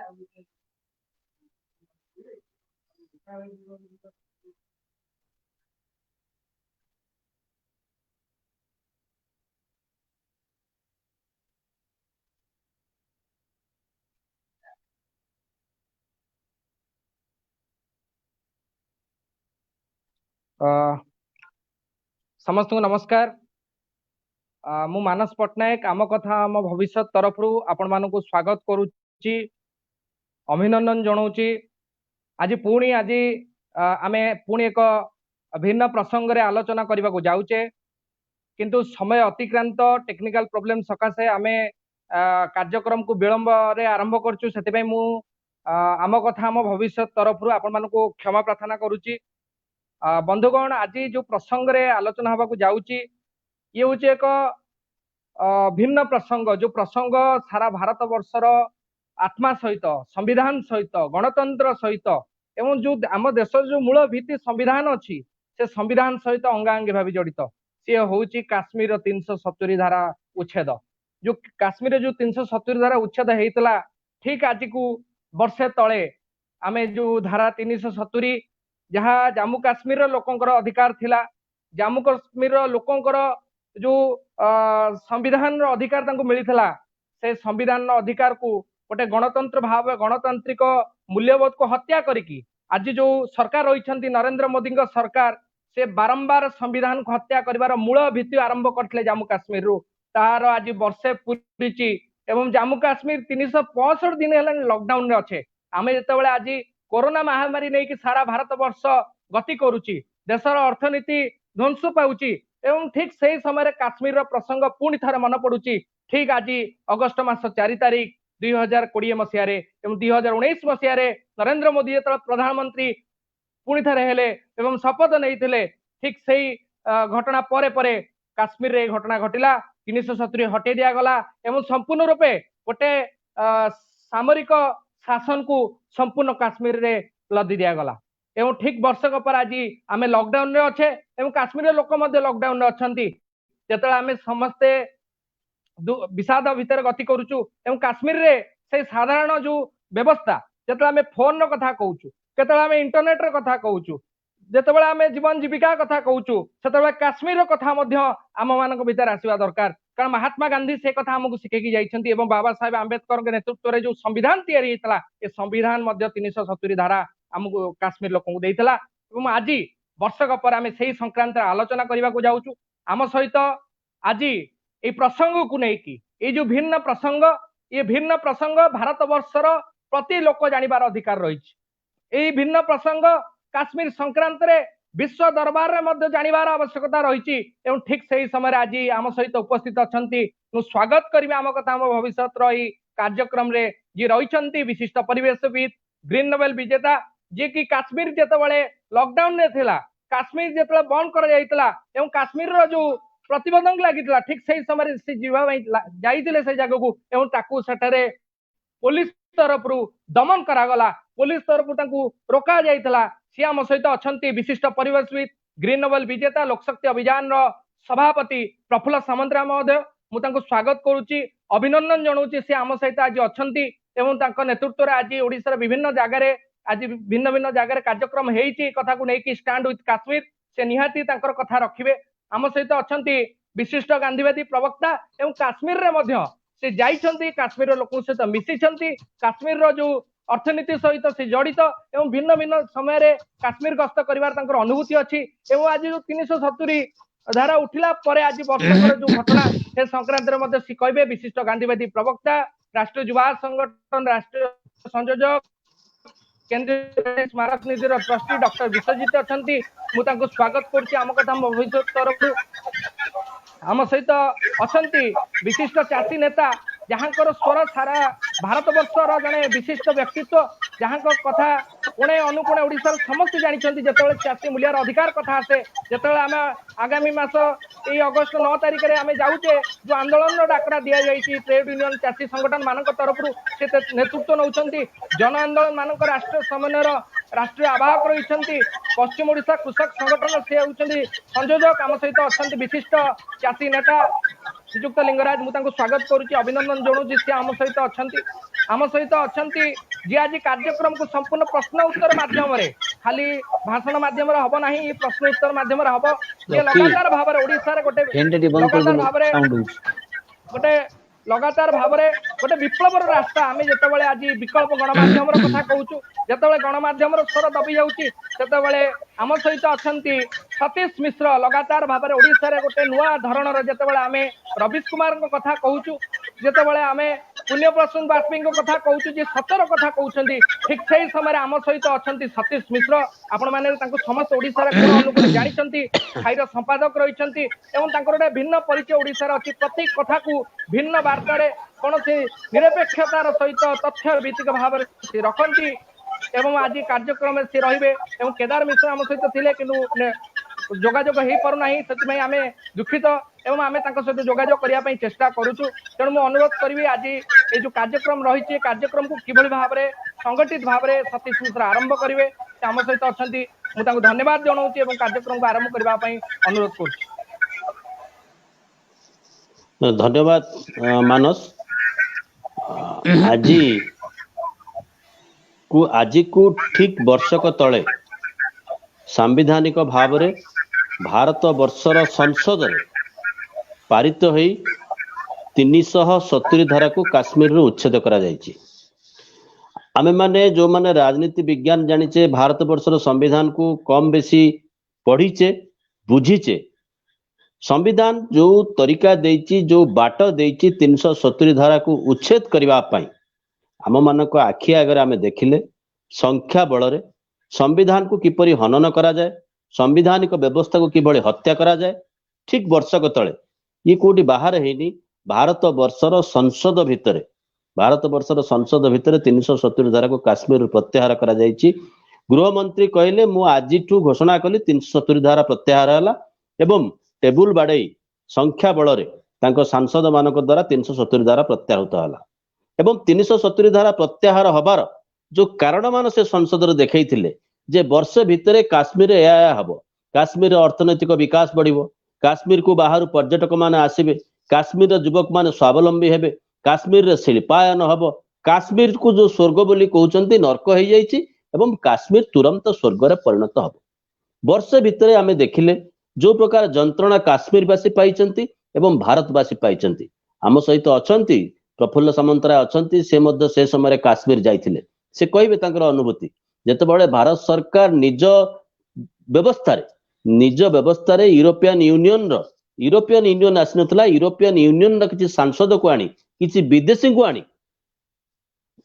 समस्त को नमस्कार। मु मानस पट्टनायक आम कथा आम भविष्य तरफ आपण मान स्वागत करुच्ची, अभिनंदन जनाऊँच। आज पुणी आज आमे पुणी एक भिन्न प्रसंग रे आलोचना करने को जाऊचे, किंतु समय अतिक्रांत टेक्निकल प्रॉब्लम सकाशे आमे कार्यक्रम को विलंब रे आरंभ करचु। से मु आम कथा आम भविष्य तरफ आपण मान क्षमा प्रार्थना करुच्ची। बंधुगण, आज जो प्रसंग रे आलोचना हवा को जाऊची ये हूँ एक भिन्न प्रसंग, जो प्रसंग सारा भारत वर्षर आत्मा सहित, संविधान सहित, गणतंत्र सहित एवं जो आम देश जो मूल भित्ति संविधान अच्छी से संविधान सहित अंगांगी भाव जड़ित सी हूँ काश्मीर 370 धारा उच्छेद। जो काश्मीर जो 370 धारा उच्छेद होता ठीक आज को वर्षे तले आमे जो धारा 370 जहाँ जम्मू काश्मीर लोकंकर अधिकार थिला, जम्मू काश्मीर लोकंकर जो संविधान अधिकार तांको मिलिथिला, से संविधान अधिकार को गोटे गणतंत्र भाव गणतांत्रिक मूल्यबोध को हत्या करिकी आज जो सरकार रही नरेंद्र मोदी सरकार से बारंबार संविधान को हत्या करिवार मूल भित्ति आरंभ करथिले जम्मू काश्मीर रु। तार आज वर्षे पूरीची एवं जम्मू काश्मीर 365 दिन हेलानी लॉकडाउन रे अच्छे। आमे जेतेबेले आज कोरोना महामारी नहीं कि सारा भारत वर्ष गति करुच्ची, देशर अर्थनीति ध्वंस पाउची एवं ठीक से समय काश्मीर प्रसंग पुणी थे मन पड़ुची। ठीक आज अगस्ट मास 4 तारिख 2020 मसीह एवं 2019 मसीह नरेंद्र मोदी जो प्रधानमंत्री पुणी थे हेले एवं शपथ नहीं, ठीक से घटना परे परे काश्मीर रे घटना घटिला, 370 हटे दिगला एवं संपूर्ण रूपे गोटे सामरिक शासन को संपूर्ण काश्मीर रे लदी दिगला। एवं ठीक वर्षक पर आज आम लॉकडाउन रे अच्छे एवं काश्मीर लोक लॉकडाउन रे अच्छी। जो आम समस्ते विषाद भितर गति करुचु एवं काश्मीर रे से साधारण जो व्यवस्था जो आम फोन कथा कहूँ, केतला इंटरनेट रे कथा कहूँ, जितेबाला आम जीवन जीविका कथा कहूँ, से काश्मीर कथा आम मान भीतर आसवा दरकार। कारण महात्मा गांधी से कथा आमको शिखेकी जाइछन्ति एवं बाबा साहेब आंबेडकर के नेतृत्व में जो संविधान तैयारी होता ये संविधान 370 धारा आमको काश्मीर लोक देइतला। आज वर्षक पर आम से संक्रांत आलोचना करने को जाऊँ। आम सहित आज ये प्रसंग को लेकिन ये जो भिन्न प्रसंग, ये भिन्न प्रसंग भारत वर्षर प्रति लोक जानिबार अधिकार रही। भिन्न प्रसंग काश्मीर संक्रांत रे विश्व दरबार रे मध्य जानिबार आवश्यकता रही। ठीक से समय आज आम सहित उपस्थित अच्छा स्वागत करी आम कथा आम भविष्य कार्यक्रम रे जी रही विशिष्ट परिवेशविद ग्रीन नोबेल विजेता जी कि काश्मीर जितेबाला लॉकडाउन रे थिला, काश्मीर जिते बंद कर जाइतला एवं काश्मीर रो जो प्रतिबंधक लगी ठीक से समय से जाइए से जगह को एवं ताकू सेठारे पुलिस तरफ दमन करागला, पुलिस तरफ रोका जाइतला। सी आम सहित अच्छा विशिष्ट परिवेशविद ग्रीन नोबेल विजेता लोकशक्ति अभियान सभापति प्रफुल्ल सामंतराय महोदय, मुझे स्वागत करुच्ची, अभिनंदन जनाऊँगी। सी आम सहित आज अच्छा नेतृत्व में आज ओडिशा विभिन्न जगार आज भिन्न भिन्न जगार कार्यक्रम होती कथा को लेकिन स्टैंड विथ काश्मीर से निहाती कथा रखिए। आम सहित अच्छा विशिष्ट गांधीवादी प्रवक्ता एवं काश्मीर रे से जाइछन्ति, काश्मीर लोक सहित मिशिछन्ति, काश्मीर जो अर्थनीति सहित से जड़ित एवं भिन्न भिन्न समय काश्मीर गस्त करिवार तांकर अनुभूति अच्छी। एवं आज जो 370 धारा उठिला परे आज वर्षकर जो घटना से संक्रांत सी कहे विशिष्ट गांधीवादी प्रवक्ता, राष्ट्रीय युवा संगठन राष्ट्रीय संयोजक, केंद्रीय स्मारक निधि ट्रस्टी डॉक्टर विश्वजीत अच्छा, मुझे स्वागत करुच्ची आम कथा भविष्य तरफ। आम सहित अच्छा विशिष्ट चाषी नेता जहाँ स्वर सारा भारत वर्षर जड़े विशिष्ट व्यक्तित्व जहाँ कथा कोणे अनुकोणे ओडिशार समस्त जानते जो चाषी मूल्यर अधिकार कथा आसे, जो आम आगामी मास ये अगस्ट 9 तारिख में आम जाऊे जो आंदोलन डाकरा दि जाइए ट्रेड यूनियन चाषी संगठन मान तरफ से नेतृत्व नौ जन आंदोलन मान राष्ट्रीय समन्वयर राष्ट्रीय आवाहक रही पश्चिम ओडिशा कृषक संगठन से होती संयोजक। आम सहित अच्छा विशिष्ट चाषी नेता श्रीजुक्त लिंगराज, मुझे स्वागत करुच्ची, अभिनंदन जनाऊँ। सी आम सहित अच्छा जी आज कार्यक्रम को संपूर्ण प्रश्न उत्तर माध्यम खाली भाषण माध्यम हम ना प्रश्न उत्तर माध्यम हम जे लगातार भाव ओडिशा गोटे लगातार भाव गोटे लगातार भाव गोटे विप्लवर रास्ता आम जिते आज विकल्प गणमाध्यम कथा कहूँ जिते गणमाध्यम स्वर दबी जाते आम सहित अच्छा सतीश मिश्र लगातार भाव ओडिशा गोटे नुआ धरणर जिते आम रवीश कुमार कथा कहूँ जिते आम पुण्य प्रसून बाजपेयी कथा कहूँ जी सतर कथा कहते ठीक से समय आम सहित अच्छा सतीश मिश्र आपण मैंने समस्त ओडिशार कोण अनुकोण जानते खाईर संपादक रही गोटे भिन्न परिचय ओडिशार अच्छी प्रति कथा को भिन्न बार्तार कौन से निरपेक्षतार सहित तथ्य भित्तिक भाव रखती एवं आज कार्यक्रम से रे केदार मिश्र आम सहित थे कि जोगाजोग हो पारना से आम दुखित एवं आम सहित जोगाजोग करने चेष्टा करुचु तेणु मुझे अनुरोध करी आज ये जो कार्यक्रम रही कार्यक्रम को किभली भाव में संगठित भाव में सतीश मिश्र आरंभ करेंगे आम सहित अच्छा मुझे धन्यवाद जनाऊँगी और कार्यक्रम को आरंभ करने अनुरोध कर धन्यवाद मानस आज को ठीक वर्षक तले सांविधानिक भाव रे भारत वर्षर संसद रे पारित हो 370 धारा को काश्मीर रू उच्छेद करा जायछि। आमे माने जो माने राजनीति विज्ञान जानिचे भारत वर्षर संविधान को कम बेसी पढ़ीचे बुझीचे संविधान जो तरीका देइछि जो बाट देइछि 370 धारा को उच्छेद करबा पई आम मानक आखि आगे आमे देखिले संख्या बल रे संविधान को किपरि हनन करा जाए संविधानिक व्यवस्था को किभली हत्या करा जाए ठीक वर्षक तले ये कोटी बाहर हेनी भारत वर्षर संसद भितर 370 धारा को काश्मीर प्रत्याहार करा जायछि। गृह मंत्री कहले मु आजिठू घोषणा कली 370 धारा प्रत्याहार हला एवं टेबुल बाड़े संख्या बल रे तांको सांसद मानक द्वारा 370 धारा प्रत्याहृत हला एवं 370 धारा प्रत्याहार हबार जो कारण मान से संसद रे देखैथिले जे वर्ष भितरे काश्मीर या हबो काश्मीर अर्थनैतिक विकास बढ़िबो काश्मीर को बाहर पर्यटक माने आसीबे काश्मीर युवक माने स्वावलंबी हेबे काश्मीर रे शिल्पायन हबो काश्मीर को जो स्वर्ग बोली कहउचंती नरक हो जाइछि एवं काश्मीर तुरंत स्वर्ग रे परिणत हबो। वर्ष भितरे आमे देखिले जो प्रकार जंत्रणा काश्मीरवासी पाइचंती एवं भारतवासी पाइचंती आम सहित अछंती प्रफुल्ल सामंतराय अछंती से मध्य से समय काश्मीर जाइथिले से कहबे तांकर अनुभूति जेतेबेले भारत सरकार निज व्यवस्था रे यूरोपियन यूनियन आसिनथला यूरोपियन यूनियन किछि सांसद को आनी किछि विदेशी को आनी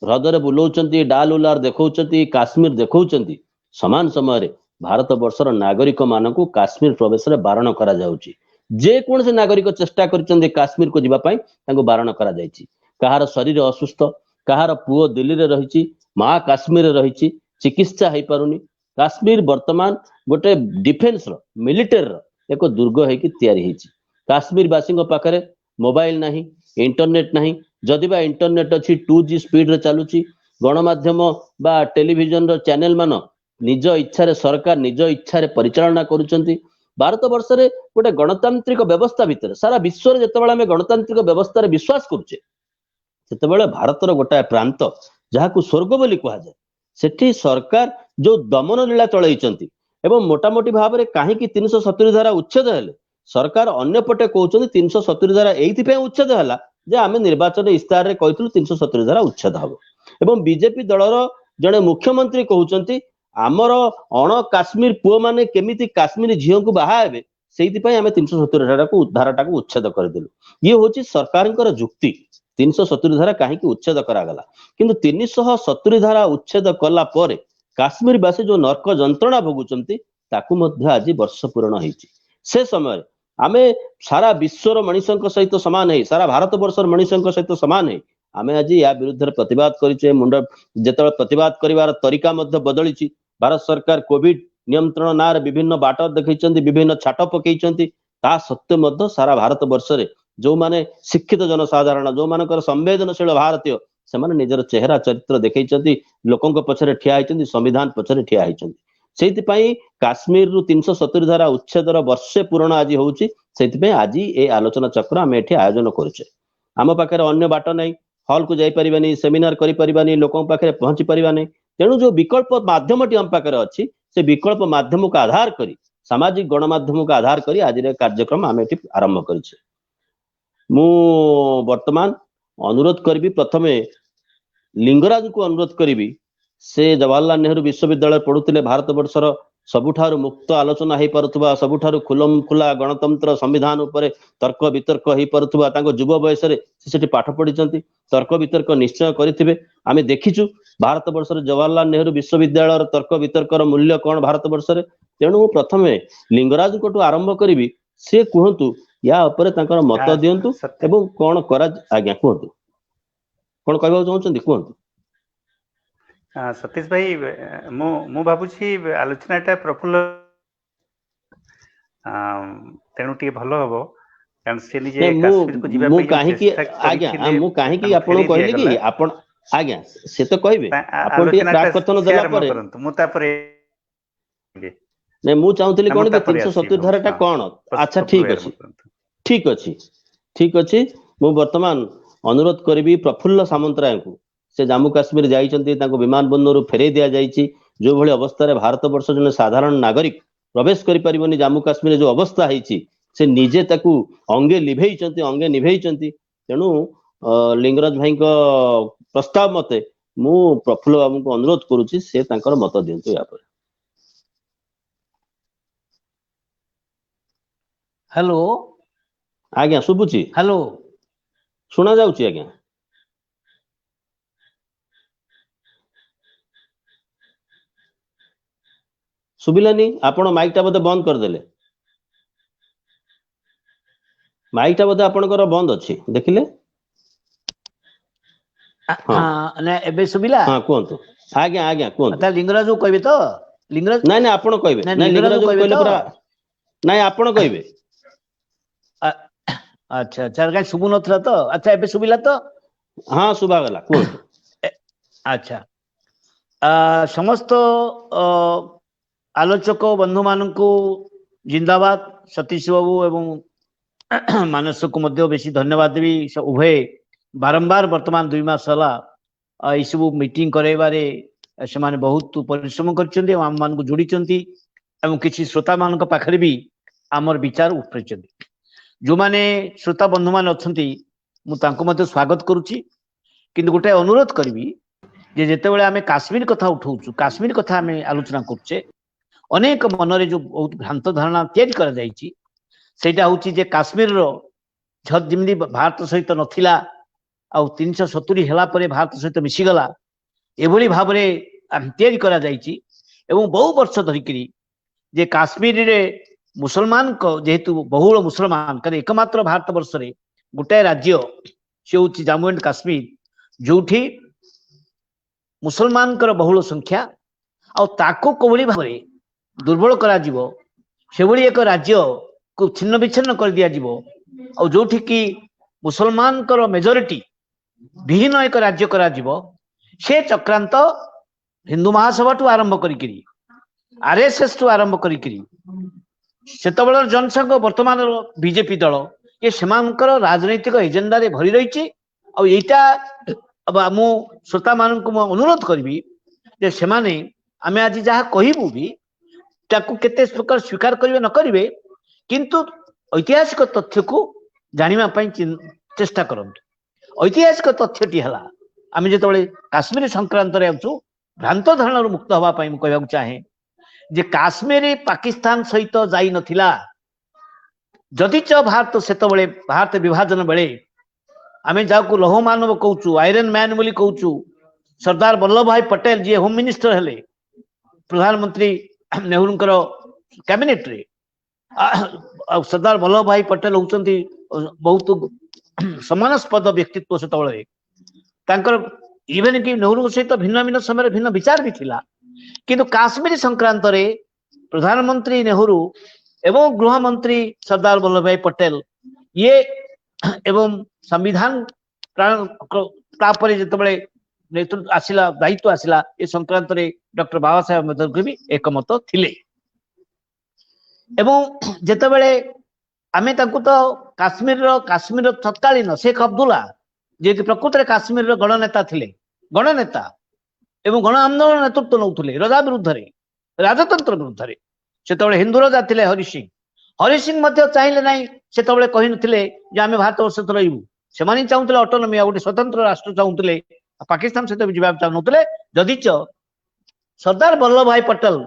हृदय बुलाउचंती डाल उलार देखौचंती काश्मीर देखौचंती समान समय रे भारत वर्षर नागरिक मानकू काश्मीर प्रवेश रे बारण करा जाउची जे कोन से नागरिक चेष्टा करचंदी काश्मीर को जिबा पई तांको बारण करा जायछि कहार शरीर असुस्थ कहार पुओ दिल्ली रे रहिछि मां काश्मीर रे रहिछि चिकित्सा है पारुनी काश्मीर वर्तमान गोटे डिफेन्स मिलिटरी एक दुर्ग है तैयारी होती काश्मीर वासी पाखे मोबाइल नहीं इंटरनेट नहीं जदि बा इंटरनेट अच्छी 2G स्पीड रे चलुची गणमाध्यम बा टेलीविजन रो चैनल मान निज इच्छा रे सरकार निज इच्छा रे परिचालना करुचंती। भारत वर्ष रे गोटे गणतांत्रिक व्यवस्था भितर सारा विश्व रे जतबेले आमे गणतांत्रिक व्यवस्था रे विश्वास करुचे सेतबेले भारतर गोटे प्रांत जहाकू स्वर्ग बोली कहा जाए सेठी सरकार जो दमन लीला चलैचंती एवं मोटामोटी भाव में कहीं 370 धारा उच्छेद हेले सरकार अन्य पटे कहउचंती 370 धारा एइथि पे उच्छेद हला जे आमे निर्वाचन इस्तार रे कहितलु 370 धारा उच्छेद हबो एवं बीजेपी दलर जने मुख्यमंत्री कहउचंती आमर अण काश्मीर पुओ माने केमिति काश्मीरी झियो को बाहा हेबे सेइथि पे आमे 370 धाराटा को उच्छेद करदेलु ये होची सरकारଙ୍କର जुक्ति 370 धारा कहीं उच्छेद करागला किंतु 370 धारा उच्छेद कला परे काश्मीरवासी जो नर्क जंत्रणा भोगुचंती ताकू मध्य आज वर्ष पूर्ण होईची से समय आमे सारा विश्वर मनीषक सहित समान है सारा भारत वर्षर मनीषक सहित समान है आमे आज या विरुद्ध प्रतिवाद करिचे मुंड जेतबे प्रतिवाद करिवार तरीका मध्य बदलिची भारत सरकार कोविड नियंत्रण नार विभिन्न बाट देखैचंती विभिन्न छाट पकैचंती ता सत्य मध्य सारा भारत वर्ष रे जो माने शिक्षित जनसाधारण जो मानकर संवेदनशील भारतीय से माने निजर चेहरा चरित्र देखैचंती लोकंक पछरे ठिया हैचंती संविधान पछरे ठिया हैचंती सेति पई काश्मीर रु 370 धारा उच्छेदर वर्षे पूर्ण आज होउची सेति पई आज ए आलोचना चक्र हम एठी आयोजन करूचे आम पाखरे अन्य बाट नै हॉल को जाई परिबानी सेमिनार करि परिबानी लोकन पाखरे पहुंची परिबानी तेणु जो विकल्प माध्यमटी हम पाखरे अछि से विकल्प माध्यम को आधार करी सामाजिक गणमाध्यम को आधार करी आज कार्यक्रम आम एटी आरंभ करिछे मु वर्तमान अनुरोध करी प्रथमे लिंगराज को अनुरोध करी से जवाहरलाल नेहरू विश्वविद्यालय पढ़ुते भारत वर्षर सबुठारु मुक्त आलोचना हो पारुथबा सबुठारु खुलम खुला गणतंत्र संविधान उपरे तर्क वितर्क हो पारुथबा तांको युवा बयस रे सेठी पाठ पढ़िचंती तर्क वितर्क निश्चय करिथिबे आमे देखिछु भारत वर्षर जवाहरलाल नेहरू विश्वविद्यालय तर्क वितर्कर मूल्य कौन भारत वर्ष रे तेणु प्रथमे लिंगराज को आरंभ करी से कहतु या उपरे तांकर मत दियंतु एवं कौन करा आज्ञा कहतु कौन कहबा चाहउछंती कहतु सतीश भाई मु भाबुछि आलोचनाटा प्रफुल्ल तेणु टी भलो हबो कारण से निजे काश्मीर को जिबा मु काहे कि आज्ञा मु काहे कि आपण कहले कि आपण आज्ञा से तो कहबे आपण टी प्राक कथन देला परे मु ता परे नै मु चाहूतली कोन के 370 धाराटा कोन अच्छा ठीक अछि मु वर्तमान अनुरोध करबी प्रफुल्ल सामंतराय को से जम्मू काश्मीर जाइछंती ताको विमान बंदर फेरे दिया जाइछि जो भली अवस्था रे भारत वर्ष जने साधारण नागरिक प्रवेश करि परिबनी जम्मू काश्मीर जो अवस्था हैछि से निजे ताकू अंगे निभेइछंती तेणु लिंगराज भाई को प्रस्ताव मते मु प्रफुल्ल बाबू को अनुरोध करूछि से तांकर मत दियंतु या पर हेलो आज्ञा सुबुछि हेलो सुना जाउछि आज्ञा सुबिलानी आपण माइक टा बोधे बंद कर देले माइक टा बोधे आपनकर बंद अछि देखिले ने एबे सुबिला हां कोंतु आज्ञा कोंतु त लिंगराज को कहबे तो लिंगराज नै आपण कहबे नै लिंगराज को कहले पूरा नै आपण कहबे अच्छा चार का सुबु नथला तो अच्छा एबे सुबिला तो हां सुबा गला कोंतु अच्छा समस्त आलोचक बंधु मान को जिंदाबाद सतीश बाबू एवं मानस को मध्य बेसी धन्यवाद देवी उभय बारंबार वर्तमान 2 मास हला ई सब मीटिंग करैबारे से माने बहुत परिश्रम करछन्ती आम मान को जोड़ीचंती एवं किछि श्रोता मान को पाखरे भी आमर विचार उठैचंती जो माने श्रोता बंधु मान अछंती मु तांको मध्य स्वागत करूची किंतु गोटे अनुरोध करबी जे जेतेबेले आमे काश्मीर कथा उठाउछु काश्मीर कथा आमे आलोचना करछे अनेक मनरे जो बहुत भ्रांत धारणा तैयारी कर जाइछि सेटा होछि जे काश्मीर रो झद जिमदी भारत सहित नथिला आ 370 हेला परे भारत सहित मिसी गला एभली भाबरे तैयारी करा जाइछि एवं बहु वर्ष धरिकरी जे काश्मीर रे मुसलमान को जेहेतु बहुल मुसलमान करे एकमात्र भारत वर्ष रे गोटे राज्य से होछि जम्मू एंड काश्मीर जोठी मुसलमान कर बहुल संख्या आ ताको कोभली भाबरे दुर्बल करा जिवो सेभली एक राज्य को छिन्न विच्छिन्न कर दिया जिवो और जोठी की मुसलमान कर मेजॉरिटी विहीन एक राज्य करा जिवो से चक्रांत हिंदू महासभा टू आरंभ करिकरी आरएसएस टू आरंभ करिकरी सेतबेलर जनसंघ वर्तमान बीजेपी दल ये सेमानकर राजनैतिक एजेंडा रे भरी रहिछि और एटा अब मु श्रोता मान को अनुरोध करबी जे सेमाने आमे आज जहा कहिबू भी ताकू केते प्रकार स्वीकार करिवे न करिवे किंतु ऐतिहासिक तथ्य को जानिबा पई चेष्टा करंतु ऐतिहासिक तथ्यटी हला आमे जेतबेले काश्मीर संक्रांत रे आछू भ्रांत धारणा मुक्त हवा पई मु कहबा चाहे जे काश्मीर पाकिस्तान सहित जाई नथिला जदि च भारत सेतबेले भारत विभाजन बेले आमे जाको लौह मानव कहूचु आयरन मैन बोली कहूचु सरदार वल्लभ भाई पटेल जी होम मिनिस्टर हेले प्रधानमंत्री नेहरू कैबिनेट रे सरदार वल्लभ भाई पटेल होचंती बहुत सम्मानास्पद व्यक्तित्व सेतबेले तांकर इवेन कि नेहरू सहित भिन्न भिन्न समय भिन्न विचार भी थिला किंतु काश्मीर संक्रांत रे प्रधानमंत्री नेहरू एवं गृह मंत्री सरदार वल्लभ भाई पटेल ये एवं संविधान तापरे जेतबेले नेतृत्व आसिला दायित्व आसिला ए संक्रांत रे डॉक्टर बाबा साहेब अम्बेडकर भी एकमत थिले एवं जेतबेले आमे ताकू तो काश्मीर तत्कालीन शेख अब्दुल्ला जे कि प्रकृत काश्मीर गणनेता थिले गणनेता एवं गण आंदोलन नेतृत्व नौथिले रजा विरुद्ध रे राजतंत्र विरुद्ध रे सेतबळे हिंदू रजा थिले हरि सिंह मध्य चाहिए नहीं सेतबळे कहि नथिले जे आमे भारत वर्ष रहिबु सेमाने चाहुतले ऑटोनॉमी आ गोटे स्वतंत्र राष्ट्र चाहुतले पाकिस्तान सहित भी जीवा चाहुतले जदिच सरदार वल्लभ भाई पटेल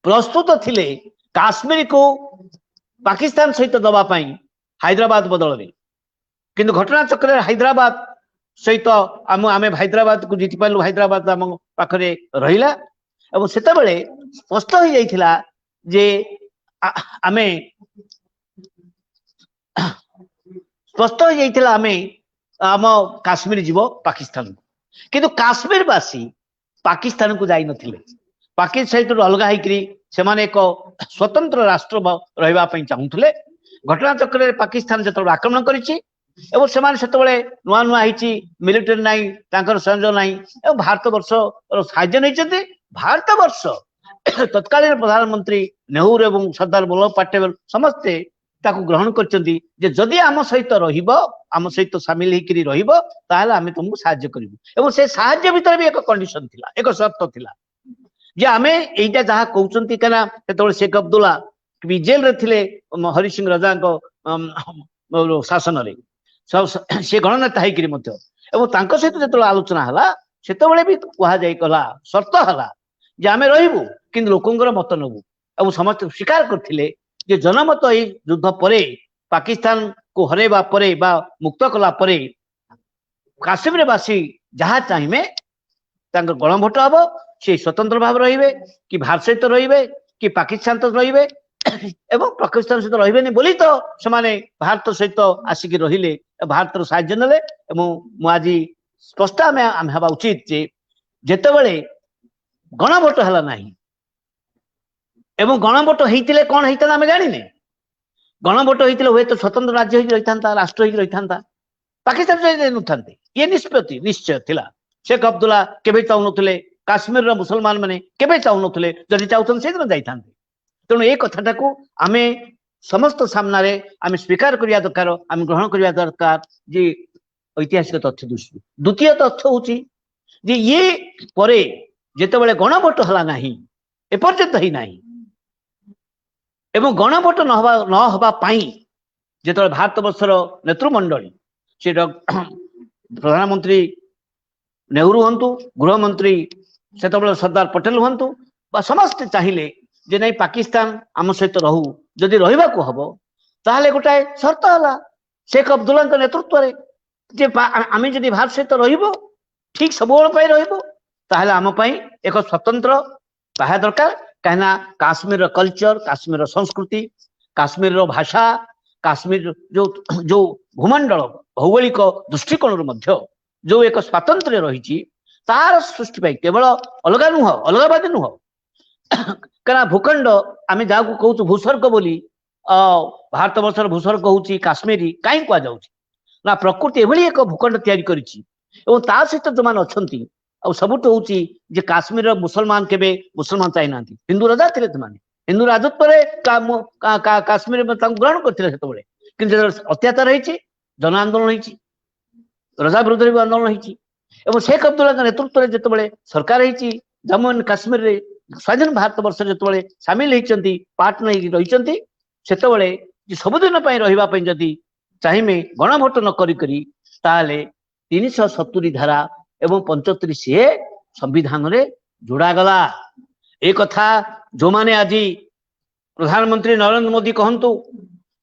प्रस्तुत थिले काश्मीर को पाकिस्तान सहित दबा पाई हैदराबाद बदल रे किंतु घटना चक्र हैदराबाद सहित आम हैदराबाद को जीति पालु हैदराबाद आम पाखरे रहिला एवं सेतबेले स्पष्ट हो जाइथिला जे आमे स्पष्ट हो जाइथिला आमे आम काश्मीर जीव पाकिस्तान को किंतु काश्मीरवासी पाकिस्तान को जाई नथिले पाकिस्तान सहित अलग होकरी सेमाने एक स्वतंत्र राष्ट्र रहिबा पई चाहुथले घटना चक्र पाकिस्तान जतबे आक्रमण करिछि एवं सेमाने सेतबेले नुआ नुआ हिची मिलिटरी नाही तांकर संजो नाही एवं भारत वर्ष साहाय्य नैचंती भारत वर्ष तत्कालीन प्रधानमंत्री नेहरू एवं सरदार वल्लभ पटेल समस्ते ताकू ग्रहण करचंती जे जदि आम सहित रहिबो आम सहित शामिल होकरी रहिबो ताहले आमे तुमको साहाय्य करिबु एवं से साहाय्य भीतर भी एक कंडीशन थिला एक शर्त थिला जे आमे एइटा जहा कहउचंती कना सेतबेले शेख अब्दुल्ला भी जेल रे थिले हरि सिंह रजा को शासन रे से गणनेता होकरी मध्य एवं तांको सहित जेतबेले आलोचना हला सेतबेले भी कहा जाई कला शर्त हला जे आमे रहिबु किंतु लोकंकर मत नबु एवं समस्त स्वीकार करथिले जे जनमत युद्ध परे पाकिस्तान को हरेबा परे बा मुक्त कला परे काश्मीरवासी जहा चाहिए तांकर गणभोट हबो से स्वतंत्र भाव रहिबे कि भारत सहित रहिबे कि पाकिस्तान तो रहिबे एवं पाकिस्तान सहित रहिबेनी बोली तो समाने भारत सहित आसिक रहिले भारत साहाय्य नेले एवं मु आज स्पष्ट आम हवा उचित जे जेतेबेले गणभोट हला नाही एवं गणभोट होइतिले कोन होइता आमे जानिने गणभोट होइतिले हुए तो स्वतंत्र राज्य होई रहिथांता राष्ट्र होई रहिथांता पाकिस्तान सहित नुथांते ये निष्पत्ति निश्चय थिला शेख अब्दुल्ला केबे चाहुनथले काश्मीर रा मुसलमान माने केबे चाहुनथले जदि चाहुथन से दिन जाइथांते तेणु ए कथाटा को आमे समस्त सामना रे आमे स्वीकार करिया दरकार आमे ग्रहण करिया दरकार जे ऐतिहासिक तथ्य दृष्टि द्वितीय तथ्य होची जे ये परे जेतेबेले गणभोट हला नाही एपर्यंत ही नाही एवं गणभोट न हवा पाई जेतेबेले भारत वर्षर नेतृमंडली से प्रधानमंत्री नेहरू हंतु गृहमंत्री सेतेबेले सरदार पटेल हंतु बा समस्त चाहिए जे नहीं पाकिस्तान आम सहित रहू जदि रहिबा को हबो ताहले गोटाए शर्त हला शेख अब्दुल्ला के नेतृत्व रे जे आमे जदि भारत सहित रहिबो ठीक सबोल पई रहिबो ताहले आम पई एक स्वतंत्र ताहा दरकार कहना काश्मीर रो कल्चर काश्मीर रो संस्कृति काश्मीर रो भाषा काश्मीर जो जो भूमंडल भौगोलिक दृष्टिकोण मध्य जो एक स्वातंत्र्य रही तार सृष्टि पाई केवल अलगा नुह अलगावादी नुह कहना भूखंड आम जहाँ कहूँ भूस्वर्ग बोली भारत वर्षर भूस्वर्ग हूँ काश्मीरी कहीं कह ना प्रकृति एभली एक भूखंड तैयारी करिछि एवं ता सहित जो मैंने अच्छा आ सबुठ हूँ जे काश्मीर मुसलमान केबे मुसलमान चाहि ना हिंदू राजा थे हिंदू राजत्व काश्मीर ग्रहण करते कि अत्याचार होती जन आंदोलन होती रजा विरुद्ध भी आंदोलन होती शेख अब्दुल्ला नेतृत्व में जिते सरकार होती जम्मू एंड काश्मीर रे स्वाधीन भारत वर्ष जिते सामिल होती पार्टनर रही से सबुदिन रही जदि चाहिए गणभोट न करी ताले 370 धारा एवं 75 सी संविधान रे जोड़ागला एक कथा जो माने आज प्रधानमंत्री नरेंद्र मोदी कहतु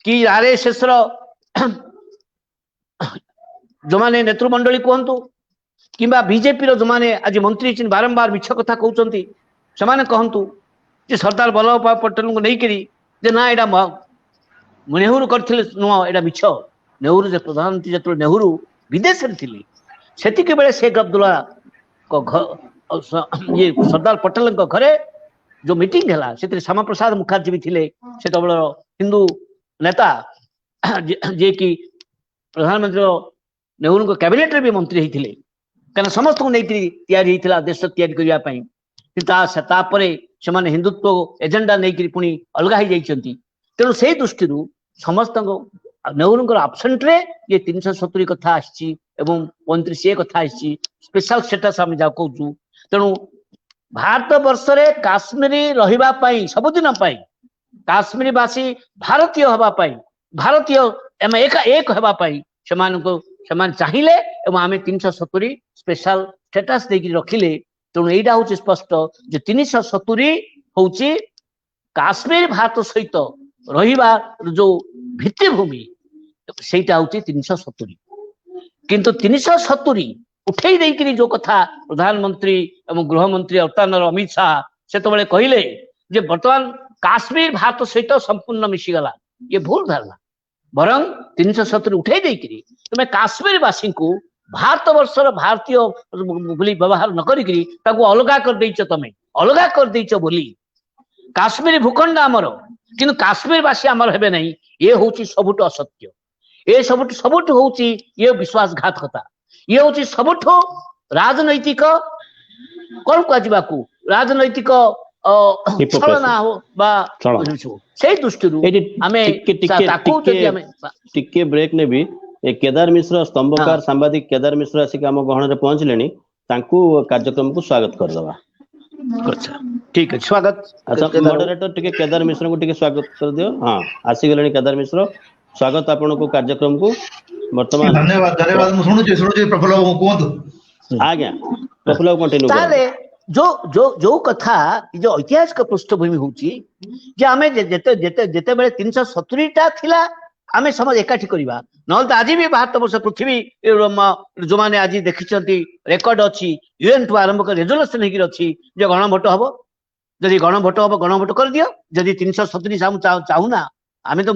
कि आरएसएस जो माने नेतृमंडली कहतु कि बीजेपी जो माने आज मंत्री बारंबार मिछ कथा कहते से कहतु जे सरदार वल्लभ भाई पटेल को नहीं ना यहाँ नेहरू करथिले नुह एटा मिछ नेहरू जे प्रधानमंत्री जो नेहरू विदेश रे थिले सेतिके बेले शेख अब्दुल्ला को घर ये सरदार पटेल घरे जो मीटिंग है से श्यामा प्रसाद मुखर्जी भी थिले से हिंदू नेता जे कि प्रधानमंत्री नेहरू को कैबिनेट भी मंत्री होते कहीं समस्त को नहीं या देश या से हिंदुत्व एजेंडा नहीं पुणी अलग हो तेणु से दृष्टि समस्त ନେହେରୁଙ୍କର ଆବସେଣ୍ଟ ରେ ये 370 କଥା ଆସିଛି ଏବଂ 35 ଏ କଥା ଆସିଛି ସ୍ପେଶାଲ ଷ୍ଟାଟସ୍ ଆମେ ଯାହା କହୁଛୁ। ତେଣୁ ଭାରତ ବର୍ଷରେ କାଶ୍ମୀରୀ ରହିବା ପାଇଁ ସବୁଦିନ ପାଇଁ କାଶ୍ମୀରୀ ବାସୀ ଭାରତୀୟ ହେବା ପାଇଁ ଭାରତୀୟ ଆମେ ଏକ ହେବା ପାଇଁ ସେମାନେ ଚାହିଁଲେ ଏବଂ ଆମେ 370 ସ୍ପେଶାଲ ଷ୍ଟାଟସ୍ ଦେଇକି ରଖିଲେ। ତେଣୁ ଏଇଟା ହଉଛି ସ୍ପଷ୍ଟ ଯେ 370 ହଉଛି କାଶ୍ମୀର ଭାରତ ସହିତ ରହିବା ଯୋଉ ଭିତ୍ତିଭୂମି ସେଇଟା ହଉଛି 370। କିନ୍ତୁ 370 ଉଠେଇ ଦେଇକିରି ଯୋଉ କଥା ପ୍ରଧାନମନ୍ତ୍ରୀ ଏବଂ ଗୃହମନ୍ତ୍ରୀ ବର୍ତ୍ତମାନର ଅମିତ ଶାହ ସେତେବେଳେ କହିଲେ ଯେ ବର୍ତ୍ତମାନ କାଶ୍ମୀର ଭାରତ ସହିତ ସମ୍ପୂର୍ଣ୍ଣ ମିଶିଗଲା, ଇଏ ଭୁଲ ଧାରଣା। ବରଂ 370 ଉଠେଇ ଦେଇକିରି ତୁମେ କାଶ୍ମୀର ବାସୀଙ୍କୁ ଭାରତ ବର୍ଷର ଭାରତୀୟ ବୋଲି ବ୍ୟବହାର ନ କରିକିରି ତାକୁ ଅଲଗା କରିଦେଇଛ। ତମେ ଅଲଗା କରିଦେଇଛ ବୋଲି କାଶ୍ମୀର ଭୂଖଣ୍ଡ ଆମର, କିନ୍ତୁ କାଶ୍ମୀର ବାସୀ ଆମର ହେବେ ନାହିଁ। ଇଏ ହଉଛି ସବୁଠୁ ଅସତ୍ୟ, ଏ ସବୁଠୁ ହଉଛି ଇଏ ବିଶ୍ୱାସଘାତକତା, ଇଏ ହଉଛି ସବୁଠୁ ରାଜନୈତିକ କଣ କୁହାଯିବାକୁ ରାଜନୈତିକ ଛଳନା ବା ସେଇ ଦୃଷ୍ଟିରୁ ଆମେ ତାକୁ ଯଦି ଆମେ ଟିକେ ବ୍ରେକ୍ ନେବି। କେଦାର ମିଶ୍ର ସ୍ତମ୍ଭକାର ସାମ୍ବାଦିକ କେଦାର ମିଶ୍ର ଆସିକି ଆମ ଗହଣରେ ପହଞ୍ଚିଲେଣି, ତାଙ୍କୁ କାର୍ଯ୍ୟକ୍ରମକୁ ସ୍ୱାଗତ କରିଦେବା। ଠିକ ଅଛି, ସ୍ୱାଗତ। ଆଚ୍ଛା ମଡରେଟର ଟିକେ କେଦାର ମିଶ୍ରଙ୍କୁ ଟିକେ ସ୍ୱାଗତ କରିଦିଅ। ହଁ ଆସିଗଲେଣି କେଦାର ମିଶ୍ର, ସ୍ୱାଗତ ଆପଣଙ୍କୁ କାର୍ଯ୍ୟକ୍ରମକୁ। ବର୍ତ୍ତମାନ ଧନ୍ୟବାଦ ଧନ୍ୟବାଦ, ମୁଁ ଶୁଣୁଛି ପ୍ରଫୁଲ୍ଲ ବାବୁ କୁହନ୍ତୁ। ଆଜ୍ଞା ପ୍ରଫୁଲ୍ଲ ବାବୁ କଣ୍ଟିନ୍ୟୁ କରନ୍ତୁ। ତାହେଲେ ଯୋଉ କଥା ଯୋଉ ଐତିହାସିକ ପୃଷ୍ଠଭୂମି ହଉଛି ଯେ ଆମେ ଯେତେବେଳେ 370ଟା ଥିଲା ଆମେ ସମସ୍ତେ ଏକାଠି କରିବା, ନହେଲେ ତ ଆଜି ବି ଭାରତ ବର୍ଷ ପୃଥିବୀ ଯୋଉମାନେ ଆଜି ଦେଖିଛନ୍ତି ରେକର୍ଡ ଅଛି, UN ଠୁ ଆରମ୍ଭ କରି ରେଜଲ୍ୟୁସନ ହେଇକି ଅଛି ଯେ ଗଣଭୋଟ ହବ। ଯଦି ଗଣଭୋଟ ହବ ଗଣଭୋଟ କରିଦିଅ। ଯଦି 370 ଚାହୁଁନା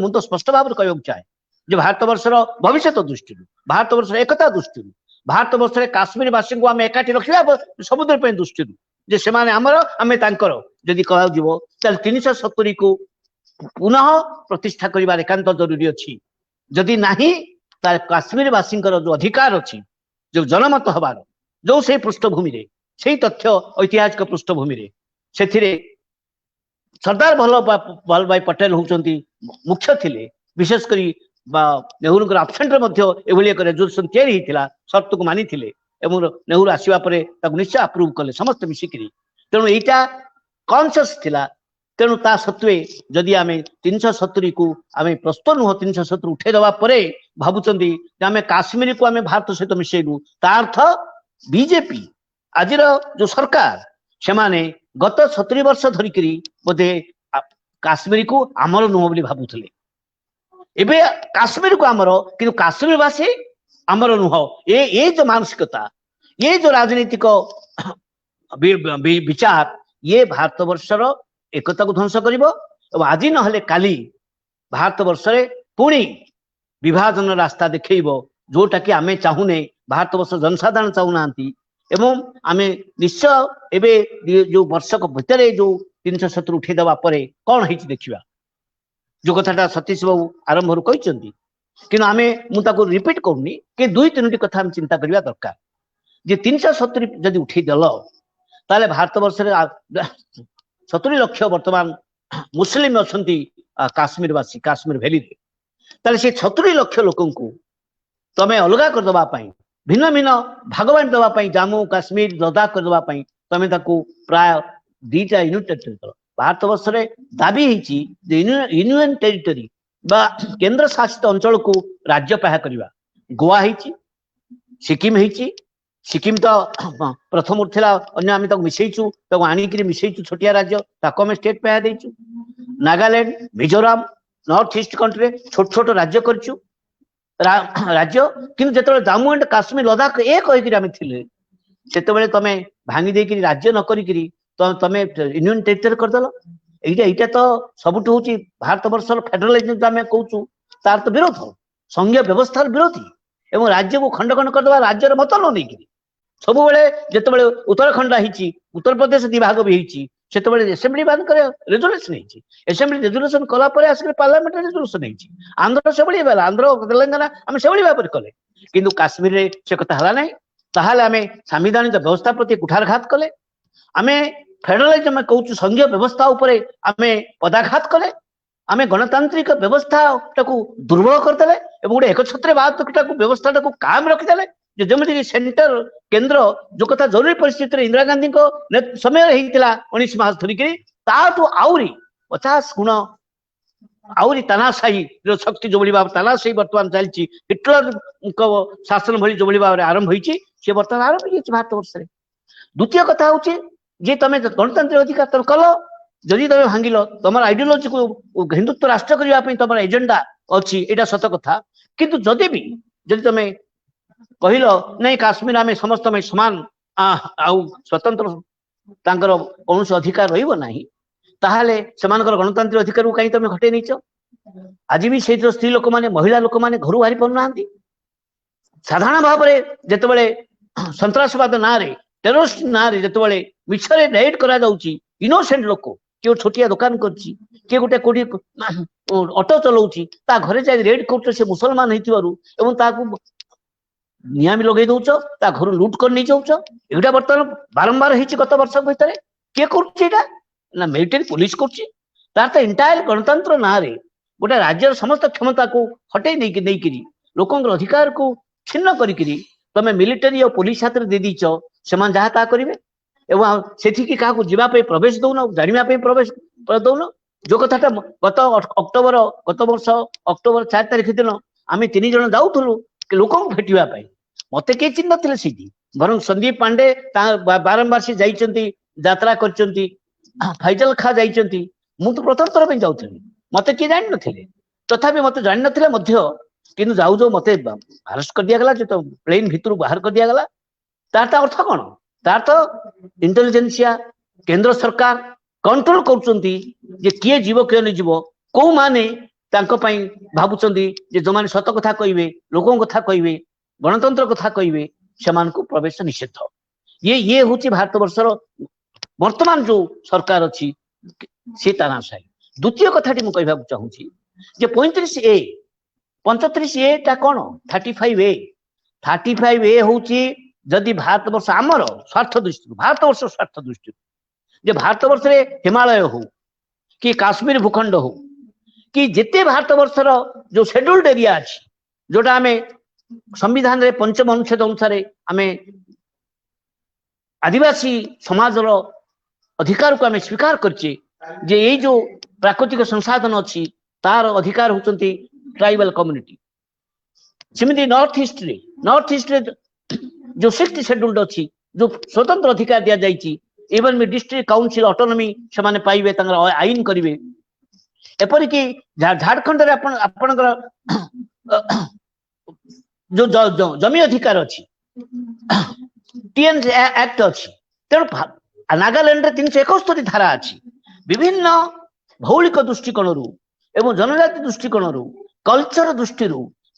ମୁଁ ତ ସ୍ପଷ୍ଟ ଭାବରେ କହିବାକୁ ଚାହେଁ ଯେ ଭାରତ ବର୍ଷର ଭବିଷ୍ୟତ ଦୃଷ୍ଟିରୁ, ଭାରତ ବର୍ଷର ଏକତା ଦୃଷ୍ଟିରୁ, ଭାରତ ବର୍ଷରେ କାଶ୍ମୀର ବାସୀଙ୍କୁ ଆମେ ଏକାଠି ରଖିବା ସବୁଦିନ ପାଇଁ ଦୃଷ୍ଟିରୁ ଯେ ସେମାନେ ଆମର ଆମେ ତାଙ୍କର ଯଦି କୁହାଯିବ ତାହେଲେ 370କୁ ପୁନଃ ପ୍ରତିଷ୍ଠା କରିବାର ଏକାନ୍ତ ଜରୁରୀ ଅଛି। ଯଦି ନାହିଁ ତାହେଲେ କାଶ୍ମୀର ବାସୀଙ୍କର ଯୋଉ ଅଧିକାର ଅଛି, ଯୋଉ ଜନମତ ହବାର ଯୋଉ ସେଇ ପୃଷ୍ଠଭୂମିରେ, ସେଇ ତଥ୍ୟ ଐତିହାସିକ ପୃଷ୍ଠଭୂମିରେ ସେଥିରେ ସର୍ଦ୍ଦାର ବଲ୍ଲଭଭାଇ ପଟେଲ ହଉଛନ୍ତି ମୁଖ୍ୟ ଥିଲେ। ବିଶେଷ କରି ନେହେରୁଙ୍କର ଆବସେଣ୍ଟରେ ମଧ୍ୟ ଏଭଳି ଏକ ରେଜଲ୍ୟୁସନ ତିଆରି ହେଇଥିଲା, ସର୍ତ୍ତକୁ ମାନିଥିଲେ ଏବଂ ନେହେରୁ ଆସିବା ପରେ ତାକୁ ନିଶ୍ଚୟ ଆପ୍ରୁଭ କଲେ ସମସ୍ତେ ମିଶିକିରି। ତେଣୁ ଏଇଟା କନସିୟସ୍ ଥିଲା। ତେଣୁ ତା ସତ୍ତ୍ୱେ ଯଦି ଆମେ 370କୁ ଆମେ ପ୍ରସ୍ତୁତ ନୁହଁ, 370 ଉଠେଇଦବା ପରେ ଭାବୁଛନ୍ତି ଯେ ଆମେ କାଶ୍ମୀରକୁ ଆମେ ଭାରତ ସହିତ ମିଶେଇବୁ, ତା ଅର୍ଥ ବିଜେପି ଆଜିର ଯୋଉ ସରକାର ସେମାନେ ଗତ 70 ବର୍ଷ ଧରିକିରି ବୋଧେ କାଶ୍ମୀରକୁ ଆମର ନୁହଁ ବୋଲି ଭାବୁଥିଲେ। ଏବେ କାଶ୍ମୀରକୁ ଆମର, କିନ୍ତୁ କାଶ୍ମୀର ବାସୀ ଆମର ନୁହଁ। ଏ ଯୋଉ ମାନସିକତା, ଏ ଯୋଉ ରାଜନୈତିକ ବିଚାର, ଇଏ ଭାରତ ବର୍ଷର ଏକତାକୁ ଧ୍ୱଂସ କରିବ ଏବଂ ଆଜି ନହେଲେ କାଲି ଭାରତ ବର୍ଷରେ ପୁଣି ବିଭାଜନ ରାସ୍ତା ଦେଖେଇବ, ଯୋଉଟା କି ଆମେ ଚାହୁଁନେ, ଭାରତ ବର୍ଷ ଜନସାଧାରଣ ଚାହୁଁନାହାନ୍ତି। ଏବଂ ଆମେ ନିଶ୍ଚୟ ଏବେ ଯୋଉ ବର୍ଷକ ଭିତରେ ଯୋଉ 370 ଉଠେଇଦବା ପରେ କଣ ହେଇଛି ଦେଖିବା। ଯୋଉ କଥାଟା ସତୀଶ ବାବୁ ଆରମ୍ଭରୁ କହିଛନ୍ତି, କିନ୍ତୁ ମୁଁ ତାକୁ ରିପିଟ କରୁନି, କି 2-3ଟି କଥା ଆମେ ଚିନ୍ତା କରିବା ଦରକାର। ଯେ 370 ଯଦି ଉଠେଇଦେଲ ତାହେଲେ ଭାରତ ବର୍ଷରେ 70 ଲକ୍ଷ ବର୍ତ୍ତମାନ ମୁସଲିମ ଅଛନ୍ତି କାଶ୍ମୀର ବାସୀ, କାଶ୍ମୀର ଭ୍ୟାଲିରେ। ତାହେଲେ ସେ 70 ଲକ୍ଷ ଲୋକଙ୍କୁ ତମେ ଅଲଗା କରିଦବା ପାଇଁ, ଭିନ୍ନ ଭିନ୍ନ ଭାଗ ବାଣ୍ଟି ଦେବା ପାଇଁ, ଜାମ୍ମୁ କାଶ୍ମୀର ଲଦାଖ କରିଦେବା ପାଇଁ ତମେ ତାକୁ ପ୍ରାୟ 2ଟା ୟୁନିଟ୍ ଟେରିଟୋରୀ କର। ଭାରତ ବର୍ଷରେ ଦାବି ହେଇଛି ଯେ ୟୁନିୟନ ଟେରିଟୋରୀ ବା କେନ୍ଦ୍ର ଶାସିତ ଅଞ୍ଚଳକୁ ରାଜ୍ୟ ପାହ୍ୟା କରିବା। ଗୋଆ ହେଇଛି, ସିକିମ ହେଇଛି। ସିକିମ ତ ପ୍ରଥମରୁ ଥିଲା, ଅନ୍ୟ ଆମେ ତାକୁ ମିଶେଇଛୁ, ତାକୁ ଆଣିକିରି ମିଶେଇଛୁ ଛୋଟିଆ ରାଜ୍ୟ, ତାକୁ ଆମେ ଷ୍ଟେଟ ପାହ୍ୟା ଦେଇଛୁ। ନାଗାଲାଣ୍ଡ, ମିଜୋରାମ, ନର୍ଥ ଇଷ୍ଟ କଣ୍ଟ୍ରିରେ ଛୋଟ ଛୋଟ ରାଜ୍ୟ କରିଛୁ ରାଜ୍ୟ। କିନ୍ତୁ ଯେତେବେଳେ ଜାମ୍ମୁ ଆଣ୍ଡ କାଶ୍ମୀର ଲଦାଖ ଏକ ହେଇକିରି ଆମେ ଥିଲେ, ସେତେବେଳେ ତମେ ଭାଙ୍ଗି ଦେଇକିରି ରାଜ୍ୟ ନ କରିକିରି ତମେ ୟୁନିୟନ ଟେରିଟୋରୀ କରିଦେଲ। ଏଇଟା ତ ସବୁଠୁ ହଉଛି ଭାରତ ବର୍ଷର ଫେଡରାଲିଜମ ଆମେ କହୁଛୁ, ତାର ତ ବିରୋଧ, ସଂଘୀୟ ବ୍ୟବସ୍ଥାର ବିରୋଧୀ ଏବଂ ରାଜ୍ୟକୁ ଖଣ୍ଡ ଖଣ୍ଡ କରିଦେବା, ରାଜ୍ୟର ମତ ନ ନେଇକିରି। ସବୁବେଳେ ଯେତେବେଳେ ଉତ୍ତରାଖଣ୍ଡ ହେଇଛି, ଉତ୍ତରପ୍ରଦେଶ 2 ଭାଗ ବି ହେଇଛି, ସେତେବେଳେ ଆସେମ୍ବଲି ମାନଙ୍କର ରେଜଲ୍ୟୁସନ ହେଇଛି। ଆସେମ୍ବଲି ରେଜଲ୍ୟୁସନ କଲା ପରେ ଆସିକି ପାର୍ଲାମେଣ୍ଟ ରେଜଲ୍ୟୁସନ ହେଇଛି। ଆନ୍ଧ୍ର ସେଭଳି ହେଲା, ଆନ୍ଧ୍ର ତେଲେଙ୍ଗାନା ଆମେ ସେଭଳି ଭାବରେ କଲେ, କିନ୍ତୁ କାଶ୍ମୀରରେ ସେ କଥା ହେଲା ନାହିଁ। ତାହେଲେ ଆମେ ସାମ୍ବିଧାନିକ ବ୍ୟବସ୍ଥା ପ୍ରତି କୁଠାରଘାତ କଲେ, ଆମେ ଫେଡରାଲିଜମ କହୁଛୁ ସଂଘୀୟ ବ୍ୟବସ୍ଥା ଉପରେ ଆମେ ପଦାଘାତ କଲେ। आमे गणतांत्रिक व्यवस्था टाकू दुर्बल करदेले एवं गोटे एकछत्रवाद टाकू व्यवस्था टाकू कायम रखिदेले जमी सेंटर केंद्र जो कथा जरूरी परिस्थिति इंदिरा गांधी समय होता 19 मास धरिक आउरी 50 गुण आउरी तानाशाही शक्ति जो भाव तानाशाही बर्तमान चलती हिटलर शासन भली जो भाव आरंभ होती सी बर्तमान आरंभ हो भारत वर्ष द्वितीय कथा हूँ जे तुम गणतांत्रिक अधिकार तुम कल जदि तुम भांगिल तुम आइडियोलोजी को हिंदुत्व राष्ट्र करने तुम एजेंडा अच्छी यहाँ सत कथा किंतु जदि भी जदि तुम कहल नहीं काश्मीर आम समस्त में समान स्वतंत्र कौन अधिकार रही गणतांत्रिक अधिकार को कहीं तुम घटे नहीं आज भी से स्त्री लोक मैंने महिला लोक मैंने घर बाहरी पाना साधारण भाव में जिते सन्त्रासवाद ना टेरोरिस्ट ना जिते मिछरे रेड करा इनोसेंट लोक किए छोटिया दुकान किए गोटे कोटी ऑटो चलाऊँ ता घरे जाए रेड कर से मुसलमान हो नियामी लगे दौच ता घर लुट कर नहीं जाऊच एटा बर्तमान बारंबार होती गत वर्ष भितर किए कर मिलिटारी पुलिस कर इंटायर गणतंत्र ना गोटे राज्यर समस्त क्षमता को हटे नहीं लोक अधिकार को छिन्न करी तुम मिलिटारी और पुलिस हाथ में दे दीच से जहाँ ता करेंगे एवं से जावाई प्रवेश दौन जानापी प्रवेश दौन जो कथा गत अक्टोबर गत वर्ष अक्टोबर 4 तारिख दिन आम 3 जन जाऊलु लोक भेटापी मत किए चिन्ह थे सी बर संदीप पांडे बारंबार से जात्रा कर फैजल खा जाती मु तो प्रथम थर पर जाऊली मत किए जान नी तथापि मत जान कि जाऊ जाऊ मत अरेस्ट कर दिगला जो तो प्लेन भितर बाहर कर दिगला तार अर्थ कौन तार तो इंटेलिजेंसिया केंद्र सरकार कंट्रोल कर किए जीव किए नहीं जीव कौ माने भावुं जो मैंने सत कथा कहे लोक कथा कहे गणतंत्र कथा कहे से प्रवेश निषेध ये हूँ भारत वर्षर वर्तमान जो सरकार अच्छी सी तानाशाही द्वितीय कथाटी मुझे कहना चाहूँगी 35A 35A टा कौन 35A हूँ जदि भारत वर्ष आमर स्वार्थ दृष्टि भारत वर्ष स्वार्थ दृष्टि जे भारत वर्ष हिमालय हो कि काश्मीर भूखंड हो कि जिते भारत वर्षर जो शेड्यूल्ड एरिया अच्छी जोटा आम संविधान रे 5म अनुच्छेद अनुसार आम आदिवासी समाज अधिकार को आम स्वीकार करछे जे ये जो प्राकृतिक संसाधन अच्छी तार अधिकार होती ट्राइबल कम्युनिटी सेमती नॉर्थ ईस्ट रे जो 6th शेड्यूल्ड अच्छी जो स्वतंत्र अधिकार दि जाइए इवन भी डिस्ट्रिक्ट काउंसिल ऑटोनॉमी से माने पाइबे आईन करेंगे एपरिक झारखंड रे आपनकर जो जमी अधिकार अच्छी टीएन एक्ट अच्छी तेणु नागालैंड रे 371 धारा अच्छी विभिन्न भौलिक दृष्टिकोण एवं जनजाति दृष्टिकोण कल्चर दृष्टि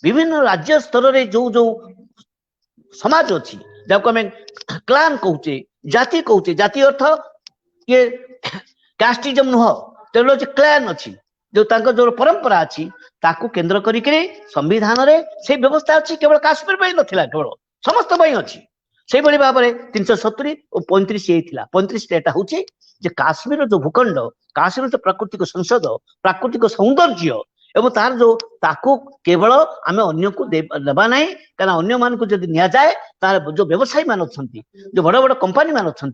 विभिन्न राज्य स्तर रे जो जो समाज अच्छी जब आम क्लान कहचे जाति अर्थ ये कास्टिजम नुह तेणु क्लान अच्छी जो जो परंपरा अच्छी ताकू केंद्र करिके संविधान रे से व्यवस्था अच्छी केवल काश्मीर पर नथिला केवल समस्त अच्छी से भाई भाव में 370 और 35A थिला 35 हूँ काश्मीर जो भूखंड काश्मीर जो प्राकृतिक संसद प्राकृतिक सौंदर्य एवं तार जो ताकू केवल आम अन्य को देवा ना क्या अन्य मान को जब नि जाए तार जो व्यवसायी मान अच्छा जो बड़ बड़ कंपानी मान अच्छा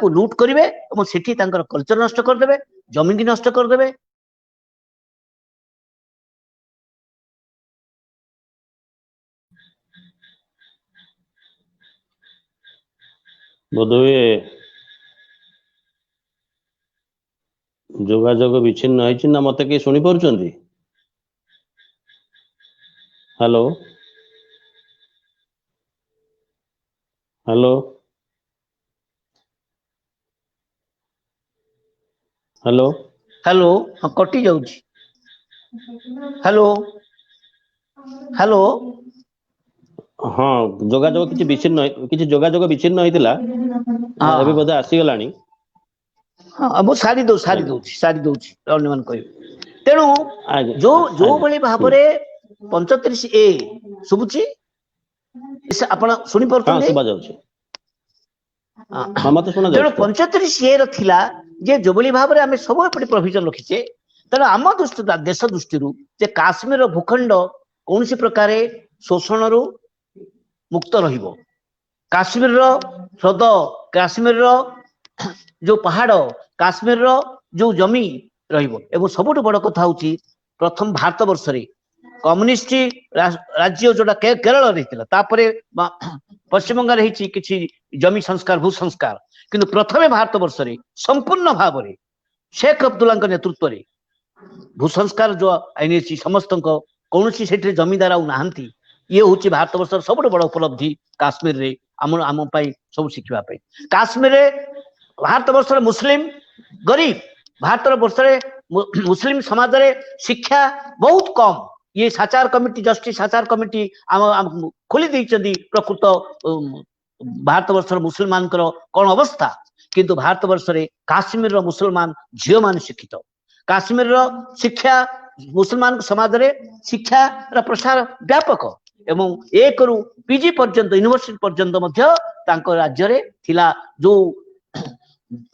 लुट करेंगे और सेठी कल्चर नष्ट करदे जमी की नष्ट करदे बोधवे जोगाजोग विच्छिन्न होइछि ना मते के सुनी पारुचंदी हेलो हेलो हेलो हेलो हाँ कटि जाउछि हेलो हेलो हाँ जोगाजोग किछि जोगाजोग विच्छिन्न होइतिला एबे बोधे आसी गलानी हाँ मु सारी दउछि अन्य मान कहि तेणु जो जो भली भाव रे 35A सुबुची आपण सुनी परथुन हां सुबा जाउछि हां मते सुना तेणु जाउछि 35A रो थिला जे जो भली भाव रे हमें सब एपटे प्रोविजन रखिछे तेणु आम दृष्टि देश दृष्टि जे काश्मीर भूखंड कौन प्रकार शोषण रु मुक्त रहिबो काश्मीर ह्रद काश्मीर जो पहाड़ काश्मीर जो जमी रहिबो एवं सबुठ बड़ कथा होची प्रथम भारत वर्ष रे कम्युनिस्ट राज्य जोटा केरल रही तापरे पश्चिम बंगाल किसी जमी संस्कार भू संस्कार किंतु प्रथमे भारत वर्ष रे संपूर्ण भाव में शेख अब्दुल्ला नेतृत्व रे भू संस्कार जो आईन समस्त कौन से जमीदार आती ये हूँ भारत वर्ष सब बड़ उपलब्धि काश्मीर रे आम सब शिखा काश्मीर रे भारत वर्ष मुस्लिम गरीब भारत वर्ष मुस्लिम समाज रे शिक्षा बहुत कम ये साचार कमिटी जस्टिस साचार कमिटी खोली देइछन्ती प्रकृत भारत वर्ष मुसलमान कौन अवस्था किंतु भारत वर्ष रे काश्मीर रो मुसलमान झियो मान शिक्षित काश्मीर रो शिक्षा मुसलमान समाज रे शिक्षा रा प्रसार व्यापक एवं एक रु पीजी पर्यंत यूनिवर्सिटी पर्यंत मध्य तांको राज्य रे थिला जो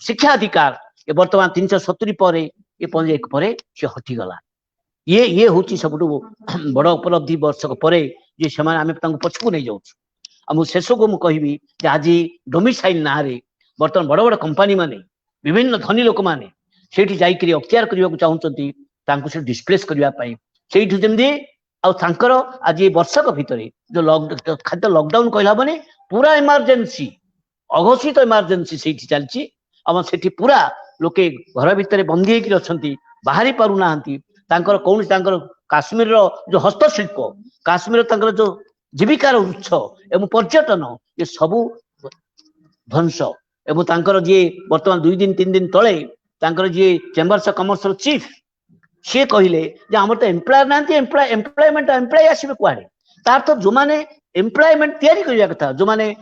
शिक्षा अधिकार ये वर्तमान 370 पर ये 1 पर से हटिगला ये हूँ सब बड़ उपलब्धि वर्षक पर जे सेमाने आमे तांको पछकु नहीं जाउछु आ शेष को मु कहबी जे आज डोमिसाइल ना रे वर्तमान बड़ बड़ कंपनी माने विभिन्न धनी लोक माने सेठी जाइकरी अख्तियार करबा को चाहुचंती तांको से डिस्प्लेस करबा पई सेठी जेमदी आ तांकर आज वर्षक भितरे जो खाद्य लॉकडाउन कहला बने पूरा इमरजेंसी अघोषित इमरजेंसी सेठी चलची आम सेठी पूरा लोके घर भितर बंदी होकर अच्छा बाहरी पारु नाहंती तांकर कौन तांकर काश्मीर रो जो हस्तशिल्प काश्मीर तांकर जो जीविकार उत्स एवं पर्यटन ये सबू ध्वंस एवं तांकर जे वर्तमान 2 दिन 3 दिन तले तांकर जे चेम्बर्स ऑफ कॉमर्स चीफ सी कहले जे हमर तो एम्प्लॉयर नांती एम्प्लॉयमेंट एम्प्लॉय आसीबे कुआडे तार तो जो माने एम्प्लॉयमेंट तैयारी करिया कथा जो माने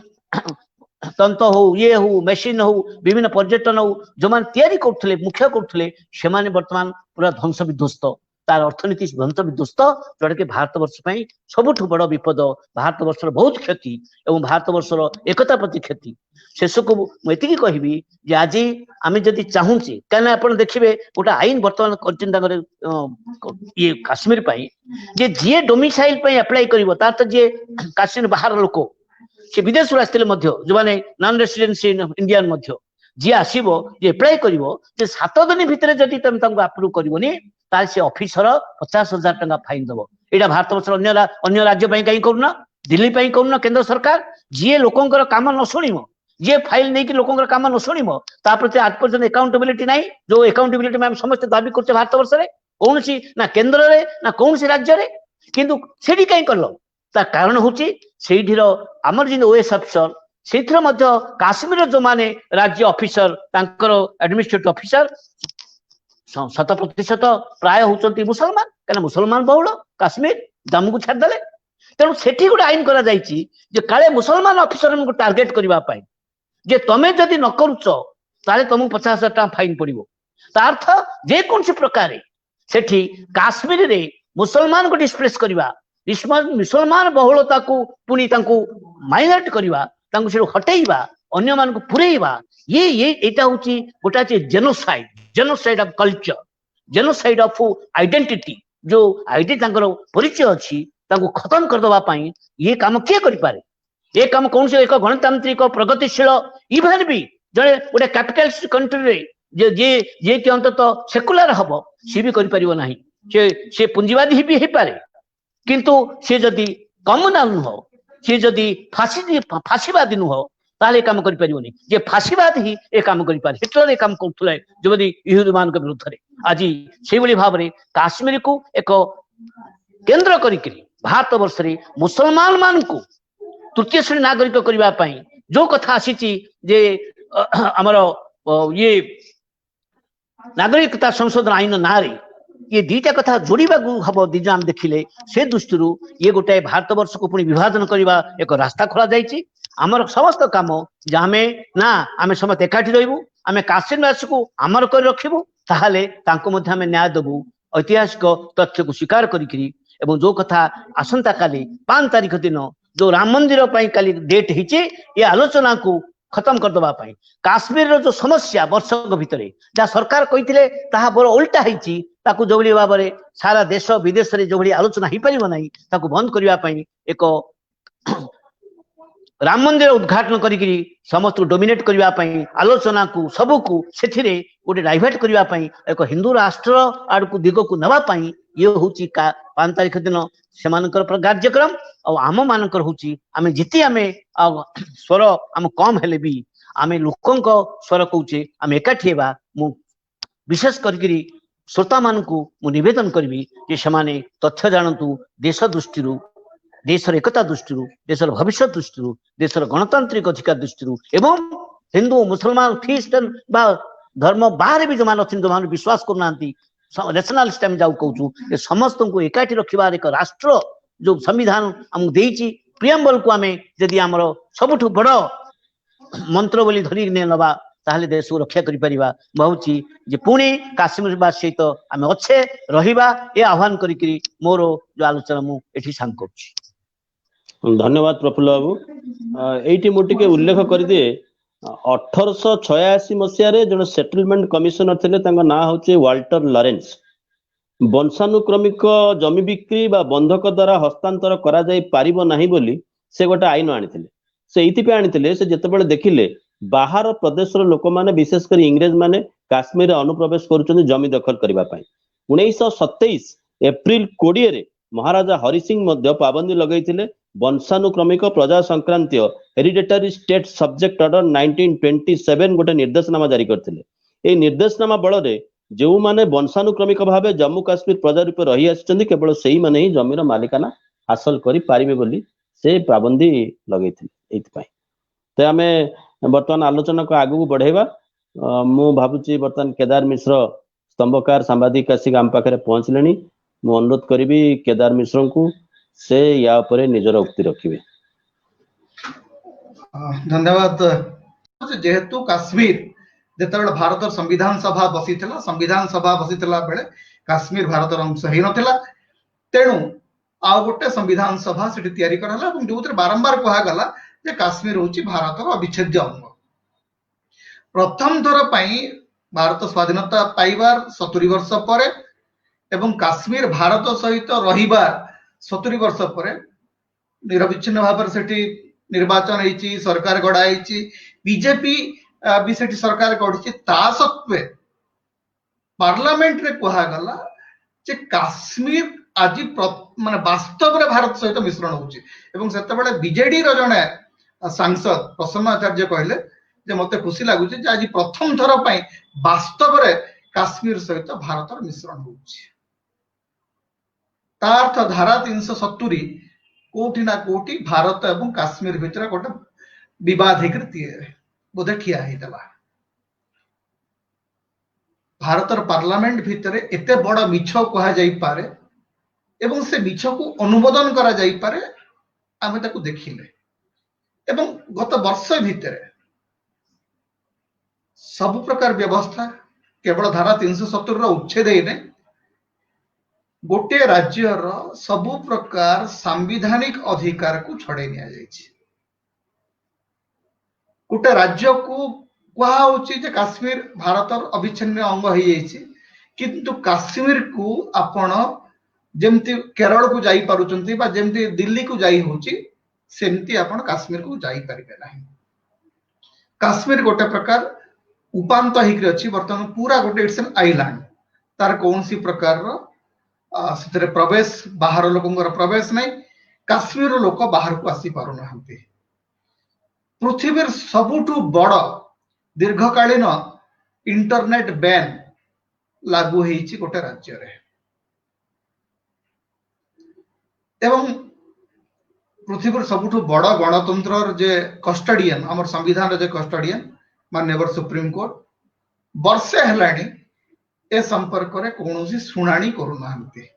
तंत हो ये हो मेसीन हो विभिन्न पर्यटन हो जो मैंने तैयारी करते मुख्य करते से बर्तमान पूरा ध्वंस विध्वस्त तार अर्थनीति ध्वंस विध्वस्त जोटा कि भारत वर्ष सबुठ बड़ विपद भारत वर्ष बहुत क्षति एवं भारत वर्ष एकता प्रति क्षति शेष को मुझे कहबी जे आज आम जदि चाहूचे कहीं आप देखिए गोटे आईन बर्तमान कर ये काश्मीर जे जी डोमिसाइल अप्लाई कर तार तो जी काश्मीर बाहर लोक से विदेश आसते जो मैंने नॉन रेसिडेंसी इंडियन जी आसो जी एप्लाई कर 7 दिन भितर जदि तुम अप्रूव करनी ताल से ऑफिसर 50,000 टंका फाइन दब यहाँ भारत वर्ष अन्य राज्य कहीं करूना दिल्ली करूना केंद्र सरकार जी लोकंर काम न शुणव जी फाइल नहीं कि लोकंर काम न शुणव प्रति आज पर्यटन अकाउंटेबिलिटी ना जो अकाउंटेबिलिटी में समस्त दाबी कर भारत वर्ष में कौन ना केन्द्र में ना कौन राज्य में किंतु से कहीं कल तार कारण हूँ आमर जी ओएस अफिसर से काश्मीर जो माने राज्य ऑफिसर एडमिनिस्ट्रेटिव ऑफिसर 100% प्राय होती मुसलमान क्या मुसलमान बहुल काश्मीर जम्मू को छाड़देले तेणु से गोटे आईन करा काले मुसलमान ऑफिसर को टार्गेट करने जे तमें जदि न करुच ताले तुमको 50,000 टका फाइन पड़ो अर्थ जेकोसी प्रकार से काश्मीर रे मुसलमान को डिस्प्लेस करवा मुसलमान बहुलता को पुणी माइनॉरिटी करवा हटेवा अन्य मान पुरेवा ये यहाँ हूँ गोटे genocide of culture genocide of identity जो आइडेंटिटी परिचय अच्छी खत्म करदे ये काम किए करें ये काम कौन से एक गणतांत्रिक प्रगतिशील इवेन भी जड़े गोटे कैपिटलिस्ट कंट्री जे कि अंतत सेकुलर हम सी भी करना से पुंजीवादी भी हो पारे किंतु सी जदि कम्युनाल नुह सी जदि फाशीवादी नुह ताले काम करें जे फाशीवाद ही ए काम करें हिटलर ये काम करते जो यहूदी मान विरुद्ध में आज से भाव में काश्मीर को एक केंद्र करी भारत वर्ष में मुसलमान मान को तृतीय श्रेणी नागरिक करने जो कथा आसी जे आमर ये नागरिकता संशोधन आईन ना ये दीटा कथा जोड़ा हम दिजाम देखिले से दृष्टि ये गोटे भारत वर्ष को पुणी विभाजन करने एक रास्ता खोल जाइए आमर समस्त काम आमे ना आमे समस्त एकाठी रही आमे काश्मीरवासी को आमर कर रखिबू ताहाले तांको मध्ये आमे न्याय देबू ऐतिहासिक तथ्य को स्वीकार करी एवं जो कथा आसंता काली 5 तारीख दिन जो राम मंदिर काली डेट होती ये आलोचना को खत्म करदे काश्मीर जो समस्या वर्षक भितर जहाँ सरकार कही बड़ उल्टा होती ताकू जो भाव में सारा देश विदेश में जो आलोचना हो पार ना ताकू बंद करने एक राम मंदिर उद्घाटन करी समस्त डोमिनेट करने आलोचना को सबको से गोटे डाइवर्ट करने एक हिंदू राष्ट्र आड़ को दिग को नापी ये हूँ 5 तारिख दिन से कार्यक्रम आम मानकर हूँ आम जिते आम स्वर आम कम हेले भी आम लोकों स्वर कौचे आम एकाठी हेबा मु विशेष करी श्रोता मान को निवेदन करी से तथ्य जानतु देश दृष्टि देशर एकता दृष्टि देशर भविष्य दृष्टि देशर गणतांत्रिक अधिकार दृष्टि एवं हिंदू मुसलमान ख्रीस्टान धर्म बाहर भी जो मान अच्छे जो मान विश्वास करना नेशनलिस्ट आम जाऊ कहूँ समस्त को एकाठी रखिबार एक राष्ट्र जो संविधान आमको देइछि प्रियम्बल को आम जदि आमर सबुठ बड़ मंत्र बोली धरी नवा ताहले देश को रक्षा करि परिबा भावुची जे पुणी काश्मीरवासी सहित आम अच्छे रहिबा ए आह्वान करी मोर जो आलोचना मु एठी सांग करछि। धन्यवाद प्रफुल्ल बाबू एटी मुझे उल्लेख कर दिए 1886 मसीह जन सेटलमेंट कमिशनर थे ना हूँ वाल्टर लरेंस वंशानुक्रमिक जमी बिक्री बा बंधक द्वारा हस्तांतर करा जाई पारिबो नाही बोली से गोटे आईन आनी से आनी से जितेबाला देखिले बाहर प्रदेश लोक मैंने विशेषकर इंग्रेज माने काश्मीर अनुप्रवेश कर जमी दखल करने 1927 एप्रिल 20 महाराजा हरि सिंह पाबंदी लगे वंशानुक्रमिक प्रजा संक्रांतीय हेरिडेटरी स्टेट सब्जेक्ट ऑर्डर 1927 गोटे निर्देशनामा जारी करते निर्देशनामा बल जो माने वंशानुक्रमिक भाव जम्मू काश्मीर प्रजा रूप रही आसी केवल से ही माने जमीर मालिकाना हासिल करें बोली से पाबंदी लगे तो आम बर्तमान आलोचना को आगू बढ़ेबा मु भावुची बर्तमान केदार मिश्र स्तंभकार सांबादिक आसिक आम पाखे पहुंचले मु अनुरोध करी केदार मिश्र को से या उपरे निजर उक्ति रखिबे। धन्यवाद। जेहेतु काश्मीर जेतेबेले भारत संविधान सभा बसीथिला बेले काश्मीर भारत अंश हेई नथिला तेणु आ गोटे संविधान सभा सेठी तयारी कराला एवं जोथरे बारंबार कहा गला जे काश्मीर होची भारतर अविच्छेद्य अंग। प्रथम थर पई भारत स्वाधीनता पाइबार 70 वर्ष परे एवं काश्मीर भारत सहित रहिबार 70 वर्ष पर निरविच्छिन्न भाव से निर्वाचन होती सरकार गढ़ाई बीजेपी भी से सरकार गढ़ी सत्वे पार्लियामेंट रे कहगला जे काश्मीर आज माने वास्तव में भारत सहित मिश्रण होते बीजेडी जड़े सांसद प्रसन्न आचार्य कहले जे मते खुशी लगुच आज प्रथम थर पर वास्तव में काश्मीर सहित भारत मिश्रण होउछि। तार्थ धारा 370 कोठी ना कोठी भारत एवं काश्मीर भितर गोटे विवाद बोधे ठिया भारतर पार्लियामेंट भितर एते बड़ मिछ कहा जाई पारे एवं से मिछ को अनुमोदन करा जाई पारे आमे ताकू देखिले एवं गत वर्ष भितर सब प्रकार व्यवस्था केवल धारा 370 रो उच्छेद हेने गोटे राज्यर सबु प्रकार सांविधानिक अधिकार को छड़े निया जायछि। गोटे राज्य को कहा काश्मीर भारतर अविच्छिन्न अंग हो जाइछि किंतु काश्मीर को आपण जेमती केरल को जाई पारुचंती बा जेमती दिल्ली को जाई होछि सेमती आपण काश्मीर को जाई परिबे नाही। काश्मीर गोटे प्रकार उपांत हिकरी अछि वर्तमान पूरा गोटे इट्स एन आइलैंड तार कोनसी प्रकार से प्रवेश बाहर लोकंर प्रवेश नहीं काश्मीर लोक बाहर को आसी पारु नाहंती। पृथ्वी सबुठु बड़ दीर्घकालीन इंटरनेट बैन लागू होईछि गोटे राज्य रे एवं पृथ्वी सबुठु बड़ गणतंत्र जे कस्टोडियन हमर संविधान रे जे कस्टोडियन माननीय सुप्रीम कोर्ट वर्षे हेलाणी ए संपर्क रे कोनोसी सुनानी करू नाहंती।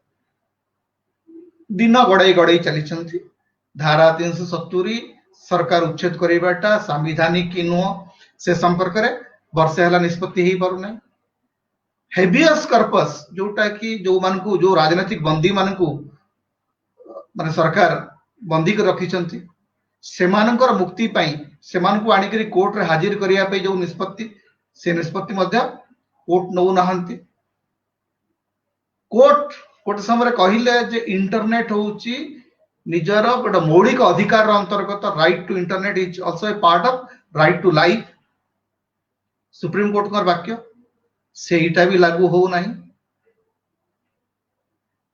दिन गड़ाई गड़ाई चली धारा 370 सरकार उच्छेद करिबाटा संविधानिक कि नुह से संपर्क रे वर्षे हला निष्पत्ति ही पारु नै। हेबियस कर्पस जोटा कि जो मान को जो राजनीतिक बंदी मान को माने सरकार बंदी कर रखिछंती सेमानकर मुक्ति पई सेमान को आनी करी कोर्ट रे हाजिर करिया पे जो निष्पत्ति से निष्पत्ति मध्य कोर्ट नौ नाहंती। कोर्ट गोटे समय कहले जे इंटरनेट होउची निजर गोटे मौलिक अधिकार अंतर्गत right to internet is also a part of right to life supreme court का वाक्य सेटा भी लागू हो नहीं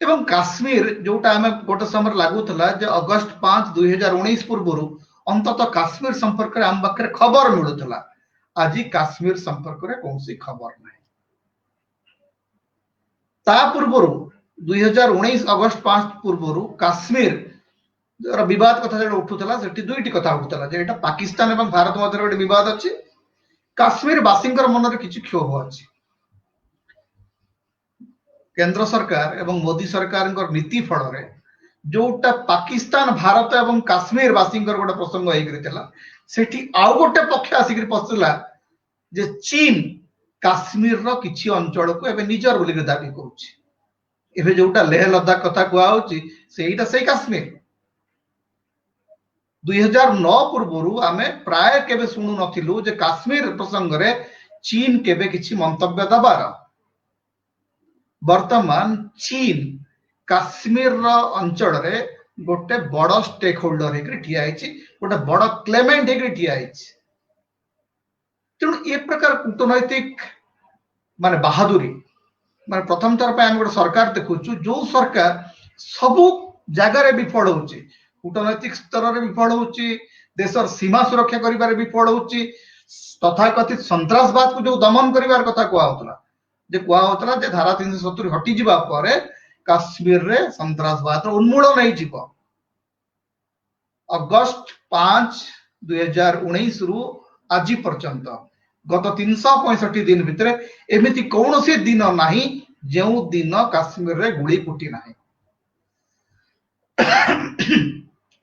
एवं काश्मीर जोटा आम गोटे समय लगुला अगस्ट 5 2019 पूर्व अंततः काश्मीर संपर्क में आम पाखे खबर मिलूला आज काश्मीर संपर्क में कौन खबर ना ता पूर्व 2019 अगस्ट 5 पूर्व काश्मीर विवाद कथा जो उठूला से दुईटी कथा उठूला जो पाकिस्तान और भारत मध्य गोटे विवाद अच्छी काश्मीर बासी मन में किसी क्षोभ अच्छी केंद्र सरकार एवं मोदी सरकार नीति फल जोटा पाकिस्तान भारत एवं काश्मीर बासी गोटे प्रसंग होता आउ गोटे पक्ष आसिक पशुला जे चीन काश्मीर किसी अंचल को एवं निजर बोल दाबी करुच्चे जोटा लेह लद्दाख कथा कहूँ से काश्मीर 2009 पूर्व आम प्राय केबे शुणु नथिलु जे काश्मीर प्रसंग रे चीन केबे किछि मंतव्य दबार वर्तमान चीन काश्मीर अंचल रे गोटे बड़ स्टेक होल्डर हेकरी ठिया आइछि गोटे बड़ क्लेमेंट हेकरी ठिया आइछि तेणु ए प्रकार कूटनैतिक माने बहादुरी माने प्रथम थर पे हम गोटे सरकार देखुछु जो सरकार सबु जगार विफल होछि कूटनैतिक स्तर में विफल होछि देशर सीमा सुरक्षा करिबार विफल होछि तथाकथित सन्त्रासवाद को जो दमन करिबार कथा कुआ होतला जे धारा 370 हटि जिबा परे काश्मीर रे सन्त्रासवाद उन्मूलन नहीं जीव अगस्ट 5 2019 रु आज पर्यंत गत 365 दिन भितर एमिति कौन से दिन नहीं जो दिन काश्मीर रे गुड़ी फुटी नहीं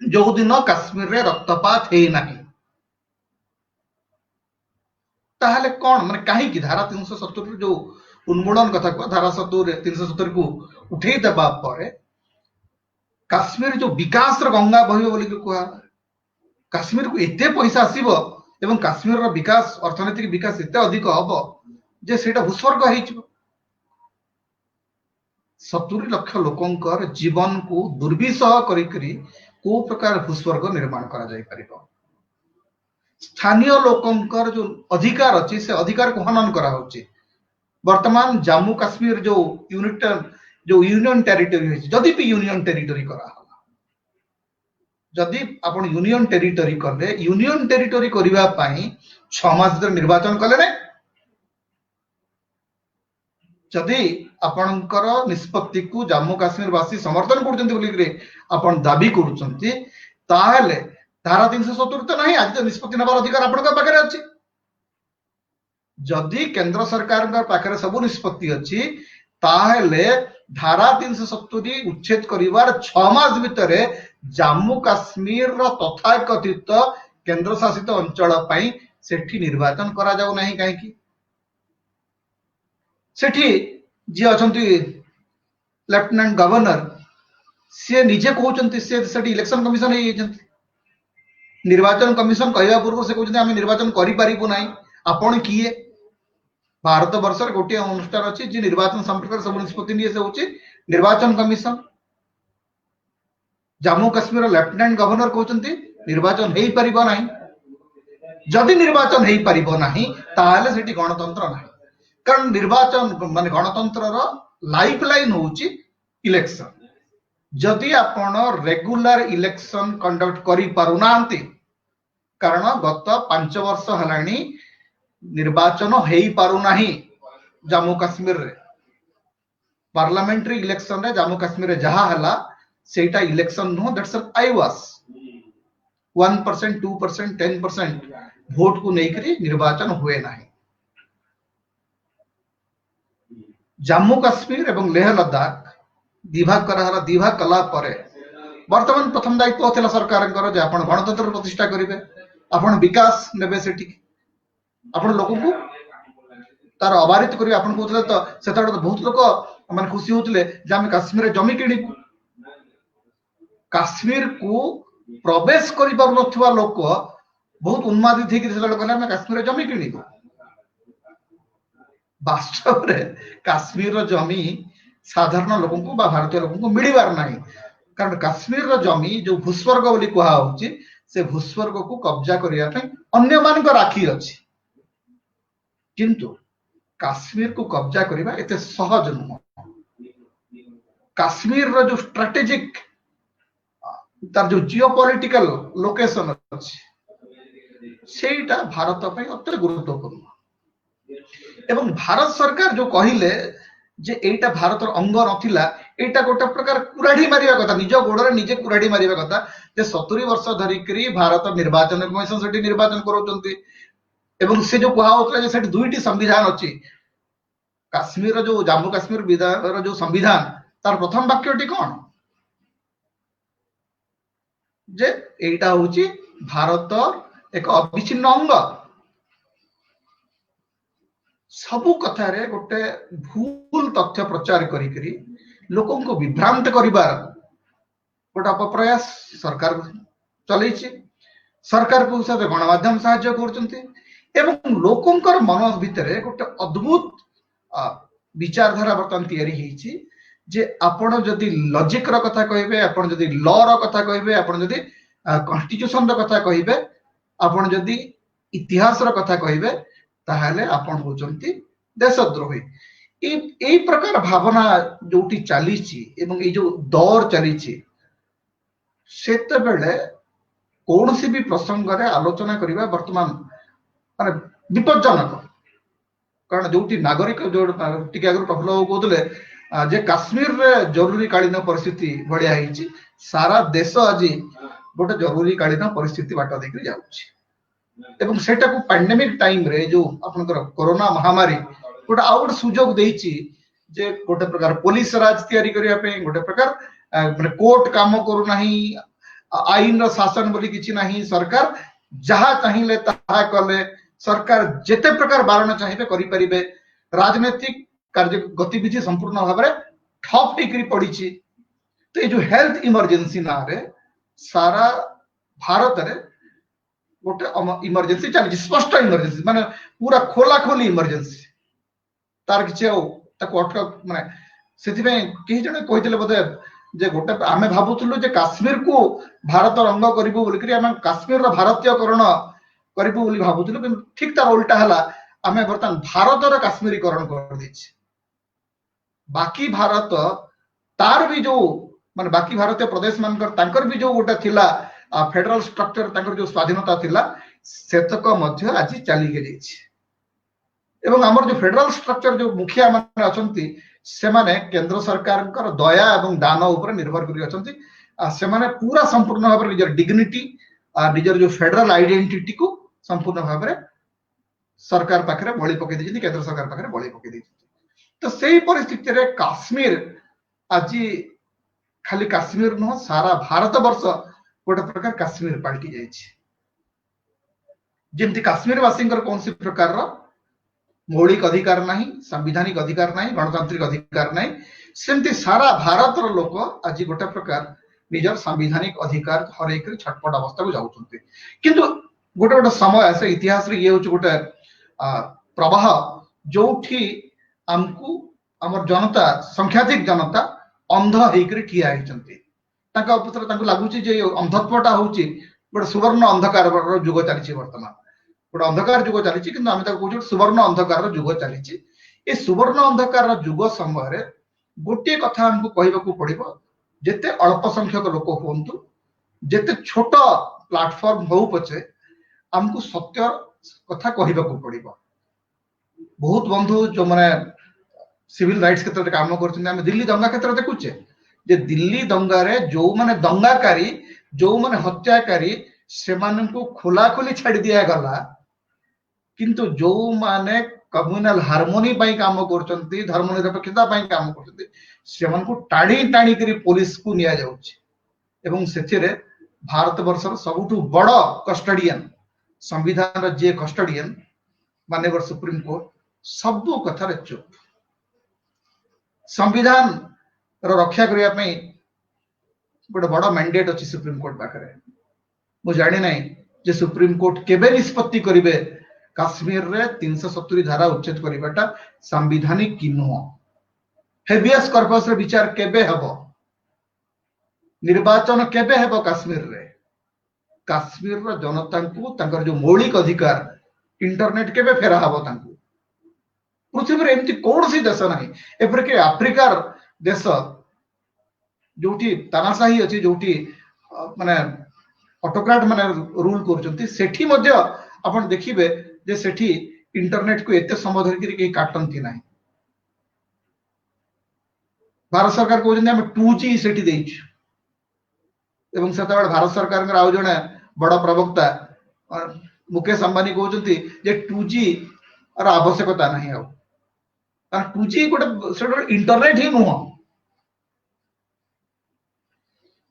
जो दिन काश्मीर रे रक्तपात है नहीं ताहले कौन माने कहीं की धारा 370 जो उन्मूलन कथा को धारा 370 को उठे दबा पर काश्मीर जो विकास गंगा बहिबो बोली कहा काश्मीर को एते पैसा आसीबो एवं काश्मीर रो विकास अर्थनैतिक विकास एते अधिक हबो जे सेटा भूस्वर्ग हेइछबो 70 लाख लोकंकर जीवन को दुर्विषह करी को प्रकार भूस्वर्ग निर्माण करा जाय परिबो स्थानीय लोकंकर जो अधिकार अछि से अधिकार को हनन करा होछि वर्तमान जम्मू काश्मीर जो यूनियन टेरिटरी है जदि भी यूनियन टेरिटरी करा जदि आपण यूनियन टेरिटरी करले यूनियन टेरिटरी करिबा पई 6 मास भीतर निर्वाचन कले ने जदि आपणकर निष्पत्ति को जम्मू काश्मीर वासी समर्थन करछन्ती बोली रे आपण दाबी करछन्ती ताहेले धारा 370 तो नहीं आज तो निष्पत्ति नबार अधिकार आपणकर पाखरे अछि जदि केंद्र सरकार पाखरे सब निष्पत्ति अछि ताहेले धारा 370 उच्छेद करिवार 6 मास भितर जम्मू काश्मीर रो तथाकथित केंद्र शासित अंचल पई सेठी निर्वाचन करा जाऊ नहीं काहे की सेठी जे अछंती लेफ्टिनेंट गवर्नर से निजे कहउचंती से सेठी इलेक्शन कमिशन हे जंती निर्वाचन कमिशन कहवा पूर्व से कहउचंती हम निर्वाचन करि परिबु नाही आपण किए भारत वर्ष गोटे अनुष्ठान अच्छी जी निर्वाचन संपर्क सब निष्पत्ति निये से होची निर्वाचन commission Jammu Kashmir lieutenant governor कहउचंती निर्वाचन हेई परिबो नाही जदि निर्वाचन हेई परिबो नाही ताहाले सेठी गणतंत्र नाही कारण निर्वाचन माने गणतंत्र रो लाइफलाइन होची इलेक्शन जदि आपण रेगुलर इलेक्शन कंडक्ट करि पारुनांती कारण गत 5 वर्ष हलानी निर्वाचन हेई पारु नाही जम्मू काश्मीर रे पार्लियामेंट्री इलेक्शन रे जम्मू काश्मीर रे जहा हला सेटा election no that's an eyewash 1% 2% 10% vote को नेकरी निर्वाचन हुए नाही जम्मू काश्मीर एवं लेह लद्दाख दिभाग कराहला दिभाग कला परे वर्तमान प्रथम दायित्व होतला सरकार जे आपण गणतंत्र प्रतिष्ठा करिवे आपण विकास नेबे सेठी आपण लोक को तार अबारित करी आपण कहतले तो सेता बहुत लोक माने खुशी होतले जे हम काश्मीर रे जमी किणी काश्मीर को प्रवेश करि पार नथवा लोक बहुत उन्मादित हे कि सेता कहले हम काश्मीर रे जमी किणी वास्तव रे काश्मीर रो जमी साधारण लोक भारतीय लोक मिलबार ना कारण काश्मीर जमी जो भूस्वर्ग बोली कहुची से भूस्वर्ग को कब्जा करने अन्य मान राखी अच्छी किंतु काश्मीर को कब्जा करने एते सहज नुह काश्मीर रो जो स्ट्रेटेजिक तार जो जियोपॉलिटिकल लोकेशन अच्छी सेटा भारत पे अत्यंत गुरुत्वपूर्ण एवं भारत सरकार जो कहिले जे एटा भारत अंग नथिला एटा गोटे प्रकार कुराढ़ी मारिबा कथा निज गोड़रे निजे कुराढ़ी मारिबा कथा जे 70 वर्ष धरिकरी भारत निर्वाचन कमिशन सेठी निर्वाचन करूचंती एवं से जो कहा होतला जे सेठी दुईटी संविधान अछि काश्मीर रो जो जम्मू काश्मीर रो जो संविधान तार प्रथम वाक्यटी कोन जे एटा होची भारत एक अविच्छिन्न अंग सबु कथारे गोटे भूल तथ्य प्रचार करी लोकों को विभ्रांत करिबार गोटे अपप्रयास सरकार चलैछि सरकार को साथ गणमाध्यम साहाय्य करचंती एवं लोकंकर मन भितरे गोटे अद्भुत विचारधारा बर्तमान तैयारी ହେଇछि जे आपण जदि लॉजिक रो कथा कहिबे आपण जदि लॉ रो कथा कहिबे आपण जदि कॉन्स्टिट्यूशन रो कथा कहिबे आपण जदि इतिहास रो कथा कहिबे ताहले आपण होचंती देशद्रोही ए प्रकार भावना जोटी चलीछि एवं ए जो दौर चलीछि सेते बेले कोनसी भी प्रसंग रे आलोचना करिबा वर्तमान माने विपज्जनक कारण जोटी नागरिक जो टिके आगर प्रफुल्ल बाबू कहतले जे काश्मीर रे जरूरी कालीन परिस्थिति बढ़िया ହେଇछि सारा देश आज गोटे जरूरी कालीन परिस्थिति बाट देखि जाउछि एवं सेटा को पैंडेमिक टाइम रे जो आपनकर कोरोना महामारी गोटे आउ गोटे सुजोग देछि जे गोटे प्रकार पुलिस राज तैयारी करिया पे गोटे प्रकार माने कोर्ट काम करू नाही आईन रो शासन बोली किछि नाही सरकार जहा चाहिले ताहा कले सरकार जेते प्रकार बारण चाहिबे करि परिबे राजनीतिक कार्य गतिविधि संपूर्ण भाव में ठप टिकरी पड़ी तो ये जो हेल्थ इमरजेंसी ना रे सारा भारत रे गोटे इमरजेंसी चली स्पष्ट इमरजेंसी माने पूरा खोला खोली इमरजेंसी तार किछि अटक माने सेति कही जने कहितले बोधे जे गोटे आमे भाबुतलु जे काश्मीर को भारत रंग करिबो बोली करी आमे काश्मीर रो भारतीयकरण करिबो बोली भाबुतलु किंतु ठीक तार उल्टा हला आमे बर्तमान भारत रो काश्मीरीकरण कर दैछि बाकी भारत तार भी जो माने बाकी भारतीय प्रदेश मानकर तांकर भी जो गोटे थिला फेडरल स्ट्रक्चर तांकर जो स्वाधीनता थिला सेतक मध्य आज चली गेली एवं हमर जो फेडरल स्ट्रक्चर जो मुखिया माने अछंती से माने केंद्र सरकार कर दया एवं दान ऊपर निर्भर करी अछंती से माने पूरा संपूर्ण भाव निजर डिग्निटी निजर जो फेडरल आइडेंटिटी को संपूर्ण भाव सरकार पाखरे बळी पकई दैछथि केंद्र सरकार पाखरे बळी पकई दैछथि तो सेही परिस्थिति रे काश्मीर आज खाली काश्मीर न सारा भारत वर्ष गोटे प्रकार काश्मीर पलटि जाइछि जेमति काश्मीर वासींकर कौन सी प्रकार मौलिक अधिकार नहीं संवैधानिक अधिकार नहीं गणतांत्रिक अधिकार नहीं सेमती सारा भारत रो लोक आज गोटे प्रकार निजर संवैधानिक अधिकार हरेक छटपट अवस्था को जाउछन्ते किंतु गोटे गोटे समय आसे इतिहास रे ये होछ गोटे प्रवाह जोठी हमकु हमर जनता संख्याधिक जनता अंध हेकरी ठिया आइछन्ते ताका उपत्र तांको लागुची जे अंधत्वटा होची गोटे सुवर्ण अंधकार रो जुग चलीछि वर्तमान गोटे अंधकार जुग चलीछि किंतु आमे ताको कहू सुवर्ण अंधकार रो जुग चलीछि ए सुवर्ण अंधकार रो जुग समय रे गोटे कथा हमकु कहिबाकू पड़िबो जेते अल्प संख्यक लोक होंतु जेते छोट प्लेटफॉर्म हो पछे हमकु सत्य कथा कहिबाकू पड़िबो बहुत बंधु जो माने सिविल राइट्स क्षेत्र रे काम करछन हम दिल्ली दंगा क्षेत्र देखुचे जे दिल्ली दंगा रे जो माने दंगाकारी जो माने हत्याकारी से माने को खोला खोली छाड़ दिया गला किंतु जो माने कम्युनल हार्मोनी पई काम करछन्ती धर्मनिरपेक्षता पई काम करछन्ती से मन को टाणी टाणी करी पुलिस को निया जाउछि एवं सेथिरे भारत वर्षर सबुठु बड़ कस्टोडियन संविधान रो जे कस्टोडियन माननीय सुप्रीम कोर्ट सब कथा रे चुप संविधान रो रक्षा करिया पई गोटे बड़ मैंडेट अछि सुप्रीम कोर्ट पाखरे मु जानि नै जे सुप्रीम कोर्ट केबे निष्पत्ति करिवे काश्मीर रे 370 धारा उच्छेद करिबाटा संवैधानिक कि नुह हेबियस कॉर्पस रे विचार केबे हबो निर्वाचन केबे हबो काश्मीर रे काश्मीर रो जनता को तांकर जो मौलिक अधिकार इंटरनेट केबे फेरा हबो तांको पृथ्वी रे एमती कौन सी देश नाही एपरिके आफ्रिकार देश जोटी तानाशाही अछि जोटी माने ऑटोक्रेट माने रूल करचंती सेठी मध्ये आपण देखिबे जे सेठी इंटरनेट को एते समय धरि के काटंती नाही भारत सरकार कहउछन हम 2G सेठी देइछ एवं सेता भारत सरकार के आउ जणे बड़ प्रवक्ता मुकेश अंबानी कहउछंती जे 2G र आवश्यकता नाही आउ कारण 2G गोटे इंटरनेट ही नुह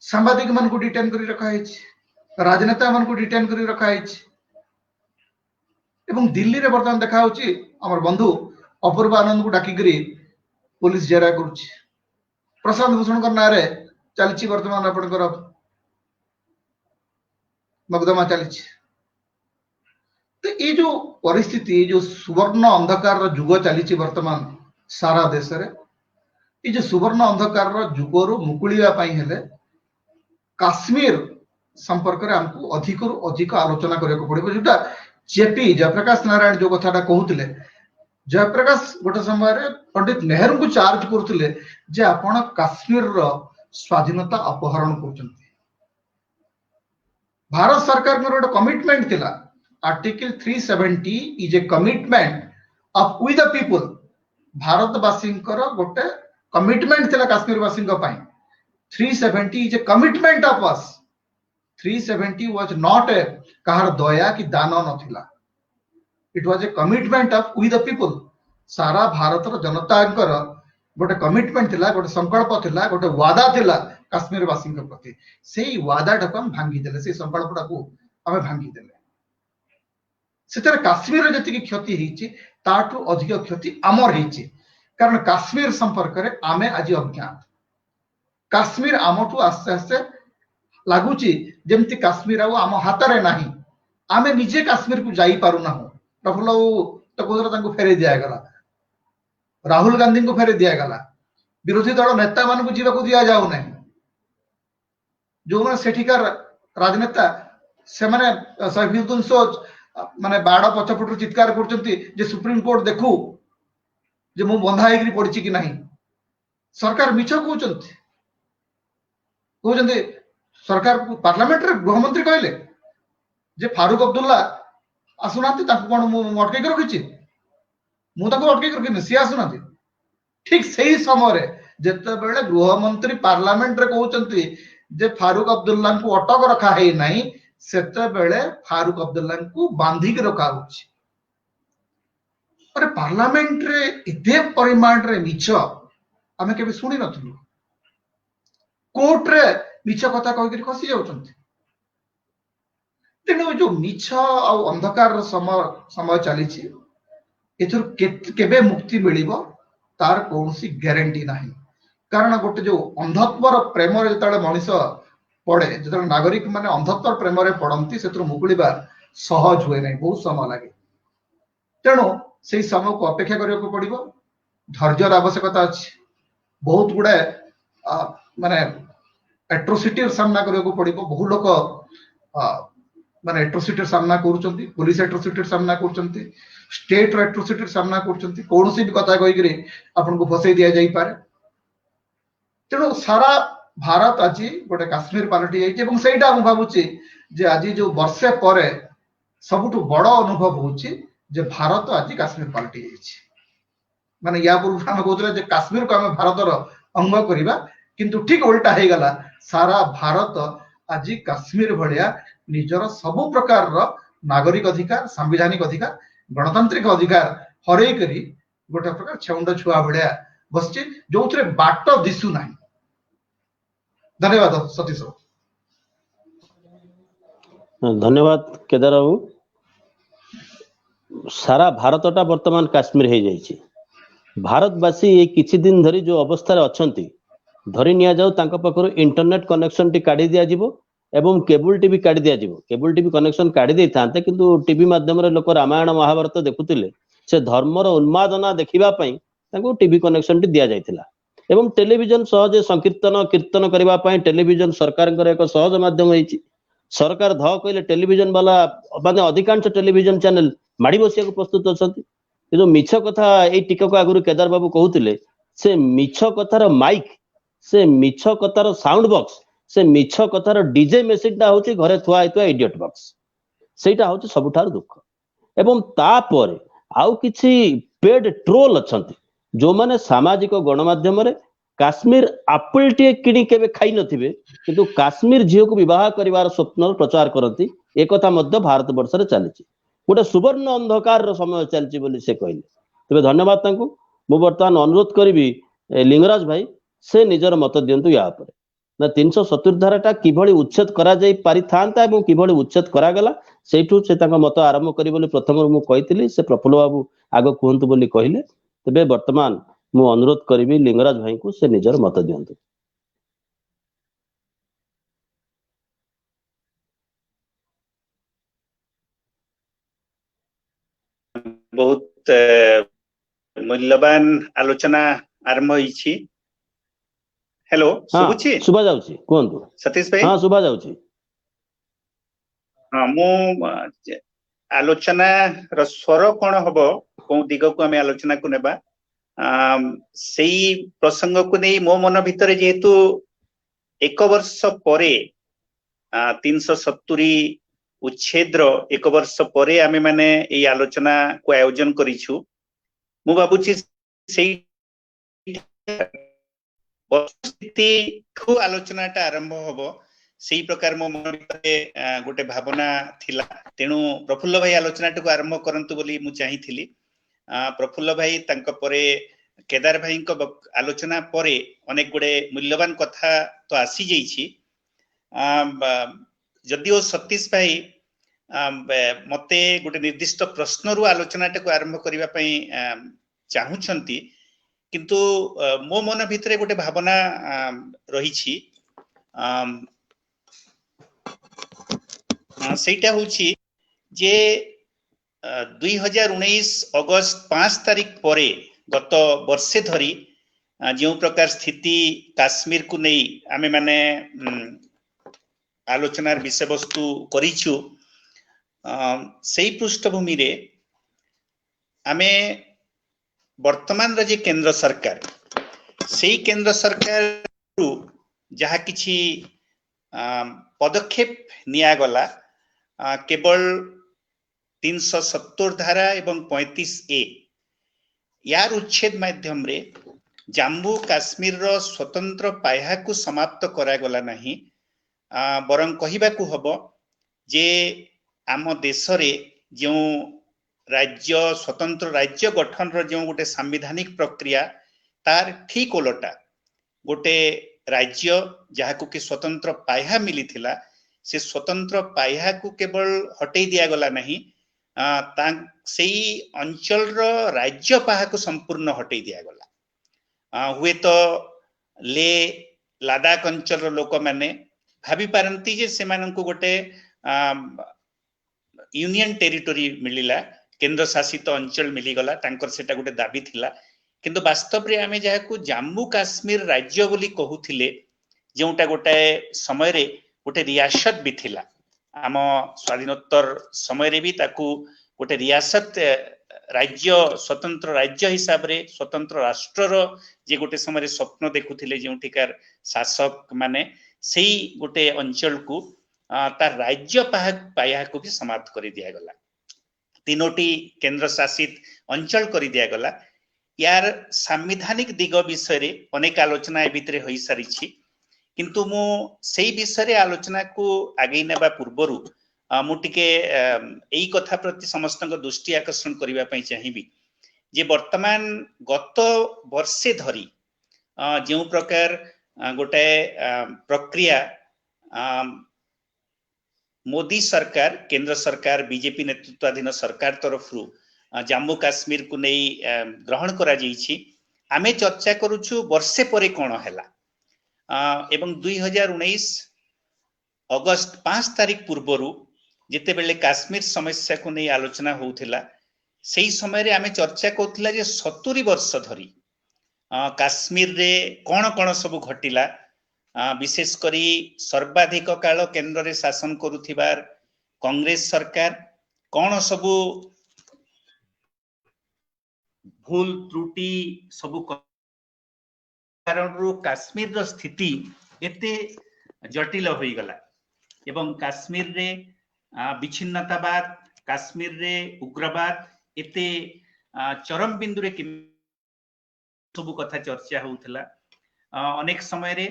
सांबादिक मन को डिटेन करी रखा है राजनेता मन को डिटेन करी रखा है एवं दिल्ली रे वर्तमान देखा होची हमर बंधु अपूर्व आनंद को डाकी करी पुलिस जेरा करूची प्रशांत भूषण कर नारे चलची वर्तमान अपन कर मकदमा चलची तो ये जो परिस्थिति जो सुवर्ण अंधकार जुग चली वर्तमान सारा देश रे ये जो सुवर्ण अंधकार जुगर मुकुलिया हेले काश्मीर संपर्क रे हमको अधिक आलोचना करने पड़े जोटा जेपी जयप्रकाश नारायण जो कथा कहते जयप्रकाश गोटे समय रे पंडित नेहरू को चार्ज करते जे आपण काश्मीर स्वाधीनता अपहरण कर भारत सरकार गोटे कमिटमेंट थिला article 370 is a commitment of we the people भारतवासी गोटे कमिटमेंट थिला काश्मीर वासी 370 is a commitment of us 370 was not a कहार दया कि दान नथिला it was a commitment of we the people सारा भारत जनता गोटे कमिटमेंट थिला गोटे संकल्प थिला गोटे वादा थिला काश्मीर वासी प्रति से वादा टाक हम भांगी देले से संकल्प टाक आम भांगी देले से काश्मीर जी क्षति होती ताठू अधिक क्षति आमर होती कारण काश्मीर संपर्क में आमे आज अज्ञात काश्मीर आमठू आस्ते आस्ते लगुच जमती काश्मीर आम हाथ में ना आमे निजे काश्मीर को जाई पारु ना प्रफुल्ल टकोदर फेरे दिगला राहुल गांधी को फेरे दिगला विरोधी दल नेता मान को जीवा दि जाऊ ना जो मैंने सेठिकार राजनेता से माने सैफुद्दीन सोज माने बाड़ पछपटू चित्कार कर सुप्रीम कोर्ट देखू जे मु बंधा होकर पड़ी कि नहीं सरकार मिछ कहते सरकार पार्लियामेंट रे गृहमंत्री कहले जे फारूक अब्दुल्ला आसुना कौन अटक रखी मुझे अटक रखी सी आसुना ठीक से समय जिते बड़े गृहमंत्री पार्लियामेंट रे कहते जे फारूक अब्दुल्ला को अटक रखा है नहीं सेते बेले फारूक अब्दुल्ला को बांधिक रखा अरे पार्लियामेंट रे इतने परिमाण रे मिछ आमे केबे सुनी नथलु कोर्ट रे मिछ कथा कहि खसी जाउछंती तेणु जो मिछ आ अंधकार समय चली एथुर केबे मुक्ति मिलिबो तार कोनसी ग्यारंटी नाही कारण गोटे जो अंधत्वर प्रेम रे जतले मनुष्य पड़े जो नागरिक माने अंधत्वर प्रेम रे पड़ती से मुकुलिबा सहज हुए नहीं बहुत समय लगे तेणु से समय को अपेक्षा करने पड़ो धैर्यर आवश्यकता अच्छी बहुत गुड़ाए माने एट्रोसिटी सामना करने पड़ो बहु लोक माने एट्रोसिटी सामना कर पुलिस एट्रोसिटी सामना कर स्टेट एट्रोसिटी सामना कर कौन भी कथा कहीकि आपन को फसई दि जाए तेणु सारा भारत आज गोटे काश्मीर पलटि जाइए भावुची जे आज जो वर्षे पर सबुठु बड़ अनुभव होची जे भारत आज काश्मीर पलटि जाइए माने या पूर्व आम कहते काश्मीर को आम भारतर अंग करवा किंतु ठीक उल्टा हो गला सारा भारत आज काश्मीर भाया निजर सबु प्रकार नागरिक अधिकार संवैधानिक अधिकार गणतांत्रिक अधिकार हरई करी गोटे प्रकार छेउंड छुआ भाया बस जो बाट दिशु ना धन्यवाद सतीश धन्यवाद केदार बाबू सारा भारतटा वर्तमान काश्मीर हो जाइए भारतवासी ये किछि दिन धरी जो अवस्था अच्छी धरी नि जाऊ तांको पाखरु इंटरनेट कनेक्शन टी काढी दिया जिवो एवं केबल टीवी काढी दिया जिवो केबल टीवी कनेक्शन काढी देई थांते किंतु टीवी माध्यम रे लोक रामायण महाभारत देखुतिले से धर्मर उन्मादना देखिबा पई तांको टीवी कनेक्शन टी दिया जायतिला एवं टेलीविजन सहज संकीर्तन कीर्तन करने टेलीविजन सरकार एक सहज माध्यम होती सरकार ध कहले टेलीविजन वाला माने अधिकांश टेलीविजन चैनल माड़ी बसिया प्रस्तुत अच्छा जो मिछ कथा ये टीका आगुरी केदार बाबू कहते से मिछ कथार माइक से मिछ कथार साउंड बॉक्स से मिछ कथार डीजे मेसीन हूँ घरे थुआ इडियट बॉक्स सेटा हूँ सबुठार दुख एवं तापर आउ किछि पेड ट्रोल अछंती जो माने सामाजिक गणमाध्यम रे काश्मीर आपिल टे किणी केबे खाई नथिबे किंतु काश्मीर झील को विवाह करिवार स्वप्न प्रचार करती एक कथा मध्य भारत वर्ष रे चलीछि गोटे सुवर्ण अंधकार रो समय चलछि बोली से कहले तबे धन्यवाद तांको मु वर्तमान अनुरोध करिवि लिंगराज भाई से निजर मत दियंतु या पर ना 370 धाराटा किभଳି उच्छेद करा जाई पारि थांता एवं किभଳି उच्छेद करा गला सेठू से तांका मत आरंभ करी बोली प्रथम मु कहितली से प्रफुल्ल बाबू आगो कहंतु बोली कहले तबे वर्तमान मु अनुरोध करिवि लिंगराज भाई को से निजर मत दियंतु बहुत मूल्यवान आलोचना आरंभ होईछि हेलो सुबुछि सुबा जाउछि कोंतु सतीश भाई हां सुबा जाउछि हां मो आलोचना र स्वर कोन हबो को दिग को हम आलोचना को नेबा सेई प्रसंग को नै मो मन भितरे जेहेतु एक वर्ष परे 370 उच्छेद्र एक वर्ष परे आमे माने ए आलोचना को आयोजन करिछु मु बाबुची सेई परिस्थिति को आलोचनाटा आरंभ हबो सेई प्रकार मो मन भितरे गोटे भावना थिला तेनु प्रफुल्ल भाई आलोचनाटा को आरंभ करंतु बोली मु चाहिथिली प्रफुल्ल भाई तंक परे केदार भाई को आलोचना परे अनेक गुडे मूल्यवान कथा तो आसी जाइछि जदिओ सतीश भाई मते गोटे निर्दिष्ट प्रश्न रु आलोचनाटा को आरंभ करिवा पई चाहुछंती किंतु मो मन भितरे गोटे भावना रहिछि सेटा होछि जे 2019 अगस्त 5 तारिख परे गत वर्षे धरी जो प्रकार स्थिति काश्मीर को नहीं आमे माने आलोचनार विषय वस्तु करिछु सेई पृष्ठभूमि रे आमे वर्तमान रे जे केंद्र सरकार सेई केंद्र सरकार जहा किछि पदक्षेप निया गला केवल 370 धारा एवं 35A यार उच्छेद माध्यम रे जम्मू काश्मीर रो स्वतंत्र पाया को समाप्त करा गला नहीं बरं कहिबा को हबो जे आम देश रे जो राज्य स्वतंत्र राज्य गठन रो जो गोटे संवैधानिक प्रक्रिया तार ठीक उलटा गोटे राज्य जहा को कि स्वतंत्र पाया मिली थिला से स्वतंत्र पाया को केवल हटै दिया गला नहीं सेई अंचल रो राज्य पाहा को संपूर्ण हटै दिया गला हुए तो ले लद्दाख अंचल रो लोक माने भाबी पारंती जे सेमान को गोटे यूनियन टेरिटोरी मिलिला केंद्र शासित अंचल मिली गला तांकर सेटा गोटे दाबी थिला किंतु वास्तव रे आमे जहा को जम्मू काश्मीर राज्य बोली कहूथिले जोटा गोटे समय रे गोटे रियासत भी थिला आम स्वाधीनोत्तर समय रे भी ताकू गोटे रियासत राज्य स्वतंत्र राज्य हिसाब रे स्वतंत्र राष्ट्र रो जे गोटे समय रे स्वप्न देखुथिले जोटिकार शासक माने सेई गोटे अंचल को तार राज्य पाया को भी समाप्त कर दिया गला तीनोटी केंद्र शासित अंचल कर दिया गला यार संवैधानिक दिग विषय रे अनेक आलोचना ए भितरे होई सारिछि किंतु मु सेई विषय रे आलोचना को आगे नेबा पूर्वरु मु टिके एई कथा प्रति समस्त दृष्टि आकर्षण करिवा पई चाहिबी जे वर्तमान गत वर्षे धरी जो प्रकार गोटे प्रक्रिया मोदी सरकार केंद्र सरकार बीजेपी नेतृत्वाधीन सरकार तरफ जम्मू काश्मीर को नहीं ग्रहण करा जाइछि आमे चर्चा करूछु वर्षे परे कोन हैला एवं 2019 अगस्त 5 तारिख पूर्वरु जेते बेले काश्मीर समस्या को नहीं आलोचना होउथिला सेही समय रे आमे चर्चा करथिला जे 70 वर्ष धरी काश्मीर रे कौन कौन सब घटिला विशेष करी सर्वाधिक काल केंद्र रे शासन करुथिबार कांग्रेस सरकार कौन सबु भूल त्रुटि सबु कारण काश्मीर रो स्थिति एते जटिल होई गला एवं काश्मीर रे विच्छिन्नतावाद काश्मीर रे उग्रवाद एते चरम बिंदु रे सबु कथा चर्चा होउथला अनेक समय रे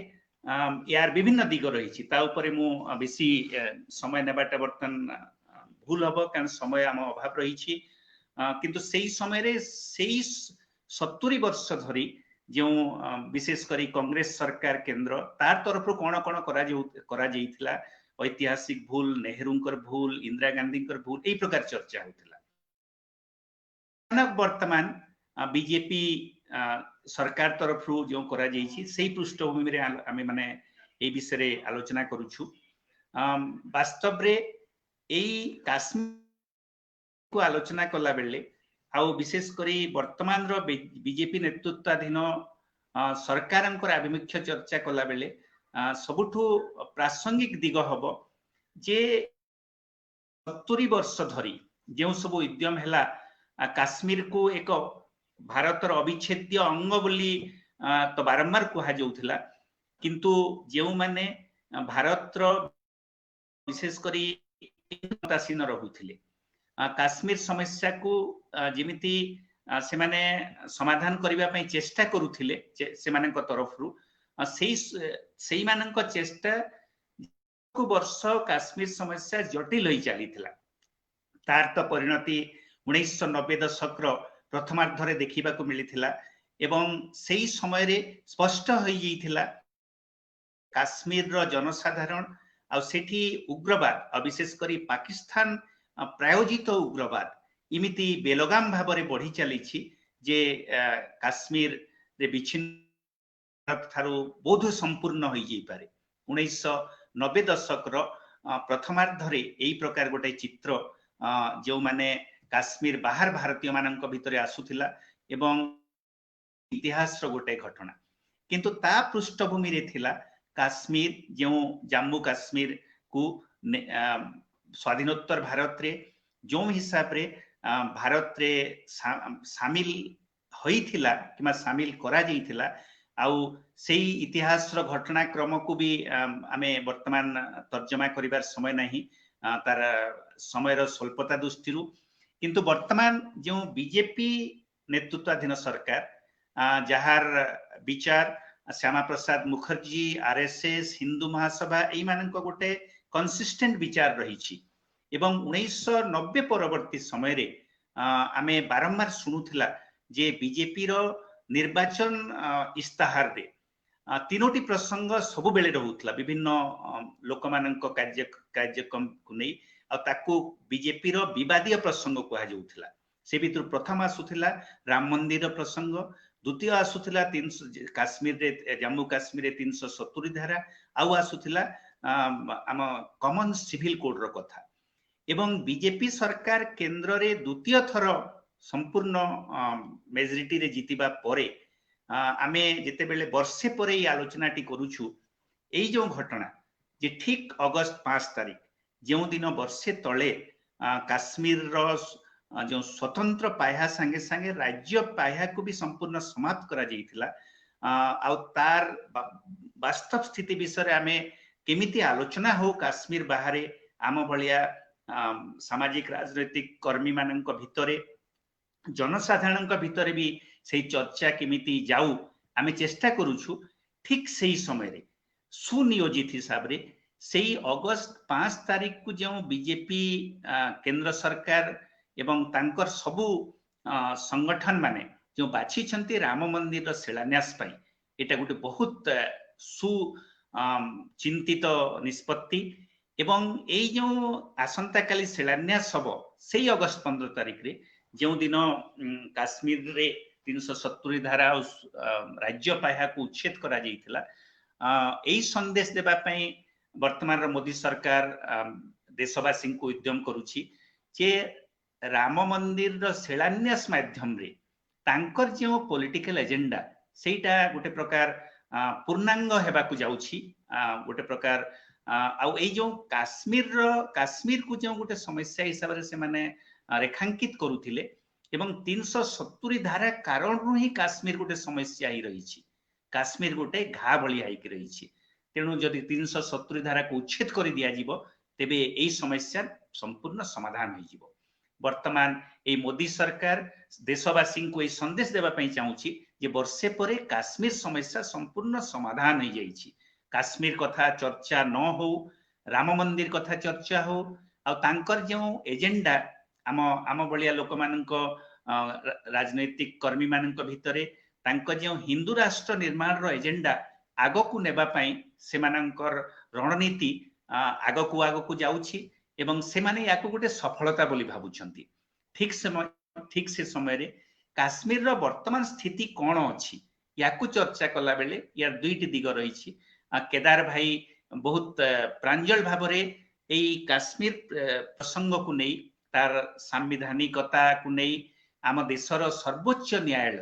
यार विभिन्न दिग रही ता उपरे मु बेसी समय नेबाटा बर्तन भूल हबो कारण समय आम अभाव रही किंतु सेही समय रे सेही 70 वर्ष धरी जो विशेष करी कांग्रेस सरकार केंद्र तार तरफ कौन कौन करा जाइथिला ऐतिहासिक भूल नेहरूंकर भूल इंदिरा गांधीकर भूल एई प्रकार चर्चा होउथिला वर्तमान बीजेपी सरकार तरफ जो करा जाइछि सेही पृष्ठभूमि रे आमे माने एई विषय रे आलोचना करूछु वास्तव रे एई काश्मीर को आलोचना कला बेले आउ विशेष करी वर्तमान रो बीजेपी नेतृत्वाधीन सरकारंकर आभिमुख्य चर्चा कला बेले सबुठु प्रासंगिक दिग हबो जे 70 वर्ष धरी जो सब उद्यम हैला काश्मीर को एक भारतर अविच्छेद्य अंग बोली तो बारंबार कहा जाउथिला किंतु जो माने भारत रो विशेष करी तासीन रहुथिले काश्मीर समस्या को जेमिति से माने समाधान करिबा पई चेष्टा करूथिले से माने को तरफ रु सेही मानक चेष्टा को वर्ष काश्मीर समस्या जटिल होई चलीथिला तार तो परिणति 1990 दशक रो प्रथमार्ध रे देखिबा को मिलिथिला एवं सेही समय रे स्पष्ट होई जैथिला काश्मीर रो जनसाधारण आ सेठी उग्रवाद विशेष करी पाकिस्तान प्रायोजित उग्रवाद इमिति बेलगाम भाव में बढ़ी चली जे काश्मीर रे विच्छिन्न थारु बोध संपूर्ण हो जाई पारे 1990 दशक रो प्रथमार्ध रे एई प्रकार गोटे चित्र जो माने काश्मीर बाहर भारतीय मानक भितरे आसुथिला एवं इतिहास रो गोटे घटना किंतु ता पृष्ठभूमि रे थिला काश्मीर जो जम्मू काश्मीर को स्वाधीनोत्तर भारत रे जो हिसाब रे भारत रे शामिल होइथिला किमा शामिल करा जाइथिला आउ सेही इतिहास रो घटनाक्रम को भी आमे वर्तमान तर्जमा करिवार समय नहीं तार समय रो स्वल्पता दृष्टि किंतु वर्तमान जो बीजेपी नेतृत्वाधीन सरकार जहार विचार श्यामा प्रसाद मुखर्जी आरएसएस हिंदू महासभा एई मानक गोटे कंसिस्टेंट विचार रही एवं 1990 परवर्ती समय रे आमे बारंबार शुणुथिला जे बीजेपी रो निर्वाचन इस्ताहार रे तीनोटी प्रसंग सबु बेले रहुतला विभिन्न लोकमानक कार्यक्रम को नै आ ताकू बीजेपी रो विवादीय प्रसंग कहा जाउथिला से भितर प्रथम आसुथिला राम मंदिर प्रसंग द्वितीय आसुथिला 300 काश्मीर रे जम्मू काश्मीर रे 370 धारा आउ आसुथिला आम कॉमन सिविल कोड रो कथा एवं बीजेपी सरकार केंद्र रे द्वितीय थर संपूर्ण मेजॉरिटी रे जीतिबा परे आमे जेते बेले वर्षे परे ई आलोचना टी करूछु एई जो घटना जे ठीक अगस्त 5 तारिख जो दिन वर्षे तले काश्मीर रो जो स्वतंत्र पाया संगे संगे राज्य पाया को भी संपूर्ण समाप्त करा जाइथिला आ तार वास्तव स्थिति विषय आमे केमिति आलोचना हो काश्मीर बाहरे आम भलिया सामाजिक राजनैतिक कर्मी मानक भितरे जनसाधारण भितरे भी से चर्चा केमिति जाऊ आमे चेष्टा करूछु ठीक सही समय रे सुनियोजित हिसाब रे सेही अगस्त 5 तारिख को जो बीजेपी केंद्र सरकार एवं तांकर सबु संगठन माने जो बाछि छंती राम मंदिर शिलान्यास पाई एटा गोटे बहुत सु चिंतित निष्पत्ति एवं ए जो आसंता काली शिलान्यास हबो सेही अगस्त 15 तारिख रे जो दिन काश्मीर रे 370 धारा राज्य पाया को उच्छेद करा जाइथिला एही संदेश देबा पई वर्तमान मोदी सरकार देशवासी को उद्यम करूची जे राम मंदिर रो शिलान्यास माध्यम रे तांकर जो पॉलिटिकल एजेंडा ସେଇଟା ଗୋଟେ ପ୍ରକାର ପୂର୍ଣ୍ଣାଙ୍ଗ ହେବାକୁ ଯାଉଛି ଗୋଟେ ପ୍ରକାର ଆଉ ଏଇ ଯୋଉ କାଶ୍ମୀର କୁ ଯୋଉ ଗୋଟେ ସମସ୍ୟା ହିସାବରେ ସେମାନେ ରେଖାଙ୍କିତ କରୁଥିଲେ ଏବଂ 370 ଧାରା କାରଣରୁ ହିଁ କାଶ୍ମୀର ଗୋଟେ ସମସ୍ୟା ହେଇ ରହିଛି କାଶ୍ମୀର ଗୋଟେ ଘା ଭଳିଆ ହେଇକି ରହିଛି ତେଣୁ ଯଦି 370 ଧାରାକୁ ଉଚ୍ଛେଦ କରି ଦିଆଯିବ ତେବେ ଏଇ ସମସ୍ୟା ସମ୍ପୂର୍ଣ୍ଣ ସମାଧାନ ହେଇଯିବ ବର୍ତ୍ତମାନ ଏଇ ମୋଦି ସରକାର ଦେଶବାସୀଙ୍କୁ ଏଇ ସନ୍ଦେଶ ଦେବା ପାଇଁ ଚାହୁଁଛି ଯେ ବର୍ଷେ ପରେ କାଶ୍ମୀର ସମସ୍ୟା ସମ୍ପୂର୍ଣ୍ଣ ସମାଧାନ ହେଇଯାଇଛି କାଶ୍ମୀର କଥା ଚର୍ଚ୍ଚା ନ ହଉ ରାମ ମନ୍ଦିର କଥା ଚର୍ଚ୍ଚା ହଉ ଆଉ ତାଙ୍କର ଯେଉଁ ଏଜେଣ୍ଡା ଆମ ଭଳିଆ ଲୋକମାନଙ୍କ ରାଜନୈତିକ କର୍ମୀ ମାନଙ୍କ ଭିତରେ ତାଙ୍କ ଯେଉଁ ହିନ୍ଦୁ ରାଷ୍ଟ୍ର ନିର୍ମାଣର ଏଜେଣ୍ଡା ଆଗକୁ ନେବା ପାଇଁ ସେମାନଙ୍କର ରଣନୀତି ଆଗକୁ ଯାଉଛି ଏବଂ ସେମାନେ ୟାକୁ ଗୋଟେ ସଫଳତା ବୋଲି ଭାବୁଛନ୍ତି ଠିକ ସେ ସମୟରେ କାଶ୍ମୀରର ବର୍ତ୍ତମାନ ସ୍ଥିତି କ'ଣ ଅଛି ୟାକୁ ଚର୍ଚ୍ଚା କଲା ବେଳେ ୟାର ଦୁଇଟି ଦିଗ ରହିଛି କେଦାର ଭାଇ ବହୁତ ପ୍ରାଞ୍ଜଳ ଭାବରେ ଏଇ କାଶ୍ମୀର ପ୍ରସଙ୍ଗକୁ ନେଇ ତାର ସାମ୍ବିଧାନିକତାକୁ ନେଇ ଆମ ଦେଶର ସର୍ବୋଚ୍ଚ ନ୍ୟାୟାଳୟ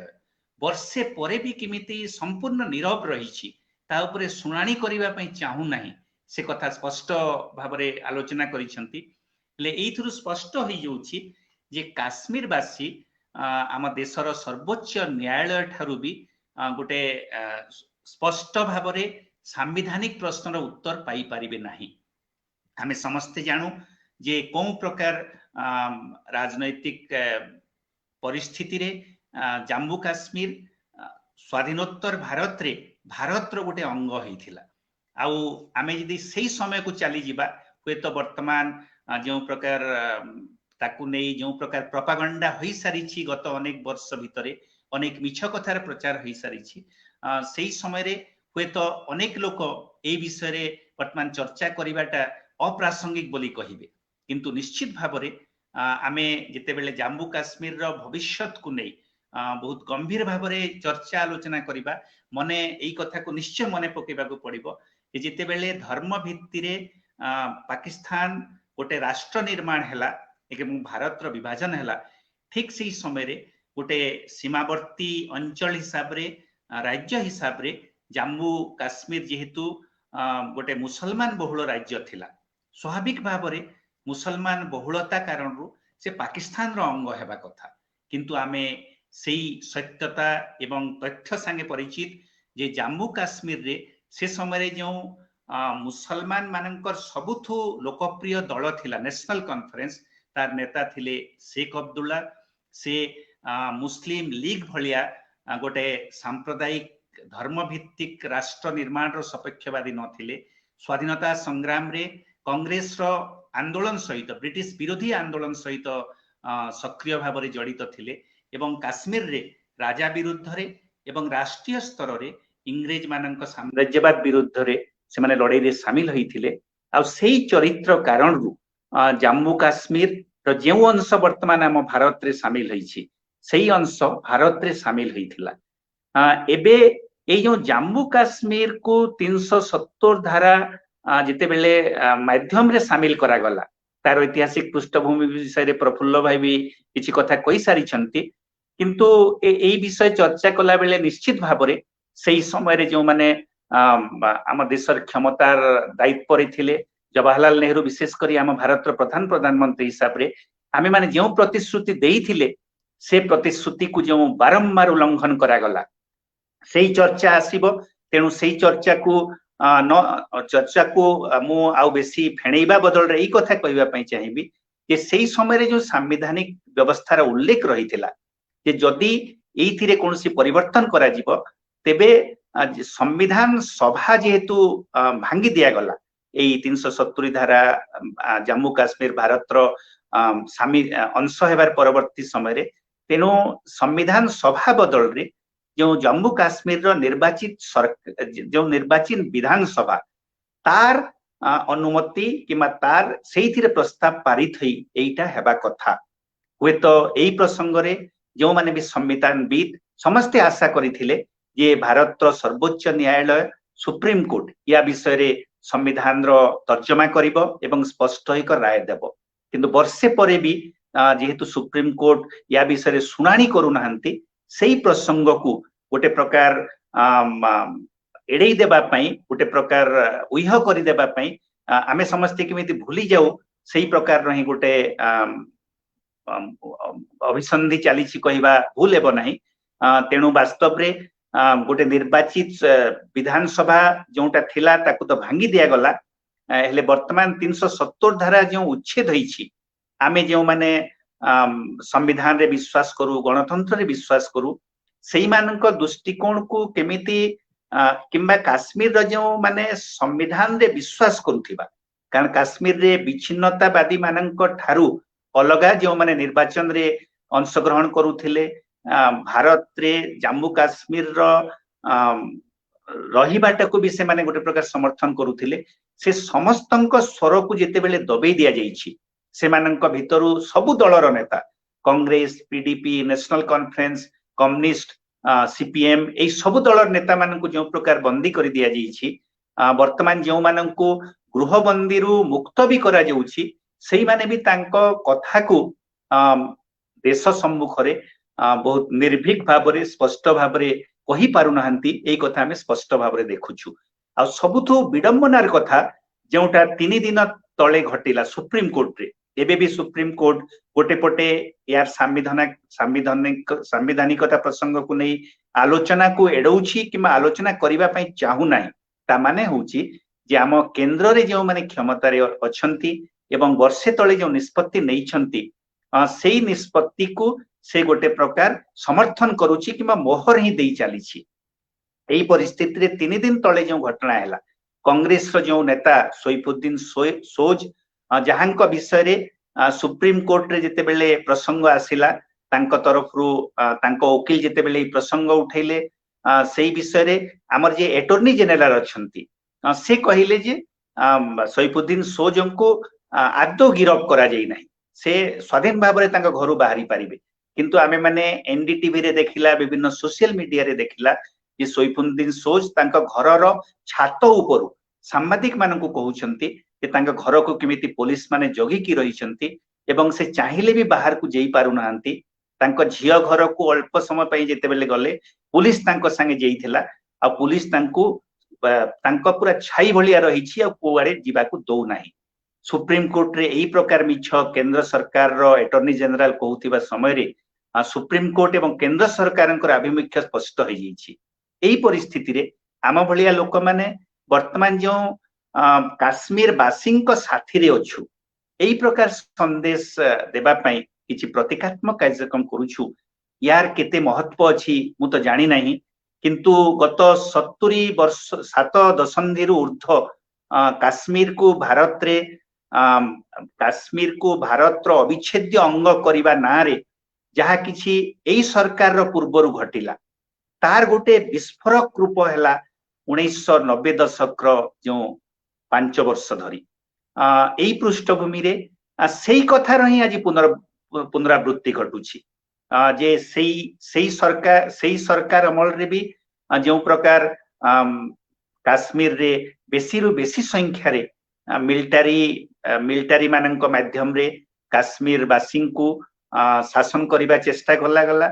ବର୍ଷେ ପରେ ବି କେମିତି ସମ୍ପୂର୍ଣ୍ଣ ନୀରବ ରହିଛି ତା ଉପରେ ଶୁଣାଣି କରିବା ପାଇଁ ଚାହୁଁନାହିଁ ସେ କଥା ସ୍ପଷ୍ଟ ଭାବରେ ଆଲୋଚନା କରିଛନ୍ତି ହେଲେ ଏଇଥିରୁ ସ୍ପଷ୍ଟ ହେଇଯାଉଛି ଯେ କାଶ୍ମୀରବାସୀ ଆମ ଦେଶର ସର୍ବୋଚ୍ଚ ନ୍ୟାୟାଳୟ ଠାରୁ ବି ଗୋଟେ ସ୍ପଷ୍ଟ ଭାବରେ ସାମ୍ବିଧାନିକ ପ୍ରଶ୍ନର ଉତ୍ତର ପାଇପାରିବେ ନାହିଁ ଆମେ ସମସ୍ତେ ଜାଣୁ ଯେ କୋଉ ପ୍ରକାର ରାଜନୈତିକ ପରିସ୍ଥିତିରେ ଜାମ୍ମୁ କାଶ୍ମୀର ସ୍ୱାଧୀନୋତ୍ତର ଭାରତର ଗୋଟେ ଅଙ୍ଗ ହେଇଥିଲା ଆଉ ଆମେ ଯଦି ସେଇ ସମୟକୁ ଚାଲିଯିବା ହୁଏତ ବର୍ତ୍ତମାନ ଯେଉଁ ପ୍ରକାର ତାକୁ ନେଇ ଯେଉଁ ପ୍ରକାର ପ୍ରପାଗଣ୍ଡା ହୋଇସାରିଛି ଗତ ଅନେକ ବର୍ଷ ଭିତରେ ଅନେକ ମିଛ କଥାର ପ୍ରଚାର ହୋଇସାରିଛି ସେଇ ସମୟରେ ହୁଏତ ଅନେକ ଲୋକ এই ବିଷୟରେ ବର୍ତ୍ତମାନ ଚର୍ଚ୍ଚା କରିବାଟା ଅପ୍ରାସଙ୍ଗିକ ବୋଲି କହିବେ କିନ୍ତୁ ନିଶ୍ଚିତ ଭାବରେ ଆମେ ଯେତେବେଳେ ଜାମ୍ମୁ କାଶ୍ମୀରର ଭବିଷ୍ୟତକୁ ନେଇ ବହୁତ ଗମ୍ଭୀର ଭାବରେ ଚର୍ଚ୍ଚା ଆଲୋଚନା କରିବା ମନେ ଏଇ କଥାକୁ ନିଶ୍ଚୟ ମନେ ପକେଇବାକୁ ପଡିବ ଯେ ଯେତେବେଳେ ଧର୍ମ ଭିତ୍ତିରେ ପାକିସ୍ତାନ ଗୋଟେ ରାଷ୍ଟ୍ର ନିର୍ମାଣ ହେଲା ଏବଂ ଭାରତର ବିଭାଜନ ହେଲା ଠିକ ସେଇ ସମୟରେ ଗୋଟେ ସୀମାବର୍ତ୍ତୀ ଅଞ୍ଚଳ ହିସାବରେ ରାଜ୍ୟ ହିସାବରେ ଜାମ୍ମୁ କାଶ୍ମୀର ଯେହେତୁ ଗୋଟେ ମୁସଲମାନ ବହୁଳ ରାଜ୍ୟ ଥିଲା ସ୍ୱାଭାବିକ ଭାବରେ ମୁସଲମାନ ବହୁଳତା କାରଣରୁ ସେ ପାକିସ୍ତାନର ଅଙ୍ଗ ହେବା କଥା କିନ୍ତୁ ଆମେ ସେଇ ସତ୍ୟତା ଏବଂ ତଥ୍ୟ ସାଙ୍ଗେ ପରିଚିତ ଯେ ଜାମ୍ମୁ କାଶ୍ମୀରରେ ସେ ସମୟରେ ଯେଉଁ ମୁସଲମାନ ମାନଙ୍କର ସବୁଠୁ ଲୋକପ୍ରିୟ ଦଳ ଥିଲା ନ୍ୟାସନାଲ କନଫରେନ୍ସ ତାର ନେତା ଥିଲେ शेख अब्दुल्ला से मुस्लिम लीग भलिया गोटे सांप्रदायिक धर्म भित्तिक राष्ट्र निर्माण सपेक्षवादी नथिले स्वाधीनता संग्राम रे कांग्रेस रो आंदोलन सहित ब्रिटिश विरोधी आंदोलन सहित सक्रिय भाव में जड़ित थिले एवं काश्मीर रे राजा विरुद्ध रे एवं राष्ट्रीय स्तर रे इंग्रेज मानक साम्राज्यवाद विरुद्ध रे से माने लड़ाई रे शामिल होइथिले आ सेही चरित्र कारण रु जम्मू काश्मीर जो अंश वर्तमान आम भारत रे शामिल होइछि सेही अंश भारत रे शामिल होइथिला एबे ए जो जम्मू काश्मीर को 370 धारा जिते बेले माध्यम रे शामिल करा गला तार ऐतिहासिक पृष्ठभूमि विषय प्रफुल्ल भाई भी किछि कथा कहि सारी छंती किंतु ए विषय चर्चा कला बेले निश्चित भाबरे सेही समय रे जो माने आम देशर क्षमतार दायित्व रे थिले जवाहरलाल नेहरू विशेष करी आम भारत प्रधानमंत्री हिसाब रे आमे माने जो प्रतिश्रुति देइथिले से प्रतिश्रुति को जो बारंबार उल्लंघन करा गला सेही चर्चा आसीबो तेणु सेही चर्चा को मु आउ बेसी फेणैबा बदल रे ई कथा कहबा पई चाहिबी जे सेही समय रे जो संवैधानिक व्यवस्थार उल्लेख रहिथिला जे जदी एइथिरे कोनोसी परिवर्तन करा जिवो तेबे संविधान सभा जेहेतु भांगी दिया गला 370 धारा जम्मू काश्मीर भारतर अंश हेबार परवर्ती समय तेणु संविधान सभा बदल रे जो जम्मू काश्मीर निर्वाचित जो निर्वाचित विधानसभा तार अनुमति किमा तार सेइथिरे प्रस्ताव पारित होई एइटा हेबा कथा हुए तो एई प्रसंग रे जो माने भी संविधानविद समस्ते आशा करिथिले जे भारत सर्वोच्च न्यायालय सुप्रीम कोर्ट या विषय रे संविधान रो तर्जमा करिवो एवं स्पष्ट एक राय देबो किंतु वर्षे परे भी जेहेतु सुप्रीम कोर्ट या विषय रे सुनानी करू नाहंती सेही प्रसंग को गोटे प्रकार एड़े देबा पई गोटे प्रकार उह करि देबा पई आमे समस्ते केमिति भूली जाऊ सही प्रकार रही गोटे अभिसंधि चली कहवा भूल हेब नहीं। तेणु वास्तव रे गोटे निर्वाचित विधानसभा जोटा थिला ताकू तो भांगी दिया गला हेले वर्तमान 370 धारा जो उच्छेद होईछि आमे जो माने संविधान रे विश्वास करू गणतंत्र रे विश्वास करू सेही मानक दृष्टिकोण को केमिति किंबा काश्मीर जो माने संविधान रे विश्वास करूथिबा कारण काश्मीर रे विच्छिन्नतावादी मानक ठारू अलगा जो माने निर्वाचन रे अंशग्रहण करूथिले भारत रे जम्मू काश्मीर रो रहिबाटा को भी से माने गोटे प्रकार समर्थन करूथिले से समस्तंक स्वर को जेते बेले दबेई दिया जाईछि से मानक भितरु सबु दलर नेता Congress PDP national conference communist CPM ए सबु दलर नेता मानक जो प्रकार बंदी कर दिया जाईछि वर्तमान जो मानक गृहबंदी रु मुक्त भी करा जाउछि सेही माने भी तांको कथा को देश सम्मुख रे बहुत निर्भीक भाव रे स्पष्ट भाव रे कहि पारु नहंती एई कथा हमें स्पष्ट भाव रे देखुछु आ सबुथु विडंबनार कथा जोटा 3 दिन तले घटिला सुप्रीम कोर्ट रे एबे भी सुप्रीम कोर्ट गोटे पटे यार सांविधानिकता प्रसंग को नहीं आलोचना को एडौछि किमा आलोचना करिबा पई चाहू नाही ता माने होछि जे आम केंद्र रे जो माने क्षमता रे अछंती एवं वर्षे तले जो निष्पत्ति नहीं छंती सेही निष्पत्ति को से गोटे प्रकार समर्थन करूछि किमा मोहर ही देई चलीछि एही परिस्थिति रे 3 दिन तले जो घटना हैला कांग्रेस रो जो नेता सैफुद्दीन सोज जहांक विषय रे सुप्रीम कोर्ट रे जेते बेले प्रसंग आसिला तांको तरफ रु तांको वकील जेते बेले प्रसंग उठैले सेही विषय रे हमर जे अटॉर्नी जनरल अछंती से कहिले जे सैफुद्दीन सोजन को आदौ गिरफ करा जाई नाही से स्वाधीन भाव रे तांको घरु बाहरी पारिबे किंतु आमे माने एनडीटीवी रे देखिला विभिन्न सोशल मीडिया रे देखिला जे सैफुद्दीन सोज तांको घरर छात उपरु सांबादिक मानकु कहउछंती जे तांको घर को केमिति पुलिस माने जगी की रहिछंती एवं से चाहिले भी बाहर को जेई पारु नहंती तांको झियो घर को अल्प समय पई जेते बेले गले पुलिस तांको संगे जेईथिला आ पुलिस तांको पूरा छाई भलिया रहिछि आ कोआडे जीवाकू दौ नाही सुप्रीम कोर्ट रे एही प्रकार मिछ केंद्र सरकार रो अटॉर्नी जनरल कहउथिबा समय रे सुप्रीम कोर्ट एवं केंद्र सरकारनकर अभिमुख्य स्पष्ट हो जाइछि एही परिस्थिति रे आम भलिया लोक माने वर्तमान जो काश्मीर वासिंक साथी रे अछु एही प्रकार संदेश देबा पई किछि प्रतीकात्मक कार्यक्रम करूछु यार केते महत्व अछि मु तो जानि नाही किंतु गत 70 वर्ष 7 दशंधि रु ऊर्ध्व काश्मीर को भारत रे काश्मीर को भारत रो अविच्छेद्य अंग करिबा ना रे जहा किछि एही सरकार रो पूर्वरु घटिला तार गोटे विस्फोरक रूप हैला 1990 दशक रो जो 5 वर्ष धरी एही पृष्ठभूमि रे सेही कथा रही आज पुनरावृत्ति घटुछि जे सेही सरकार अमल रे भी जो प्रकार काश्मीर रे बेसी रु बेसी संख्या रे मिलिटारी मानक माध्यम रे काश्मीर वासी को शासन करिबा चेष्टा गला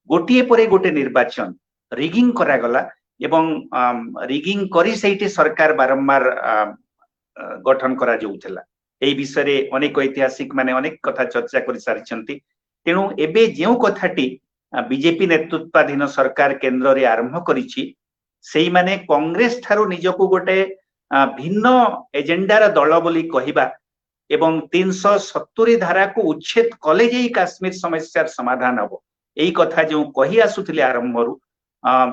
गोटिए परे गोटे निर्वाचन रिगिंग करा गला एवं रिगिंग करी सेठी सरकार बारंबार गठन करा जाउथला एही विषय रे अनेक ऐतिहासिक माने अनेक कथा चर्चा करि सारिछंती तेणु एबे जेउ कथाटी बीजेपी नेतृत्वाधीन सरकार केंद्र रे आरंभ करिछि सेही माने कांग्रेस थारु निजको गोटे भिन्न एजेंडार दल बोली कहिबा एवं 370 धारा को उच्छेद कले जे काश्मीर समस्यार समाधान हबो एही कथा जो कहि आसुथिले आरंभरु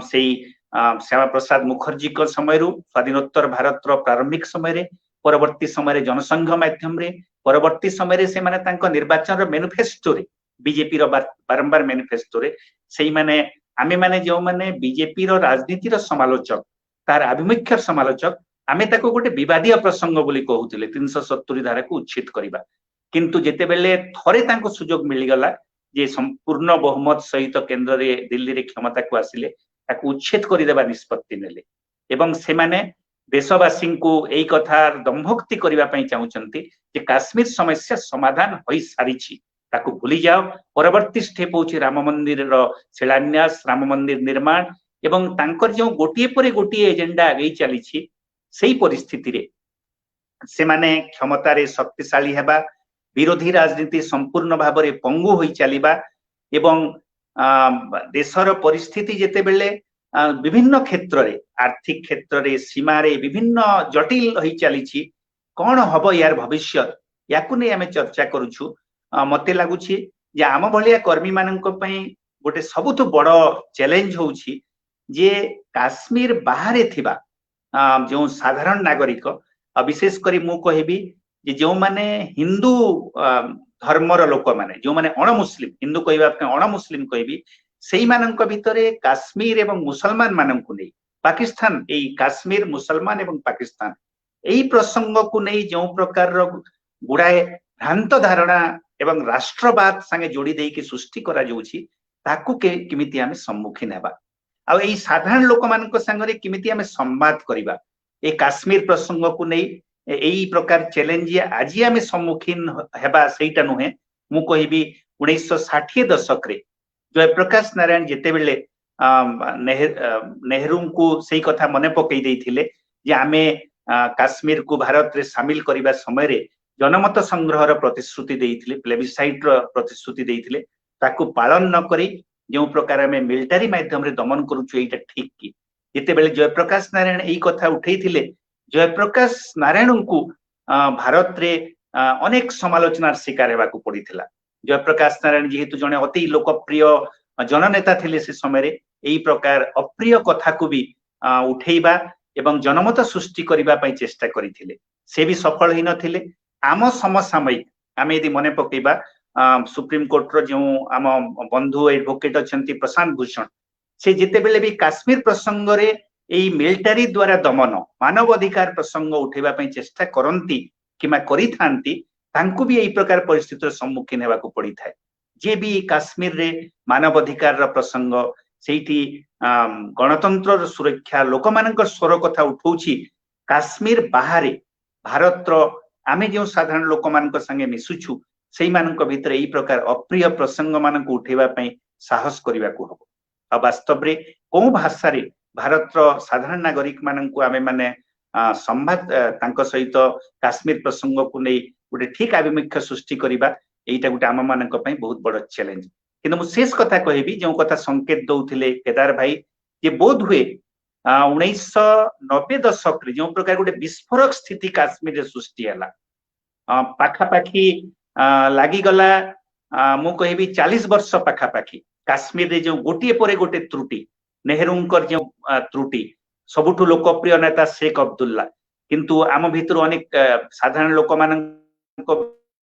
सेही श्यामा प्रसाद मुखर्जी को समय रु स्वाधीनोत्तर भारत रो प्रारंभिक समय रे परवर्ती समय रे जनसंघ माध्यम रे परवर्ती समय रे से माने तांको निर्वाचन रो मैनिफेस्टो रे बीजेपी रो बारंबार मैनिफेस्टो रे सेही माने आमे माने जो माने बीजेपी रो राजनीति रो समालोचक तार अभिमुख्य समालोचक आमे ताको गोटे विवादीय प्रसंग बोली कहउथिले 370 धारा को उच्छेद करिबा किंतु जेते बेले थरे तांको सुजोग मिली गला जे संपूर्ण बहुमत सहित केंद्र रे दिल्ली रे क्षमता को आसिले ताको उच्छेद करि देबा निष्पत्ति नेले एवं से माने देशवासी को एई कथा दंभोक्ति करिबा पई चाहुचंती जे काश्मीर समस्या समाधान होई सारिछि ताको भूली जाओ परवर्ती स्टेप होछि राम मंदिर रो शिलान्यास राम मंदिर निर्माण एवं तांकर जो गोटिए परे गोटिए एजेंडा आगे चली सेही परिस्थिति रे से माने क्षमतारे शक्तिशाली हेबा विरोधी राजनीति संपूर्ण भाव में पंगु होई चलिबा एवं देशर परिस्थिति जेते बेले विभिन्न क्षेत्र रे आर्थिक क्षेत्र रे सीमा रे विभिन्न जटिल होई चली कौन हब यार भविष्य याकु नै आमे चर्चा करूछु मते लागुछि जे आम भलिया कर्मी माननक पई गोटे सबुठु बड़ चैलेंज होउछि जे काश्मीर बाहरे थिबा जो साधारण नागरिक विशेष करी मु कहबी जे जो माने हिंदू धर्मर लोक माने जो माने अण मुस्लिम हिंदू कहबा अण मुस्लिम कहबी सेही माननक भितरे काश्मीर एवं मुसलमान माननकु नै पाकिस्तान एई काश्मीर मुसलमान एवं पाकिस्तान एई प्रसंग को नै जो प्रकार गुड़ाए भ्रांत धारणा एवं राष्ट्रवाद संगे जोड़ी देकी सृष्टि करा जाउछि ताकू केमिति आमे सम्मुखीन हेबा आ एई साधारण लोक मानक संगरे केमिति आमे संवाद करिबा ए काश्मीर प्रसंग को नै एई प्रकार चैलेंज आज आमे सम्मुखीन हेबा सेटा नुहे मु कहबी 1960 दशक रे जयप्रकाश नारायण जेते बेले नेहरू को सेही कथा मने पकई देथिले जे आमे काश्मीर को भारत रे शामिल करिबा समय रे जनमत संग्रह प्रतिश्रुति देथिले प्लेबिसाइट प्रतिश्रुति देथिले ताकू पालन न करी जो प्रकार आमे मिलिटरी माध्यम रे दमन करूछु एटा ठीक की जेते बेले जयप्रकाश नारायण एई कथा उठैथिले जयप्रकाश नारायण को भारत रे अनेक समालोचनार शिकार हेबाकू पड़िथिला जयप्रकाश नारायण जेहेतु जने अति लोकप्रिय जननेता थिले से समय रे एई प्रकार अप्रिय कथा को भी उठेइबा एवं जनमत सृष्टि करिबा पई चेष्टा करिथिले से भी सफल हि नथिले आम समसामयिक आमे यदि मने पकेइबा सुप्रीम कोर्ट रो जो आम बंधु एडवोकेट अछंती प्रशांत भूषण से जेते बेले भी काश्मीर प्रसंग रे एई मिलिटरी द्वारा दमन मानव अधिकार प्रसंग उठेबा पई चेष्टा करंती किमा करिथांती तांकु भी एई प्रकार परिस्थितिर सम्मुखीन हेबाकू पड़ी थाए जे भी काश्मीर रे मानव अधिकार रो प्रसंग सेठी गणतंत्र सुरक्षा लोक मानकर स्वर कथा उठौछि काश्मीर बाहरे भारत रो आमे जो साधारण लोक मानक संगे मिसुछु सेही मानक भितर एई प्रकार अप्रिय प्रसंग मानक उठेबा पई साहस करिबाकू हबो आ वास्तव रे को भाषा रे भारत रो साधारण नागरिक मानक आमे माने संवाद तांक सहित काश्मीर प्रसंग को नै गोटे ठीक आभिमुख्य सृष्टि करिबा एइटा गोटे आम मानक पई बहुत बड़ चैलेंज किंतु मु शेष कथा कहबी जो कथा संकेत दउथिले केदार भाई जे बोध हुए 1990 दशक रे जो प्रकार गोटे विस्फोरक स्थिति काश्मीर रे सृष्टि हला पाखा पाखी लागी गला मु कहबी 40 वर्ष पाखा पाखी काश्मीर रे जो गोटिए परे गोटे त्रुटि नेहरूंकर जो त्रुटि सबुठु लोकप्रिय नेता शेख अब्दुल्ला किंतु आम भितर अनेक साधारण लोक मानक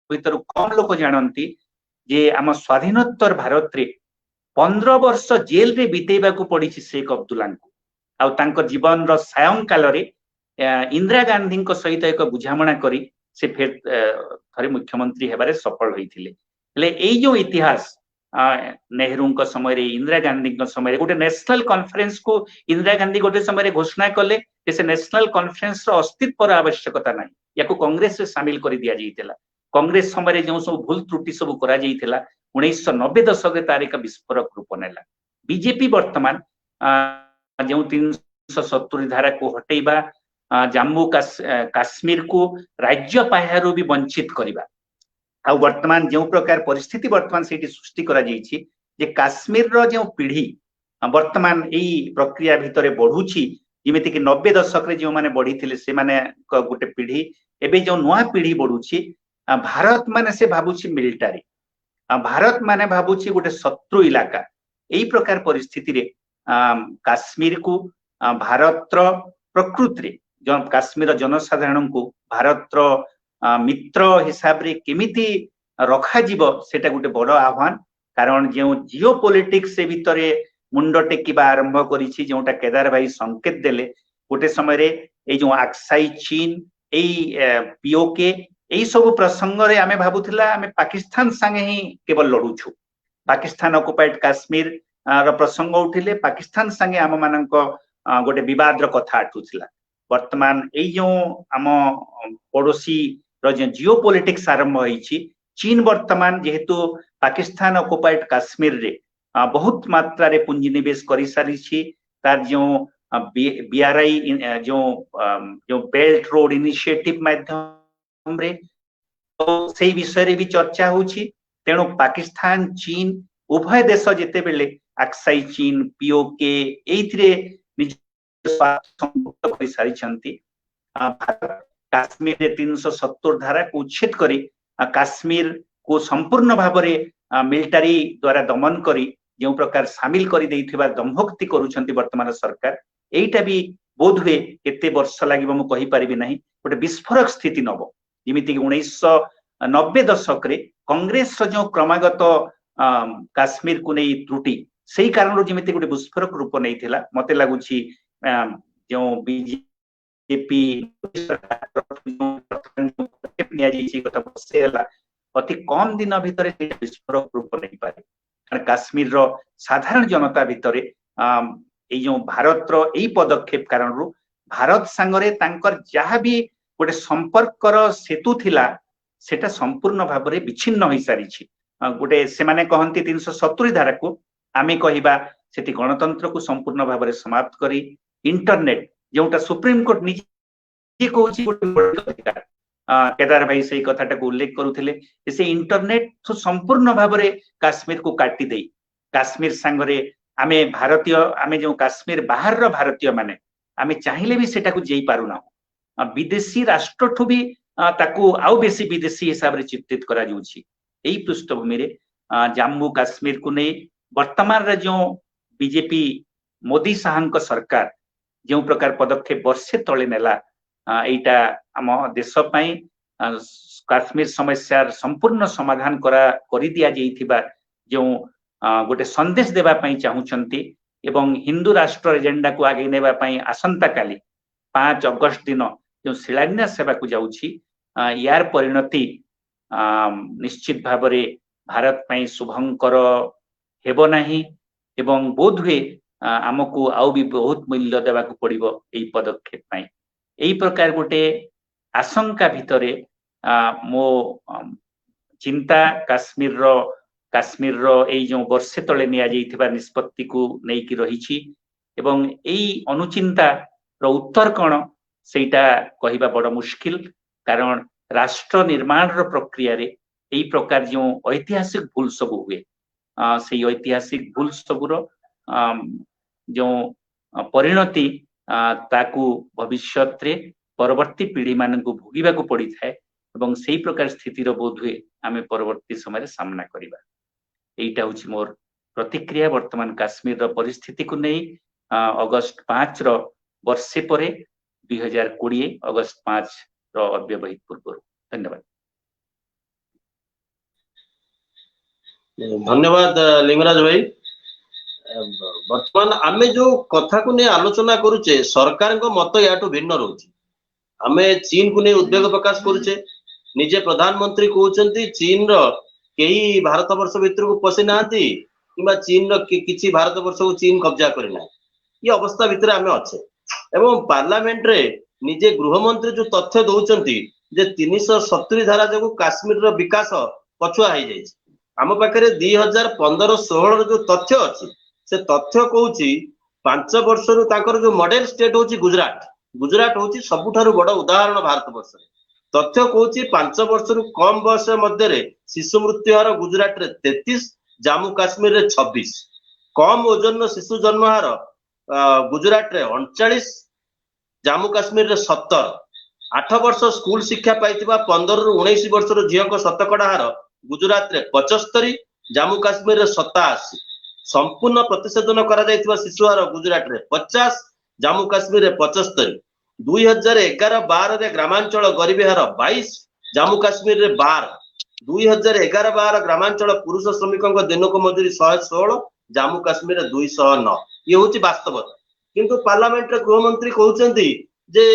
भितर कम लोक जानती जे आम स्वाधीनोत्तर भारत रे 15 वर्ष जेल रे बितेबा को पड़ी शेख अब्दुल्ला को आ तांकर जीवन रो सायं काल रे इंदिरा गांधी को सहित एक बुझामणा करी से फिर थरे मुख्यमंत्री हेबारे सफल होइथिले ले एई जो इतिहास नेहरू को समय रे इंदिरा गांधी को समय रे गोटे नेशनल कॉन्फ्रेंस को इंदिरा गांधी गोटे समय रे घोषणा कले से नेशनल कॉन्फ्रेंस रो अस्तित्व आवश्यकता नहीं याको कांग्रेस से शामिल कर दिया जाइतिला कांग्रेस समय जो सब भूल त्रुटि सब करा जाइतिला 1990 दशक तार एक विस्फोरक रूप नेला बीजेपी वर्तमान जो 370 धारा को हटेइबा जम्मू काश्मीर को राज्य पाहरु भी वंचित करिबा आ वर्तमान जो प्रकार परिस्थिति वर्तमान सेठी सृष्टि करा जाइछि जे काश्मीर रो जो पीढ़ी वर्तमान एई प्रक्रिया भितरे बढ़ुछि जेमिति कि 90 दशक रे जो माने बढ़ी थिले से माने गोटे पीढ़ी एबे जो नया पीढ़ी बढ़ुछि भारत माने से भाबुछि मिलिटरी भारत माने भाबुछि गोटे शत्रु इलाका एई प्रकार परिस्थिति रे काश्मीर को भारत रो प्रकृति रे जो काश्मीर जनसाधारण को भारत रो मित्र हिसाब रे केमिति रखा जीवो सेटा गोटे बड़ आह्वान कारण जो जियो पॉलिटिक्स से भितरे मुंड टेकिबा आरंभ करिछि जोटा केदार भाई संकेत देले गोटे समय रे ए जो आक्साई चीन एई पीओके एई सब प्रसंग रे आमे भाबुथिला आमे पाकिस्तान संगे ही केवल लड़ुछु पाकिस्तान ऑक्युपाइड काश्मीर रो प्रसंग उठिले पाकिस्तान संगे आम मानक गोटे विवाद रो कथा आठुथिला वर्तमान एई जो आम पड़ोसी रो जो जियो पॉलिटिक्स आरंभ होईछि चीन वर्तमान जेहेतु पाकिस्तान ऑक्युपाइड काश्मीर रे बहुत मात्रा रे पुंजी निवेश करि सारिछि तार जो बीआरआई जो जो बेल्ट रोड इनिशिएटिव माध्यम रे तो से विषय रे भी चर्चा होची। तेणु पाकिस्तान चीन उभय देश जेते बेले आक्साई चीन पीओके एइथरे निज स्वार्थ करि सारी छंती। काश्मीर रे 370 धारा को उच्छेद करी काश्मीर को संपूर्ण भाबरे मिलिटारी द्वारा दमन करी जो प्रकार सामिल करी देइथिबा दंभक्ति करूछंती वर्तमान सरकार। एइटा भी बोध हुए केते वर्ष लागिबो मु कहि परिबि नाही, गोटे विस्फोरक स्थिति नबो जेमिति कि 1990 दशक रे कांग्रेस जो क्रमागत काश्मीर को नहीं त्रुटि सही कारण जेमिति गोटे विस्फोरक रूप नहीं थिला। मते लागुछि जो बीजेपी अति कम दिन भितर विस्फोरक रूप नहीं पारे, कारण काश्मीर रो साधारण जनता भितर जो भारत रो एई पदक्षेप कारण भारत संगरे तांकर जहाँ भी गोटे संपर्कर सेतु थिला सेटा संपूर्ण भाव में विच्छिन्न हो सारी। गोटे से माने कहंती 370 धारा को आमे कहिबा सेति गणतंत्र को संपूर्ण भाव में समाप्त करी इंटरनेट जोटा सुप्रीम कोर्ट निजे कहूची अधिकार केदार भाई से कथाटा को उल्लेख करुथिले से इंटरनेट तो संपूर्ण भाव में काश्मीर को काटी दे काश्मीर संगरे आमे भारतीय आमे जो काश्मीर बाहर रो भारतीय माने आमे चाहिले भी सेटा को जेई पारुना विदेशी राष्ट्र ठु भी ताकू आउ बेसी विदेशी हिसाब रे चित्रित करा जाउछि। एई पृष्ठभूमि रे जम्मू काश्मीर को नहीं वर्तमान रे जो बीजेपी मोदी साहंक सरकार जो प्रकार पदक्षेप वर्षे तले नेला एटा आम देश पई काश्मीर समस्या संपूर्ण समाधान करी दिया जाइथिबा जो गोटे संदेश देबा पई चाहुचंती एवं हिंदू राष्ट्र एजेंडा को आगे नेबा पई आसंता काली 5 अगस्त दिन जो शिलान्यास सेवा को जाउछि यार परिणति निश्चित भाव में भारत पई शुभंकर हेबो नाही एवं बोध हुए आमको आउ भी बहुत मूल्य देवा को पड़िबो एई पदक्षेप पई। एई प्रकार गोटे आशंका भितरे मो चिंता काश्मीर रो एई जो वर्षे तले निया जाइथिबा निष्पत्ति को नेकी रहिछि एवं एई अनुचिंता रो उत्तर कोन सेटा कहिबा बड़ मुश्किल, कारण राष्ट्र निर्माण रो प्रक्रिया रे एई प्रकार जो ऐतिहासिक भूल सब हुए से ऐतिहासिक भूल सबुर जो परिणति ताकू भविष्यत रे परवर्ती पीढ़ी मान को भोगिबा को पड़ी थाए एवं सेई प्रकार स्थिति रो बोध हुए आमे परवर्ती समय रे सामना करिबा। एइटा होछि मोर प्रतिक्रिया वर्तमान काश्मीर रो परिस्थिति को नहीं अगस्त 5 रो वर्षे परे 2020 अगस्त 5 रो अव्यवहित पूर्व। धन्यवाद। धन्यवाद लिंगराज भाई। वर्तमान आमे जो कथा को नहीं आलोचना करुचे सरकार को मत याटू भिन्न रोचे। आमे चीन को नहीं उद्वेग प्रकाश करुचे, निजे प्रधानमंत्री कहउचंती चीन रो केही भारत वर्ष भितर को पसि नांती किबा चीन रो किछि भारत वर्ष को चीन कब्जा करिना। ये अवस्था भितर आमे अच्छे एवं पार्लियामेंट रे निजे गृहमंत्री जो तथ्य दउचंती जे 370 धारा जो काश्मीर रो विकास पछुआ हो जाय। आम पाखे 2015-16 जो तथ्य अच्छी से तथ्य कहूँ 5 वर्ष जो मॉडल स्टेट हूँ गुजरात हूँ सबुठारु बड़ उदाहरण भारत वर्ष तथ्य कहूँ 5 वर्ष कम बयस मध्य शिशु मृत्यु हार गुजरात रे 33, जम्मू काश्मीर रे 26, कम ओजन शिशु जन्म हार गुजरात रे 39, जम्मू काश्मीर रे 17, 8 वर्ष स्कूल शिक्षा पाई 15 ରୁ 19 वर्ष झील शतकड़ा हार गुजरात रे 75, जम्मू काश्मीर रे 87, संपूर्ण प्रतिषेधन करा शिशु हार गुजरात रे 50, जम्मू काश्मीर रे 75, 2011-12 रे ग्रामांचल गरीबी हार 22, जम्मू काश्मीर रे 12, 2011-12 ग्रामांचल पुरुष श्रमिकों दिनक मजूरी 116, जम्मू काश्मीर रे 209। ये हूँ वास्तवता, किंतु पार्लियामेंट रे गृहमंत्री कहउचंती जे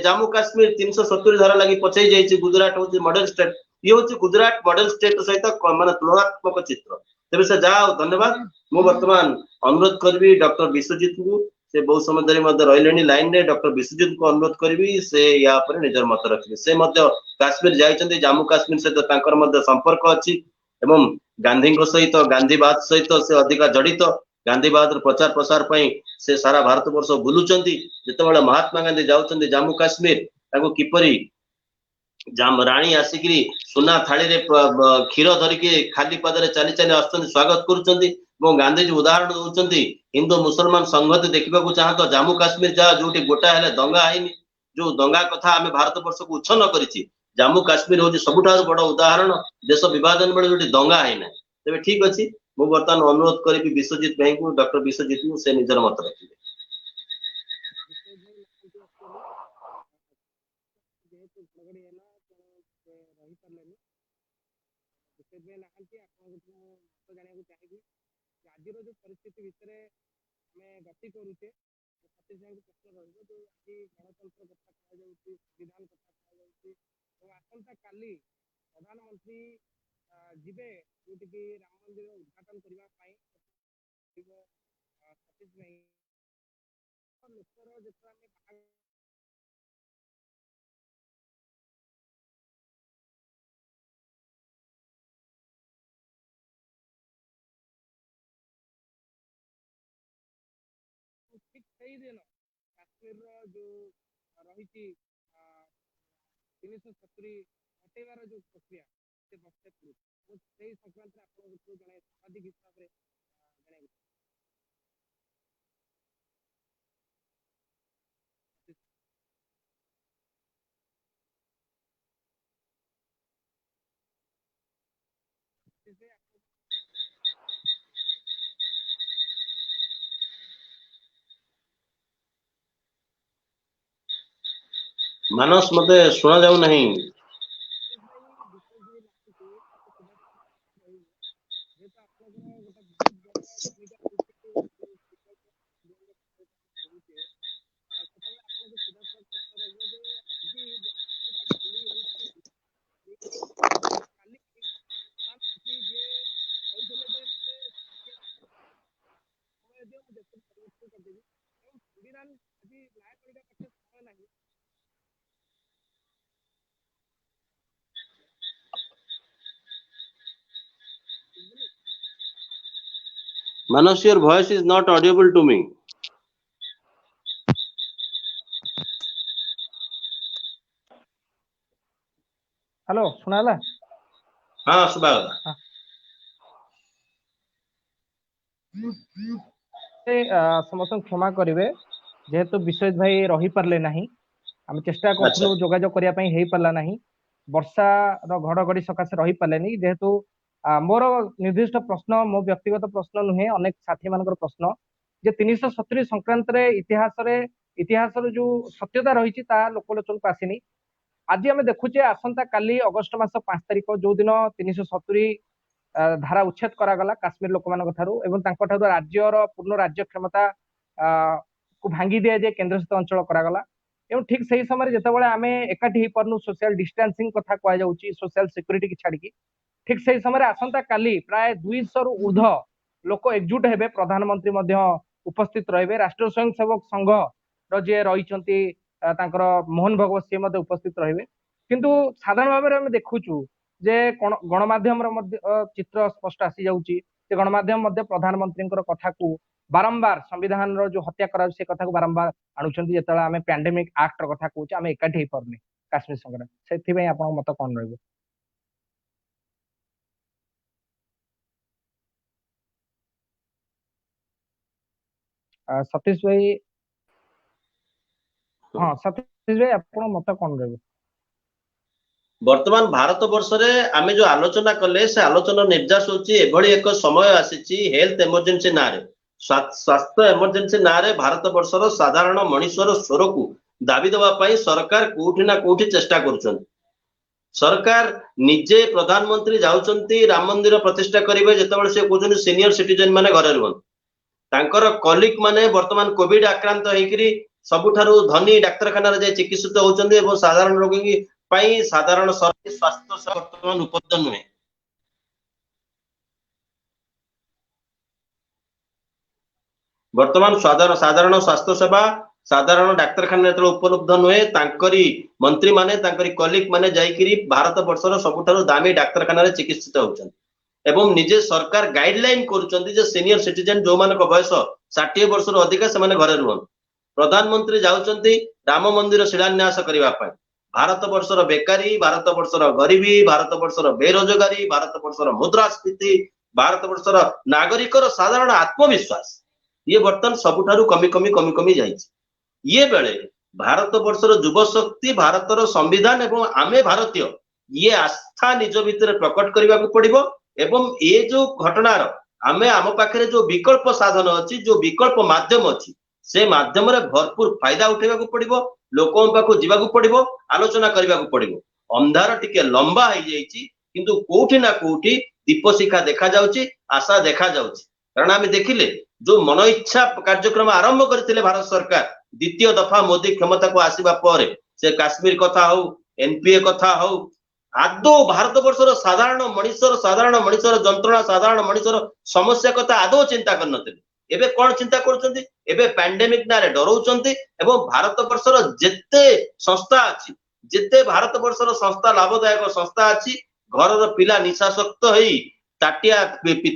जम्मू काश्मीर 370 धारा लगी पछाई जाइए, गुजरात हूँ मॉडल स्टेट। ये हूँ गुजरात मॉडल स्टेट सहित माने तुलनात्मक चित्र। तेरे से जाओ धन्यवाद। मु वर्तमान अनुरोध करी डॉक्टर विश्वजीत को, से बहुत समय धरी रही लाइन रे, डॉक्टर विश्वजीत को अनुरोध करी से या पर निजर मत रखिए। से काश्मीर जाइछन्ती, जम्मू काश्मीर सहित तांकर संपर्क अच्छी एवं गांधी सहित गांधीवाद सहित से अधिक जड़ित गांधीवाद प्रचार प्रसार से सारा भारत वर्ष बुलुचंती जेतेबेले महात्मा गांधी जाउचंती जम्मू काश्मीर ताको किपरि राणी आसिकी सुना थाली रे क्षीर धरिकी खाली पदरे चली चली आसुचंती स्वागत करूचंती गांधीजी उदाहरण दउचंती हिंदू मुसलमान संगति देखा चाहत जम्मू काश्मीर जा जोटी गोटा हेले दंगा आईनी जो दंगा कथा आम भारत वर्ष को उच्छन्न करिछि जम्मू काश्मीर हूँ सबुठार बड़ उदाहरण देश विभाजन बेले जो दंगा है ना तेरे ठीक अच्छी मु बर्तमान अनुरोध करी विश्वजीत भाई को डॉक्टर विश्वजीत को से निजर मत रखिए आज जो परिस्थिति भितर आम गति करुचे सतीश भाई प्रश्न रही जो आज गणतंत्र कथा कहुच्छी संविधान कथा कहुच्छी आसंता काली प्रधानमंत्री जीवे जोटि राम मंदिर उद्घाटन करने सतीश भाई लोकर जो ठीक सही दिन काश्मीर जो रही 370 हटेबार जो प्रक्रिया से बस्ते पड़े संक्रांत जड़े सामाजिक हिसाब से मानस मते सुना जाऊ नहीं Manas, your voice is not audible to me. Hello सुनाला हाँ सुबह समस्त क्षमा करेंगे जेहेतु विश्वजित भाई रही पारे ना आम चेष्टा करूँ जोगाजोग करने हो पारा ना वर्षा घड़घड़ी सकाशे रही पारे जेहेतु मोर निर्दिष्ट प्रश्न मो व्यक्तिगत प्रश्न नुहे अनेक साथी मान प्रश्न जे 370 संक्रांत इतिहास जो सत्यता रही लोकलोचन को आसनी आज आम देखुचे आसंता काली अगस्ट मास 5 तारिख जो दिन 370 धारा उच्छेद करागला काश्मीर लोक मान राज्यर पूर्ण राज्य क्षमता को भांगी दिया जाए केन्द्रशासित अंचल करागला एवं ठीक से समय जिते आम एकाठी हो पार्नु सोशल डिस्टेंसिंग कथा कहु सोशल सिक्यूरीटी की छाड़ी ठीक से समय आसंता काली प्राय 200 रु ऊर्ध लोक एकजुट हेबे प्रधानमंत्री उपस्थित रहे राष्ट्रीय स्वयंसेवक संघ जे रही मोहन भगवत सी उपस्थित रहे किंतु साधारण भाव में देखुचु जे गणमाध्यम चित्र स्पष्ट आसी जाउची गणमाध्यम प्रधानमंत्री कथा को बारंबार संविधान जो हत्या करा से कथा को बारंबार आणुचंती जेतले आमे पैंडेमिक एक्ट कथा कहूचे आमे एकाठी हे परने काश्मीर संग्राम सेथि आपन मत कोन रहबो सतीश भाई हाँ सतीश भाई आपन मत कोन रहबो वर्तमान भारत वर्ष रे आमे जो आलोचना कले से आलोचना निर्यास होची एभली एक समय आसीची हेल्थ इमरजेंसी नारे स्वास्थ्य इमरजेंसी नारे भारत वर्षर साधारण मनुष्यर स्वर को दाबी देवा सरकार कोठी ना कोठी चेष्टा करुछन सरकार निजे प्रधानमंत्री जाउचंती राम मंदिर प्रतिष्ठा करिवे जेतेबेले से कहउछन सीनियर सिटीजन माने घरे रुहन तांकर कलिक माने वर्तमान कोविड आक्रांत हेकरी सबुठारु धनी डाक्तरखाना रे जे चिकित्सित होउचंती एवं साधारण रोगी पाई साधारण सरकारी स्वास्थ्य वर्तमान उपलब्ध नुहे वर्तमान साधारण स्वास्थ्य सेवा साधारण डाक्तरखाना उपलब्ध नुहे तांकरी मंत्री माने तांकरी कलिक माने जाइकरी भारत वर्षर सबुठारु दामी डाक्तरखाना रे चिकित्सित होउचन एवं निजे सरकार गाइडलाइन करुचंती जे सीनियर सिटीजन जो मानक बयस 60 वर्ष रु अधिक से माने घरे रुहन प्रधानमंत्री जाउचंती राम मंदिर शिलान्यास करबा पय भारत वर्षर बेकारी भारत वर्षर गरीबी भारत वर्षर बेरोजगारी भारत वर्षर मुद्रास्फीति भारत वर्षर नागरिकर साधारण आत्मविश्वास ये बर्तन सबुठारु कमी कमी कमी कमी जाइछि ये बेले भारत वर्षर युव शक्ति भारतर संविधान एवं आमे भारतीय ये आस्था निज भितर प्रकट करने को पड़िबो एवं ये जो घटनार आमे आम पाखरे जो विकल्प साधन अछि जो विकल्प माध्यम अछि से माध्यम रे भरपूर फायदा उठेबा को पड़िबो लोकों पाखु जीवा को पड़िबो आलोचना करबा को पड़िबो अंधार टिके लंबा हो जाइछि किंतु कोठी ना कोठी दीप शिखा देखा जाउछि आशा देखा जाउछि कारण आमे देखिले जो मन इच्छा कार्यक्रम आरंभ करथिले भारत सरकार द्वितीय दफा मोदी क्षमता को आसीबा परे से काश्मीर कथा हो एनपीए कथा हो आदौ भारत वर्षर साधारण मनीषर जंत्रणा साधारण मनीषर समस्या कथा आदौ चिंता करनथिले एबे कोन चिंता करूछंती एबे पैंडेमिक नारे डराउछंती एवं भारत वर्षर जेते संस्था अछि जेते भारत वर्षर संस्था लाभदायक संस्था अछि घरर पिला निशाशक्त होई ताटिया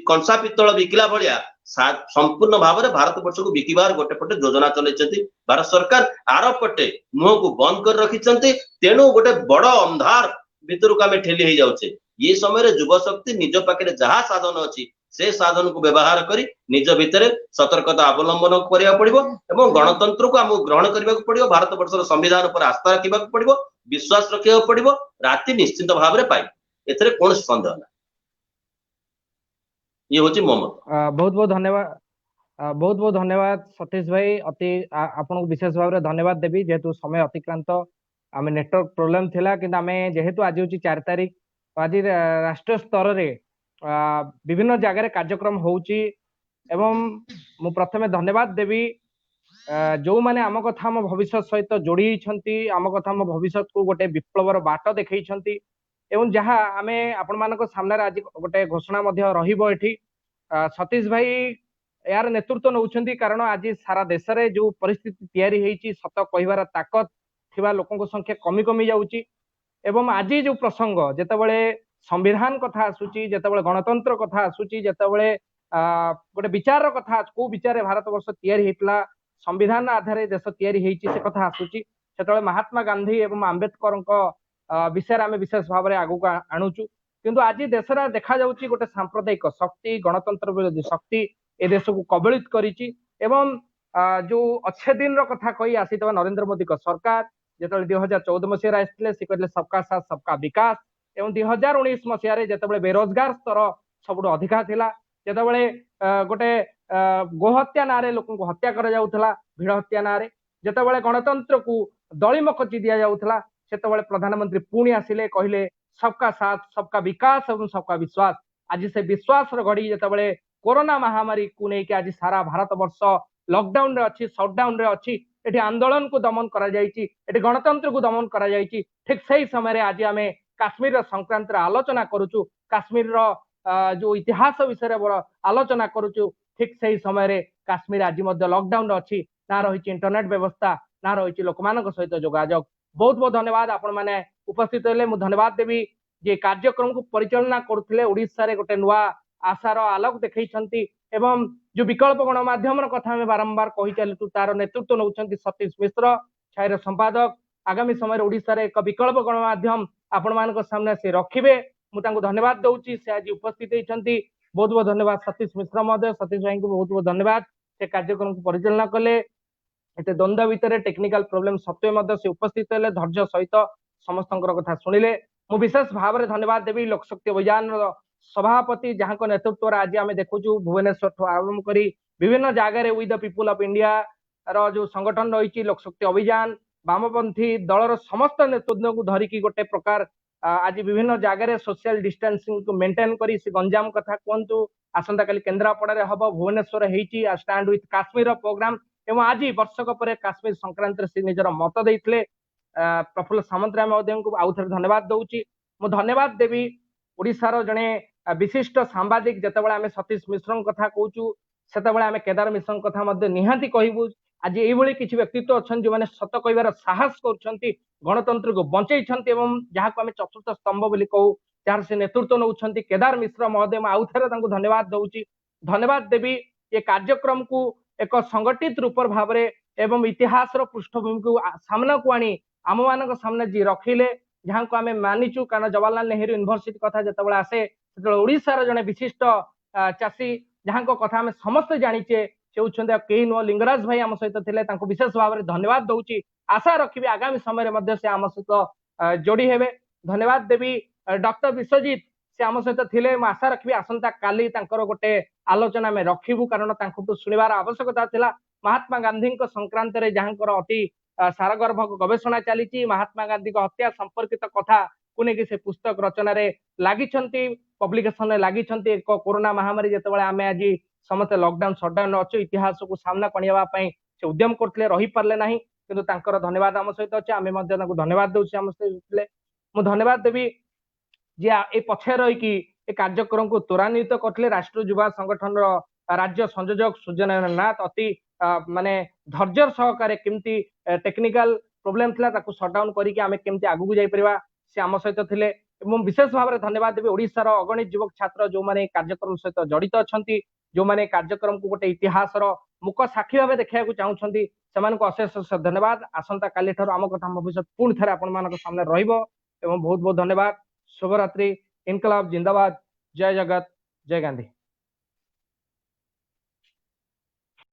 कंसा पित्तल बिकिला भलिया संपूर्ण भाव में भारत वर्ष को बिकिबार गोटे पटे योजना चलैछंती भारत सरकार आर पटे मुह को बंद कर रखिछंती तेणु गोटे बड़ अंधार भितर को आमे ठेली हो जाउछे ये समय युव शक्ति निज पाखे जहाँ साधन अच्छी से साधन को व्यवहार करी निज भितर सतर्कता अवलंबन करिया पड़िबो एवं गणतंत्र को हमको ग्रहण करबा को पड़िबो भारत वर्षर संविधान पर आस्था रखा पड़िबो विश्वास रखा पड़िबो राति निश्चित भाव में पाई एथरे कौन संदेह ना ये होची मो मत बहुत बहुत धन्यवाद बहुत बहुत धन्यवाद सतीश भाई अति आपन को विशेष भाव में धन्यवाद देवी जेहेतु समय अतिक्रांत आम नेटवर्क प्रोब्लेम थिला कि आम जेहेतु आज हूँ 4 तारिख आज राष्ट्रीय स्तर रे विभिन्न जगह कार्यक्रम होउची एवं मु प्रथमे धन्यवाद देवी जो माने आम कथा आम भविष्य सहित जोड़ी छंती आम कथा आम भविष्य को गोटे विप्लवर बाट देखई छंती एवं जहाँ आमे आपण मानक सामने आज गोटे घोषणा मध्य रहिबो एठी सतीश भाई यार नेतृत्व नौछंती कारण आज सारा देश रे जो परिस्थिति तैयारी हेची सत कहिबार ताकत थिबा लोकन संख्या कमी कमी जाउची एवं आज जो प्रसंग जेतेबेले संविधान कथा आसुची जेतेबेले गणतंत्र कथा आसुची जेतेबेले गोटे विचार कथा को विचार भारत वर्ष तैयारी हेतला संविधान आधार देश तैयारी हेची से कथा आसुची सेतेबेले महात्मा गांधी एवं आंबेडकर विषय आम विशेष भाव में आगू आणुचु किंतु आज देश देखा जाउची गोटे सांप्रदायिक शक्ति गणतंत्र विरोधी शक्ति ए देश को कबलित करिची एवं जो अच्छे दिन कथा कही आसी नरेंद्र मोदी का सरकार जो 2014 मसीह आसते से कहते सबका साथ सबका विकास एवं 2019 मसीह जो बेरोजगार स्तर सब अधिका थिला जेतेबेले गोटे गोहत्या नारे लोक हत्या करा जाउथला भिड़ हत्या नारे जेतेबेले गणतंत्र को दलिम कची दिया जाउथला सेतेबेले प्रधानमंत्री पुणी आसिले कहले सबका साथ सबका विकास एवं सबका विश्वास आज से विश्वास घड़ी जेतेबेले कोरोना महामारी को लेकिन आज सारा भारत वर्ष लॉकडाउन रे अच्छी शटडाउन रे अच्छी एटी आंदोलन को दमन करा जायछि एटी गणतंत्र को दमन करा जायछि ठीक सही समय आज आम काश्मीर संक्रांत आलोचना करुचु काश्मीर जो इतिहास विषय आलोचना करुचु ठीक सही समय काश्मीर आज लॉकडाउन अच्छी ना रही इंटरनेट व्यवस्था ना रही लोक सहित जोगाजोग बहुत बहुत धन्यवाद आपण मैंने उपस्थित हेले मु धन्यवाद देवी जे कार्यक्रम को परिचालना करथिले ओडिसा रे गोटे नुआ आशार आलोक देखैछंती एवं जो विकल्प गणमाध्यम कथा आम बारंबार कही चलु तार नेतृत्व नौछंती सतीश मिश्र छायर संपादक आगामी समय ओडिसा रे एक विकल्प गणमाध्यम आपण मानक सामने से रखिबे मु तांको धन्यवाद दउची से आज उपस्थित होइछंती बहुत बहुत धन्यवाद सतीश मिश्र महोदय सतीश भाई को बहुत बहुत धन्यवाद से कार्यक्रम को परिचालना कले एते द्वंद्व भितर टेक्निकल प्रोब्लेम सत्वे मध्य से उपस्थित हेले धैर्य सहित समस्त कथा शुणिले मु विशेष भाव में धन्यवाद देवी लोकशक्ति अभियान सभापति जहाँ को नेतृत्व आज आम देखु भुवनेश्वर आरंभ कर विभिन्न जगह with the people of India रो जो संगठन रही लोकशक्ति अभियान वामपंथी दलर समस्त नेतृत्व को धरिकी गोटे प्रकार आज विभिन्न जगह सोशल डिस्टेंसिंग को मेंटेन करी से गंजाम कथा कहतु आसंता काली केन्द्रापड़ा हम Bhubaneswar stand with Kashmir program एवं आज वर्षक पर काश्मीर संक्रांत से निजर मत देते प्रफुल्ल सामंतराय महोदय को आउ थे धन्यवाद दौची मु धन्यवाद देवी ओडिशार जड़े विशिष्ट सांबादिक जितेबाला आम सतीश मिश्र कथा कहूँ से आम केदार मिश्र कथा निहाती कहबू आज ये किसी व्यक्तित्व अच्छा जो मैंने सत कहबार साहस कर गणतंत्र को बंचई जहाँ को आम चतुर्थ स्तंभ बोली कहू जार से नेतृत्व नौछंती केदार मिश्र महोदय मैं आउ थे धन्यवाद दउची धन्यवाद देवी ये कार्यक्रम को एक संगठित रूप भाव एवं इतिहास पृष्ठभूमि को सामना को आनी आम मान सामने जी रखिले जहाँ को आम मानिचु कारण जवाहरलाल नेहरू यूनिवर्सिटी कथा जो आसे ओडिशार जड़े विशिष्ट चाषी जहाँ कथा आम समस्ते जानीचे से होती कई नुह लिंगराज भाई आम सहित थे विशेष भाव में धन्यवाद दूची आशा रखी आगामी समय से आम सहित जोड़ी हेबे धन्यवाद देवी डॉक्टर विश्वजीत से आम सहित थे आशा रखी आसंता काली गोटे आलोचना में रखू कारण शुणवार आवश्यकता थिला महात्मा गांधी संक्रांत जहाँ अति सारगर्भ गवेषणा चली महात्मा गांधी हत्या संपर्कित कथा को लेकिन से पुस्तक रचन लगी पब्लिकेशन लगी एक कोरोना महामारी जिते आम आज समस्त लॉकडाउन शटडाउन अच्छे इतिहास को सामना करने से उद्यम करते रही पारे ना कि धन्यवाद आम सहित अच्छे आम धन्यवाद दूसरे आम सहित मुझे धन्यवाद देवी जे ए पछे रही ए कार्यक्रम को त्वरान्वित करते राष्ट्रीय युवा संगठन राज्य संयोजक सूर्यनारायण नाथ अति माने धैर्य सहकारे केमती टेक्निकल प्रोब्लेम थिला ताकू शटडाउन करके आम केमती आगू जाई परिबा से आम सहित थिले विशेष भाव में धन्यवाद देवी ओडिशार अगणित युवक छात्र जो माने कार्यक्रम सहित जड़ित अछंती जो माने कार्यक्रम को गोटे इतिहास मुख साक्षी भाव देखा चाहूँगी से अशेष धन्यवाद आसंता काली ठार आम कथा भविष्य पुणी थे आपण सामने रहिबो एवं बहुत बहुत धन्यवाद शुभरात्रि इनकलाब जिंदाबाद जय जगत जय गांधी।